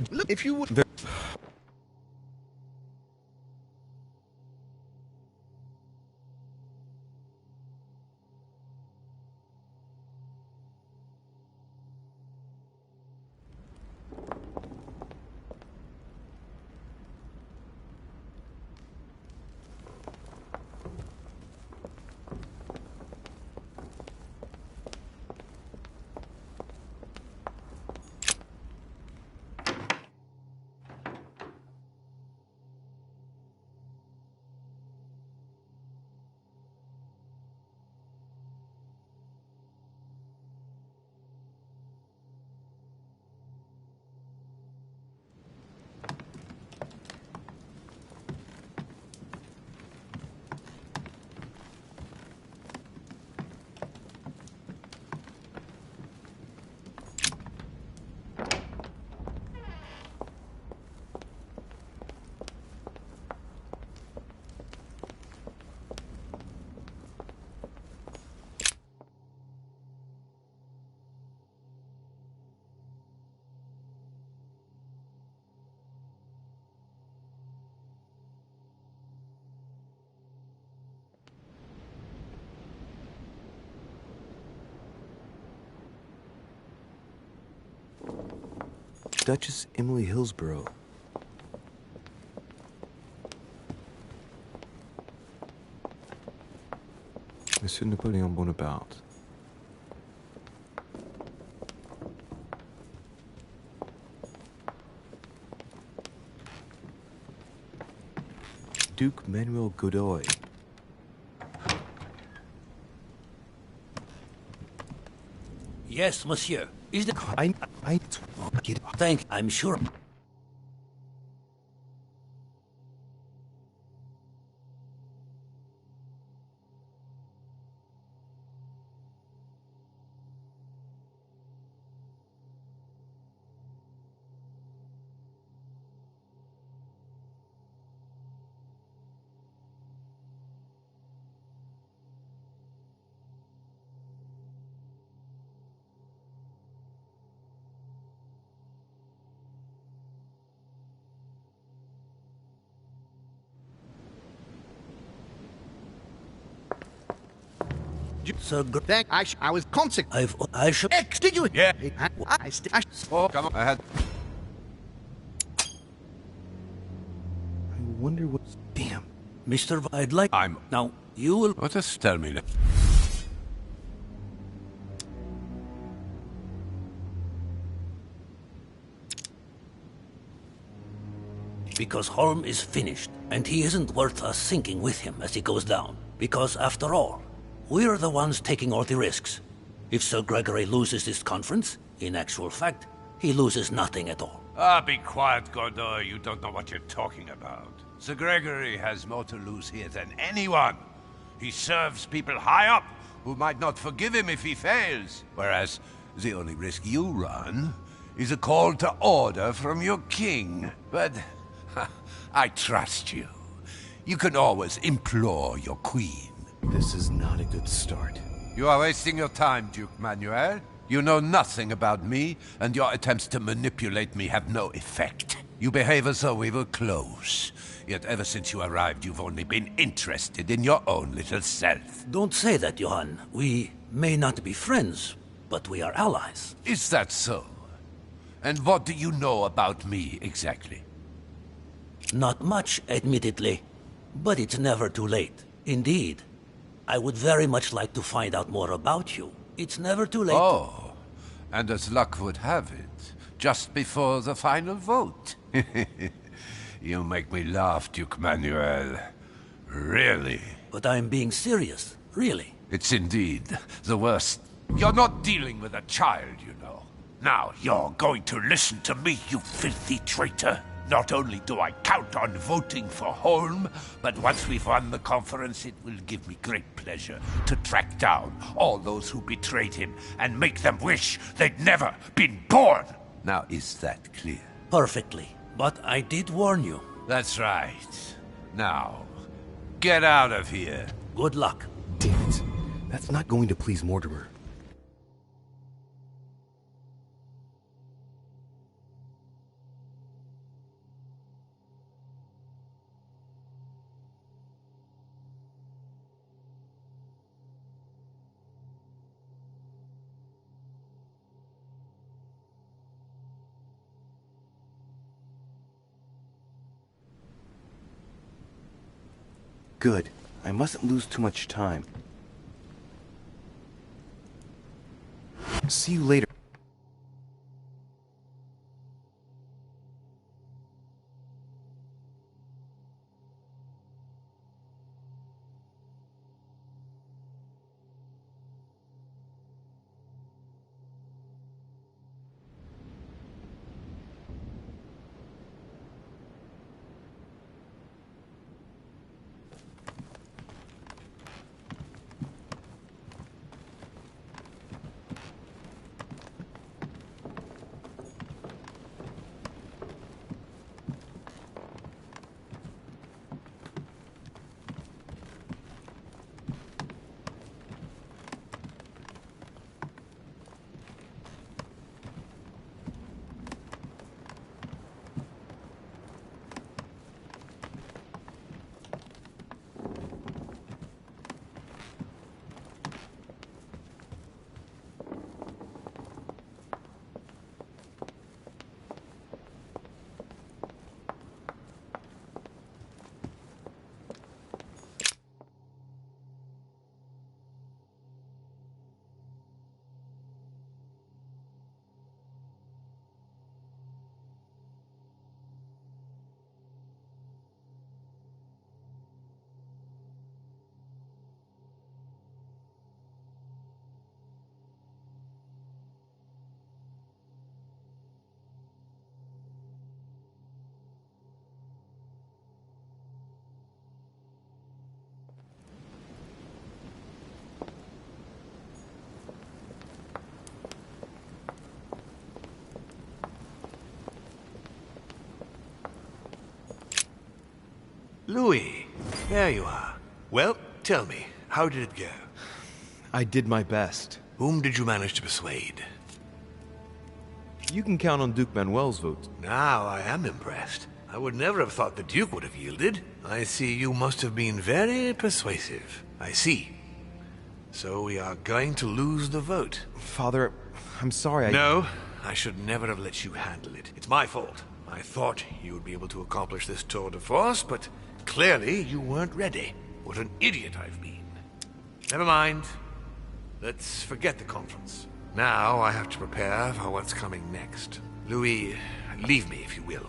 Look, if you would... Duchess Emily Hillsborough. Monsieur Napoleon Bonaparte. Duke Manuel Godoy. Yes, monsieur. Is the... I thank... I'm sure... Sir, that I was consequent. I should. Did you? Yeah. Oh, come on. I had. I wonder what. Damn. Mr. I'd like. I'm. Now, you will. What does tell me? Because Holm is finished, and he isn't worth us sinking with him as he goes down. Because, after all, we're the ones taking all the risks. If Sir Gregory loses this conference, in actual fact, he loses nothing at all. Ah, be quiet, Godoy. You don't know what you're talking about. Sir Gregory has more to lose here than anyone. He serves people high up who might not forgive him if he fails. Whereas the only risk you run is a call to order from your king. But I trust you. You can always implore your queen. This is not a good start. You are wasting your time, Duke Manuel. You know nothing about me, and your attempts to manipulate me have no effect. You behave as though we were close. Yet ever since you arrived, you've only been interested in your own little self. Don't say that, Johann. We may not be friends, but we are allies. Is that so? And what do you know about me, exactly? Not much, admittedly. But it's never too late. Indeed. I would very much like to find out more about you. It's never too late. Oh, and as luck would have it, just before the final vote. You make me laugh, Duke Manuel. Really. But I'm being serious, really. It's indeed the worst. You're not dealing with a child, you know. Now you're going to listen to me, you filthy traitor. Not only do I count on voting for Holm, but once we've won the conference, it will give me great pleasure to track down all those who betrayed him and make them wish they'd never been born. Now, is that clear? Perfectly. But I did warn you. That's right. Now, get out of here. Good luck. Damn it. That's not going to please Mortimer. Good. I mustn't lose too much time. See you later. Louis, there you are. Well, tell me, how did it go? I did my best. Whom did you manage to persuade? You can count on Duke Manuel's vote. Now I am impressed. I would never have thought the Duke would have yielded. I see you must have been very persuasive. I see. So we are going to lose the vote. Father, I'm sorry. No, I should never have let you handle it. It's my fault. I thought you would be able to accomplish this tour de force, but clearly you weren't ready. What an idiot I've been. Never mind. Let's forget the conference. Now I have to prepare for what's coming next. Louis, leave me if you will.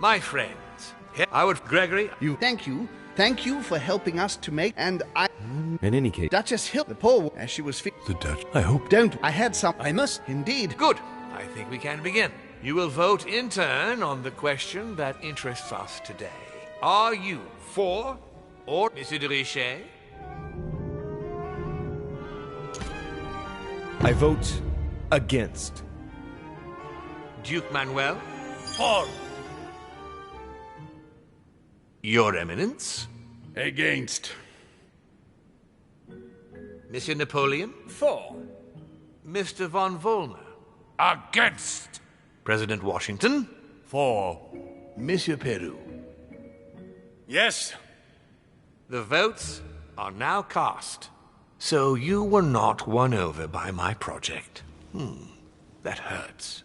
My friends, I would... Gregory, you... Thank you for helping us to make... And I... In any case... Duchess Hill, the poor... As she was... The Dutch... I hope... Don't... I had some... I must... Indeed. Good. I think we can begin. You will vote in turn on the question that interests us today. Are you for or Monsieur de Richet? I vote against. Duke Manuel? For. Your Eminence? Against. Monsieur Napoleon? For. Mr. von Volner? Against. President Washington? For. Monsieur Peru? Yes. The votes are now cast. So you were not won over by my project. That hurts.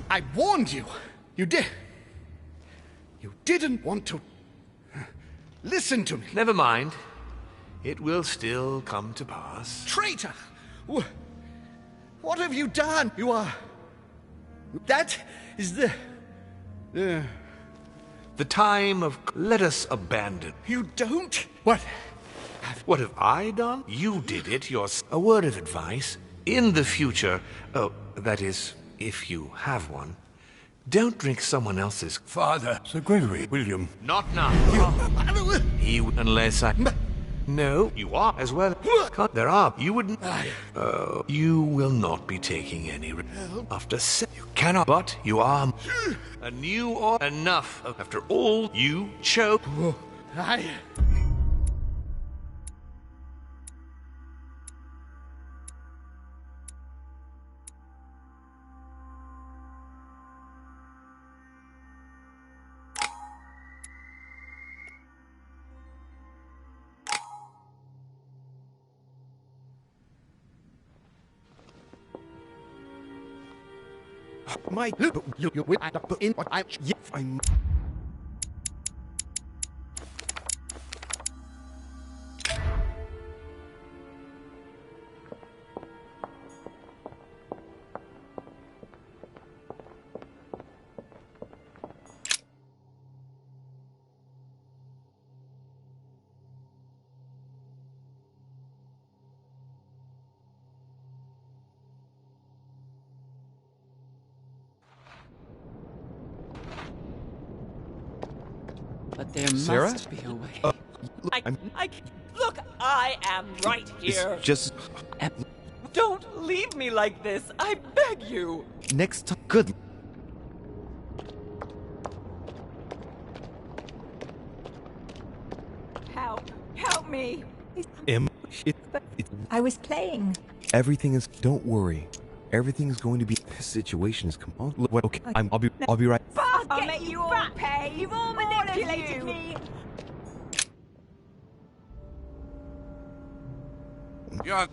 I warned you. You didn't want to listen to me. Never mind. It will still come to pass. Traitor! What have you done? You are... That is the time of... Let us abandon. You don't... What have I done? You did it yourself. A word of advice. In the future, that is, if you have one, don't drink someone else's... Father, Sir Gregory, William. Not now. Unless I... No, you are as well. There are. You wouldn't... you will not be taking any... After... You cannot, but you are... A new or... Enough. After all, you choke... I'm... But there Sarah? must be a way. I'm... Look, I am right here. It's just... Don't leave me like this. I beg you. Next time... Good. Help me. I was playing. Everything is... Don't worry. Everything is going to be... This situation is... Come on. Look, okay, I'll be right... I'll make you all pay. You've all manipulated me. You're...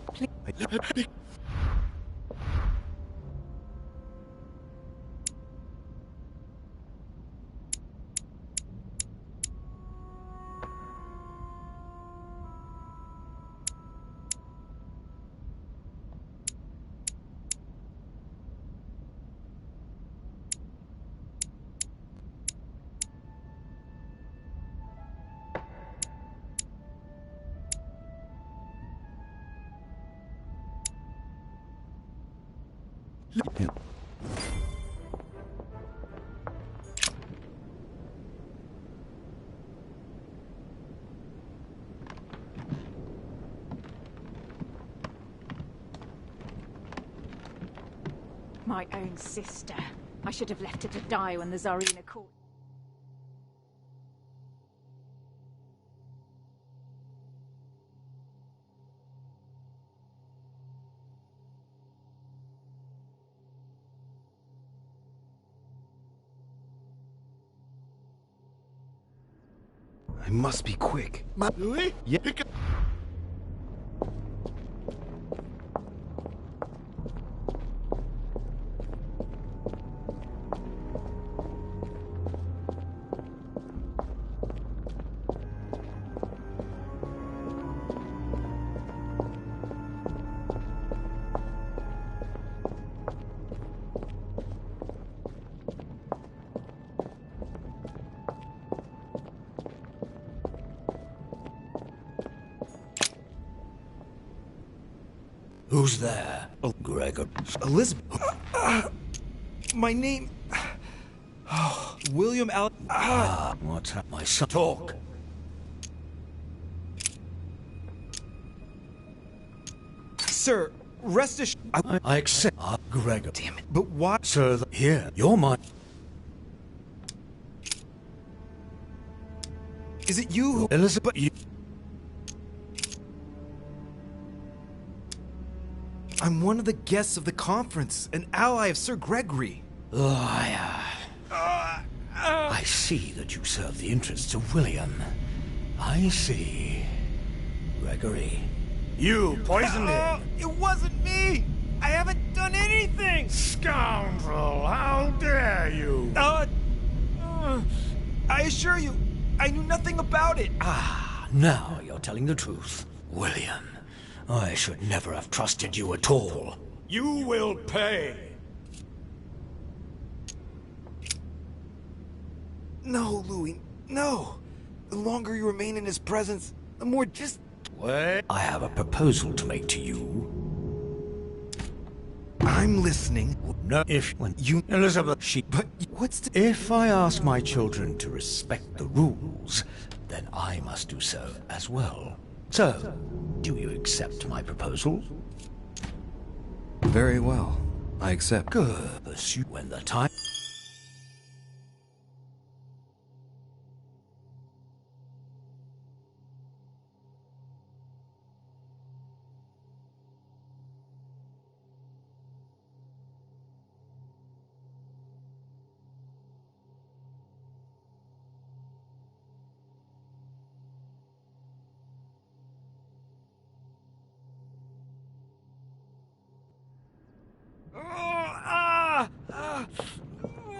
My own sister. I should have left her to die when the Tsarina caught. I must be quick. Louis? Yeah. Who's there? Gregor. Elizabeth. My name. Oh, William Al. What's that? My son. Talk. Sir, rest assured. I accept. Gregor. Damn it. But why? Sir, here. You're mine. Is it you who. Elizabeth, you. I'm one of the guests of the conference, an ally of Sir Gregory. Liar. I see that you serve the interests of William. I see. Gregory. You poisoned him. It wasn't me! I haven't done anything! Scoundrel, how dare you! I assure you, I knew nothing about it. Now you're telling the truth. William, I should never have trusted you at all. You will pay. No, Louis, no. The longer you remain in his presence, the more just... Wait. I have a proposal to make to you. I'm listening. No, if when you... Elizabeth, But what's the... If I ask my children to respect the rules, then I must do so as well. So, do you accept my proposal? Very well. I accept. Good. Pursue when the time...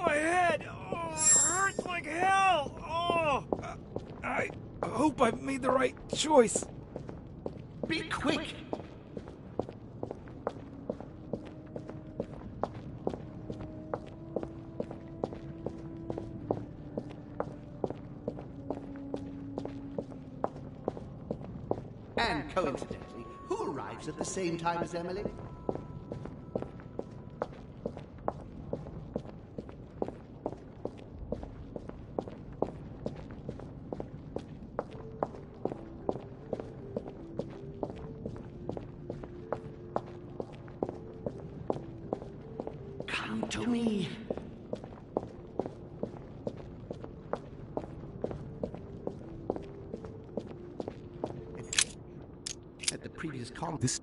My head! Oh, it hurts like hell! Oh! I hope I've made the right choice. Be quick! And coincidentally, who arrives at the same time as Emily? Come to me. At the previous this.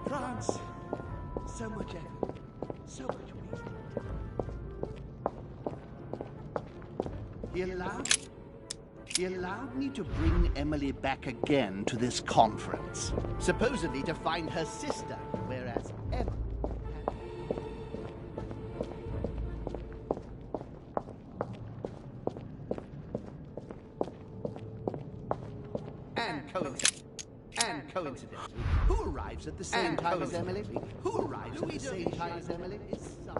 France, so much effort, so much waste. He allowed me to bring Emily back again to this conference, supposedly to find her sister, whereas Emma... And coincidentally, who arrives at the same time as Emily? Who arrives at the same time as Emily? His son.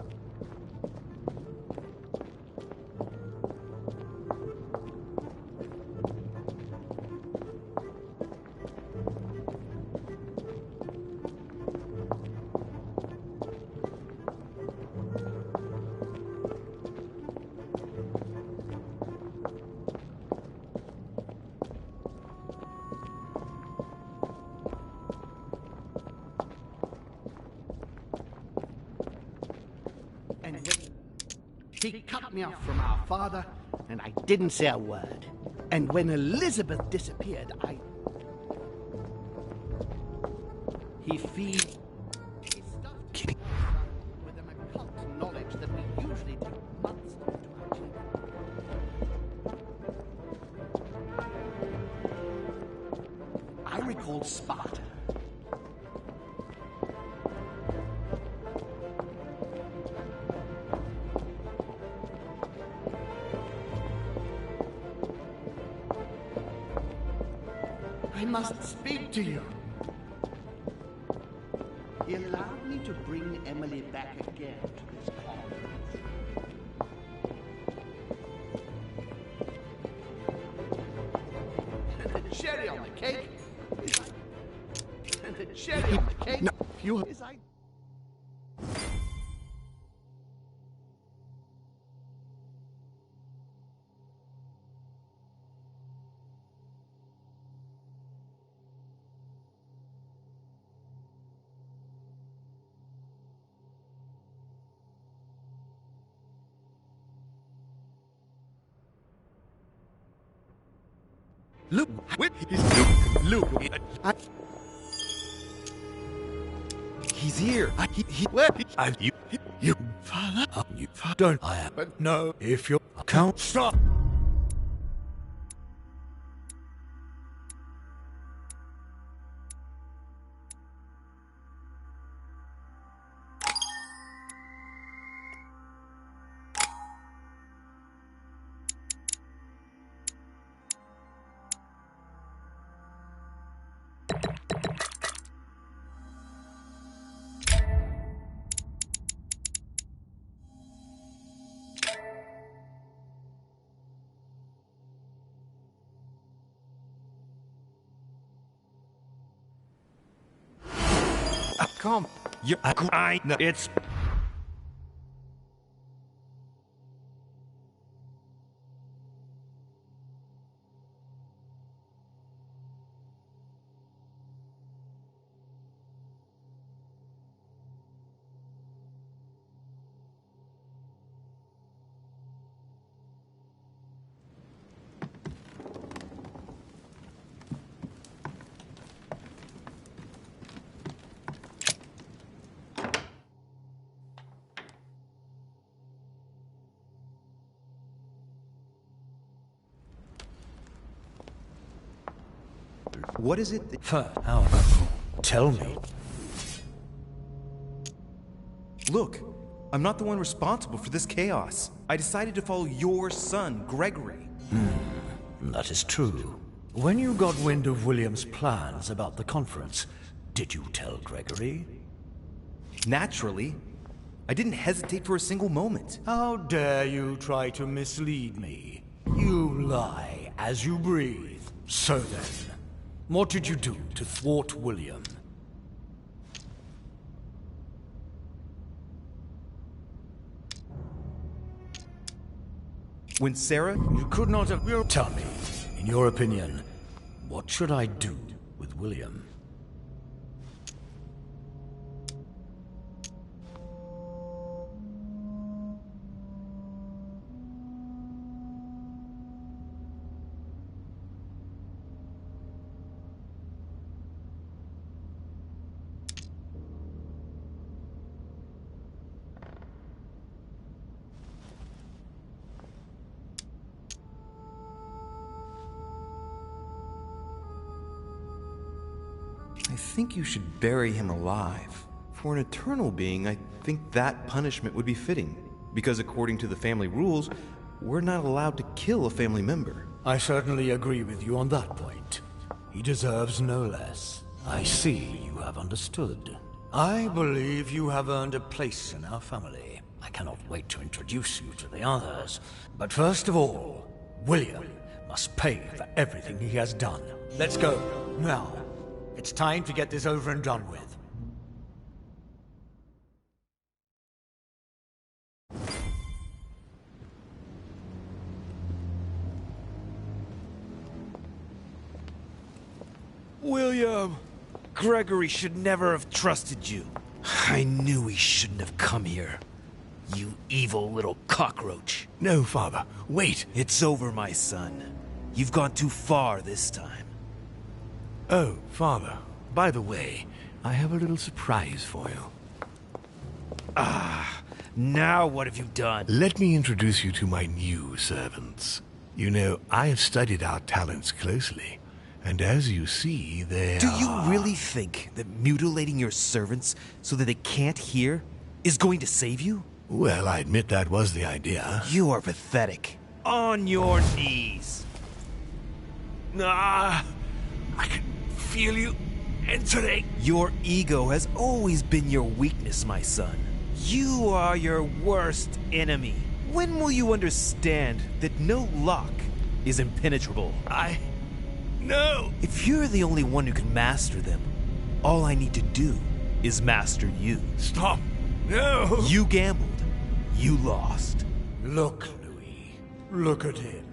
He cut me off from our father, and I didn't say a word. And when Elizabeth disappeared, He stuffed his with an occult knowledge that we usually take months to get to our children. I recalled Sparta. I must speak to you. He allowed me to bring Emily back again to this conference. And the and the cherry on the cake. No, you... Is I... Look, Luke. He's here. You, father. You don't. I am. But no, if you can't stop. Come. I know it's. What is it? How? Tell me. Look, I'm not the one responsible for this chaos. I decided to follow your son, Gregory. That is true. When you got wind of William's plans about the conference, did you tell Gregory? Naturally. I didn't hesitate for a single moment. How dare you try to mislead me? You lie as you breathe. So then, what did you do to thwart William? When Sarah... You could not have... Tell me, in your opinion, what should I do with William? I think you should bury him alive. For an eternal being, I think that punishment would be fitting. Because according to the family rules, we're not allowed to kill a family member. I certainly agree with you on that point. He deserves no less. I see you have understood. I believe you have earned a place in our family. I cannot wait to introduce you to the others. But first of all, William must pay for everything he has done. Let's go, now. It's time to get this over and done with. William! Gregory should never have trusted you. I knew he shouldn't have come here. You evil little cockroach. No, Father. Wait. It's over, my son. You've gone too far this time. Oh, Father. By the way, I have a little surprise for you. Ah, now what have you done? Let me introduce you to my new servants. You know, I have studied our talents closely, and as you see, they Do you really think that mutilating your servants so that they can't hear is going to save you? Well, I admit that was the idea. You are pathetic. On your knees. Ah, I can feel you entering. Your ego has always been your weakness, my son. You are your worst enemy. When will you understand that no lock is impenetrable? No. If you're the only one who can master them, All I need to do is master you. Stop! No! You gambled. You lost. Look, Louis. Look at him.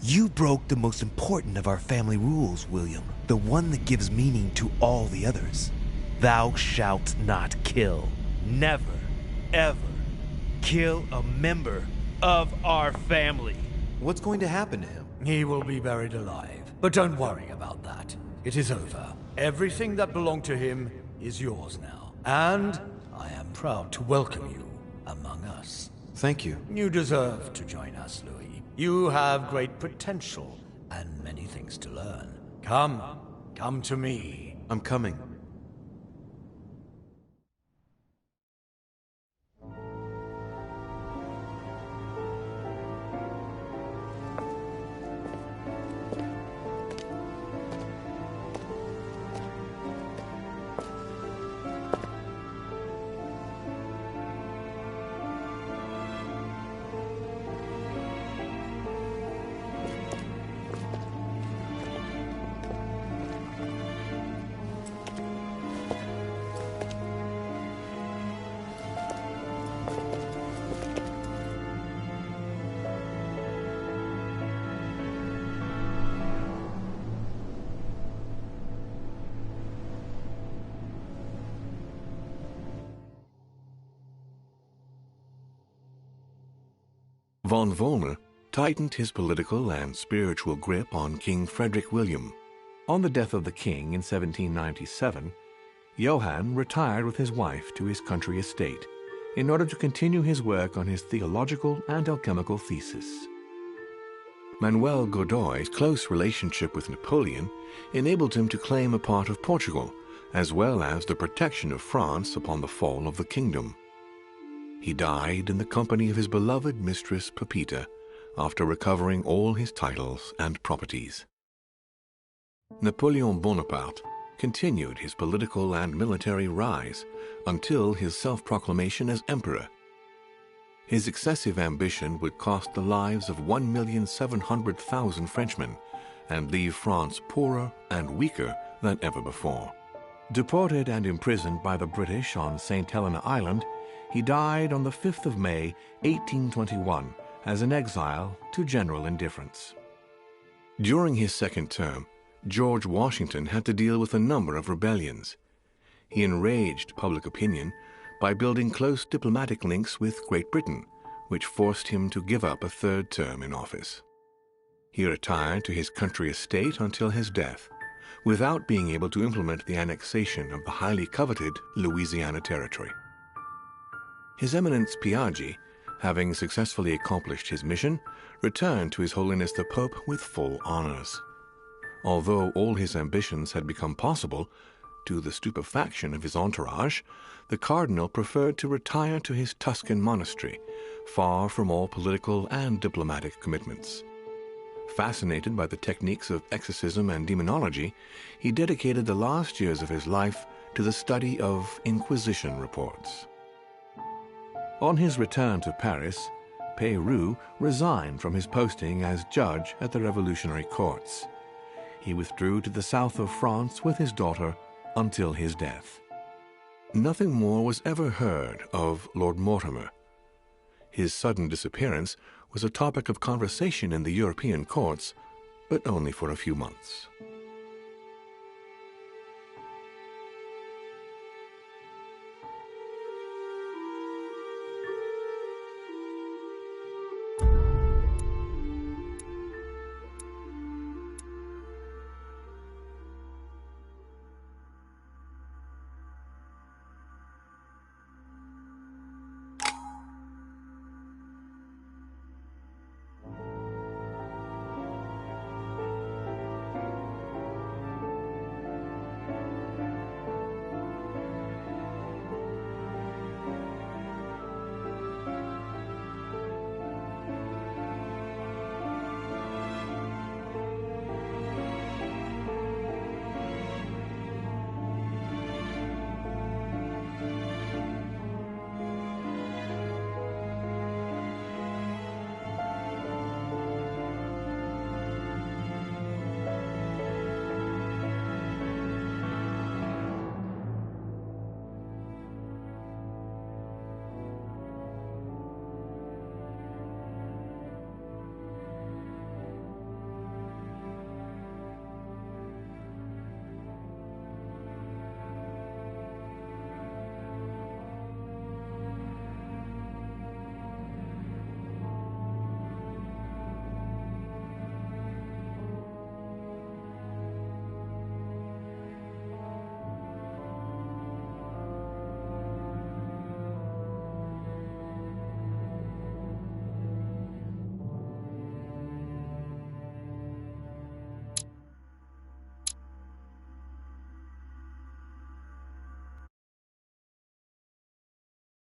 You broke the most important of our family rules, William. The one that gives meaning to all the others. Thou shalt not kill. Never, ever kill a member of our family. What's going to happen to him? He will be buried alive. But don't worry about that. It is over. Everything that belonged to him is yours now. And I am proud to welcome you among us. Thank you. You deserve to join us, Louis. You have great potential and many things to learn. Come to me. I'm coming. Von Vollmer tightened his political and spiritual grip on King Frederick William. On the death of the king in 1797, Johann retired with his wife to his country estate in order to continue his work on his theological and alchemical thesis. Manuel Godoy's close relationship with Napoleon enabled him to claim a part of Portugal, as well as the protection of France upon the fall of the kingdom. He died in the company of his beloved mistress Pepita after recovering all his titles and properties. Napoleon Bonaparte continued his political and military rise until his self-proclamation as emperor. His excessive ambition would cost the lives of 1,700,000 Frenchmen and leave France poorer and weaker than ever before. Deported and imprisoned by the British on St. Helena Island, he died on the 5th of May, 1821, as an exile to general indifference. During his second term, George Washington had to deal with a number of rebellions. He enraged public opinion by building close diplomatic links with Great Britain, which forced him to give up a third term in office. He retired to his country estate until his death, without being able to implement the annexation of the highly coveted Louisiana Territory. His Eminence Piaggi, having successfully accomplished his mission, returned to His Holiness the Pope with full honors. Although all his ambitions had become possible, to the stupefaction of his entourage, the cardinal preferred to retire to his Tuscan monastery, far from all political and diplomatic commitments. Fascinated by the techniques of exorcism and demonology, he dedicated the last years of his life to the study of Inquisition reports. On his return to Paris, Peyroux resigned from his posting as judge at the revolutionary courts. He withdrew to the south of France with his daughter until his death. Nothing more was ever heard of Lord Mortimer. His sudden disappearance was a topic of conversation in the European courts, but only for a few months.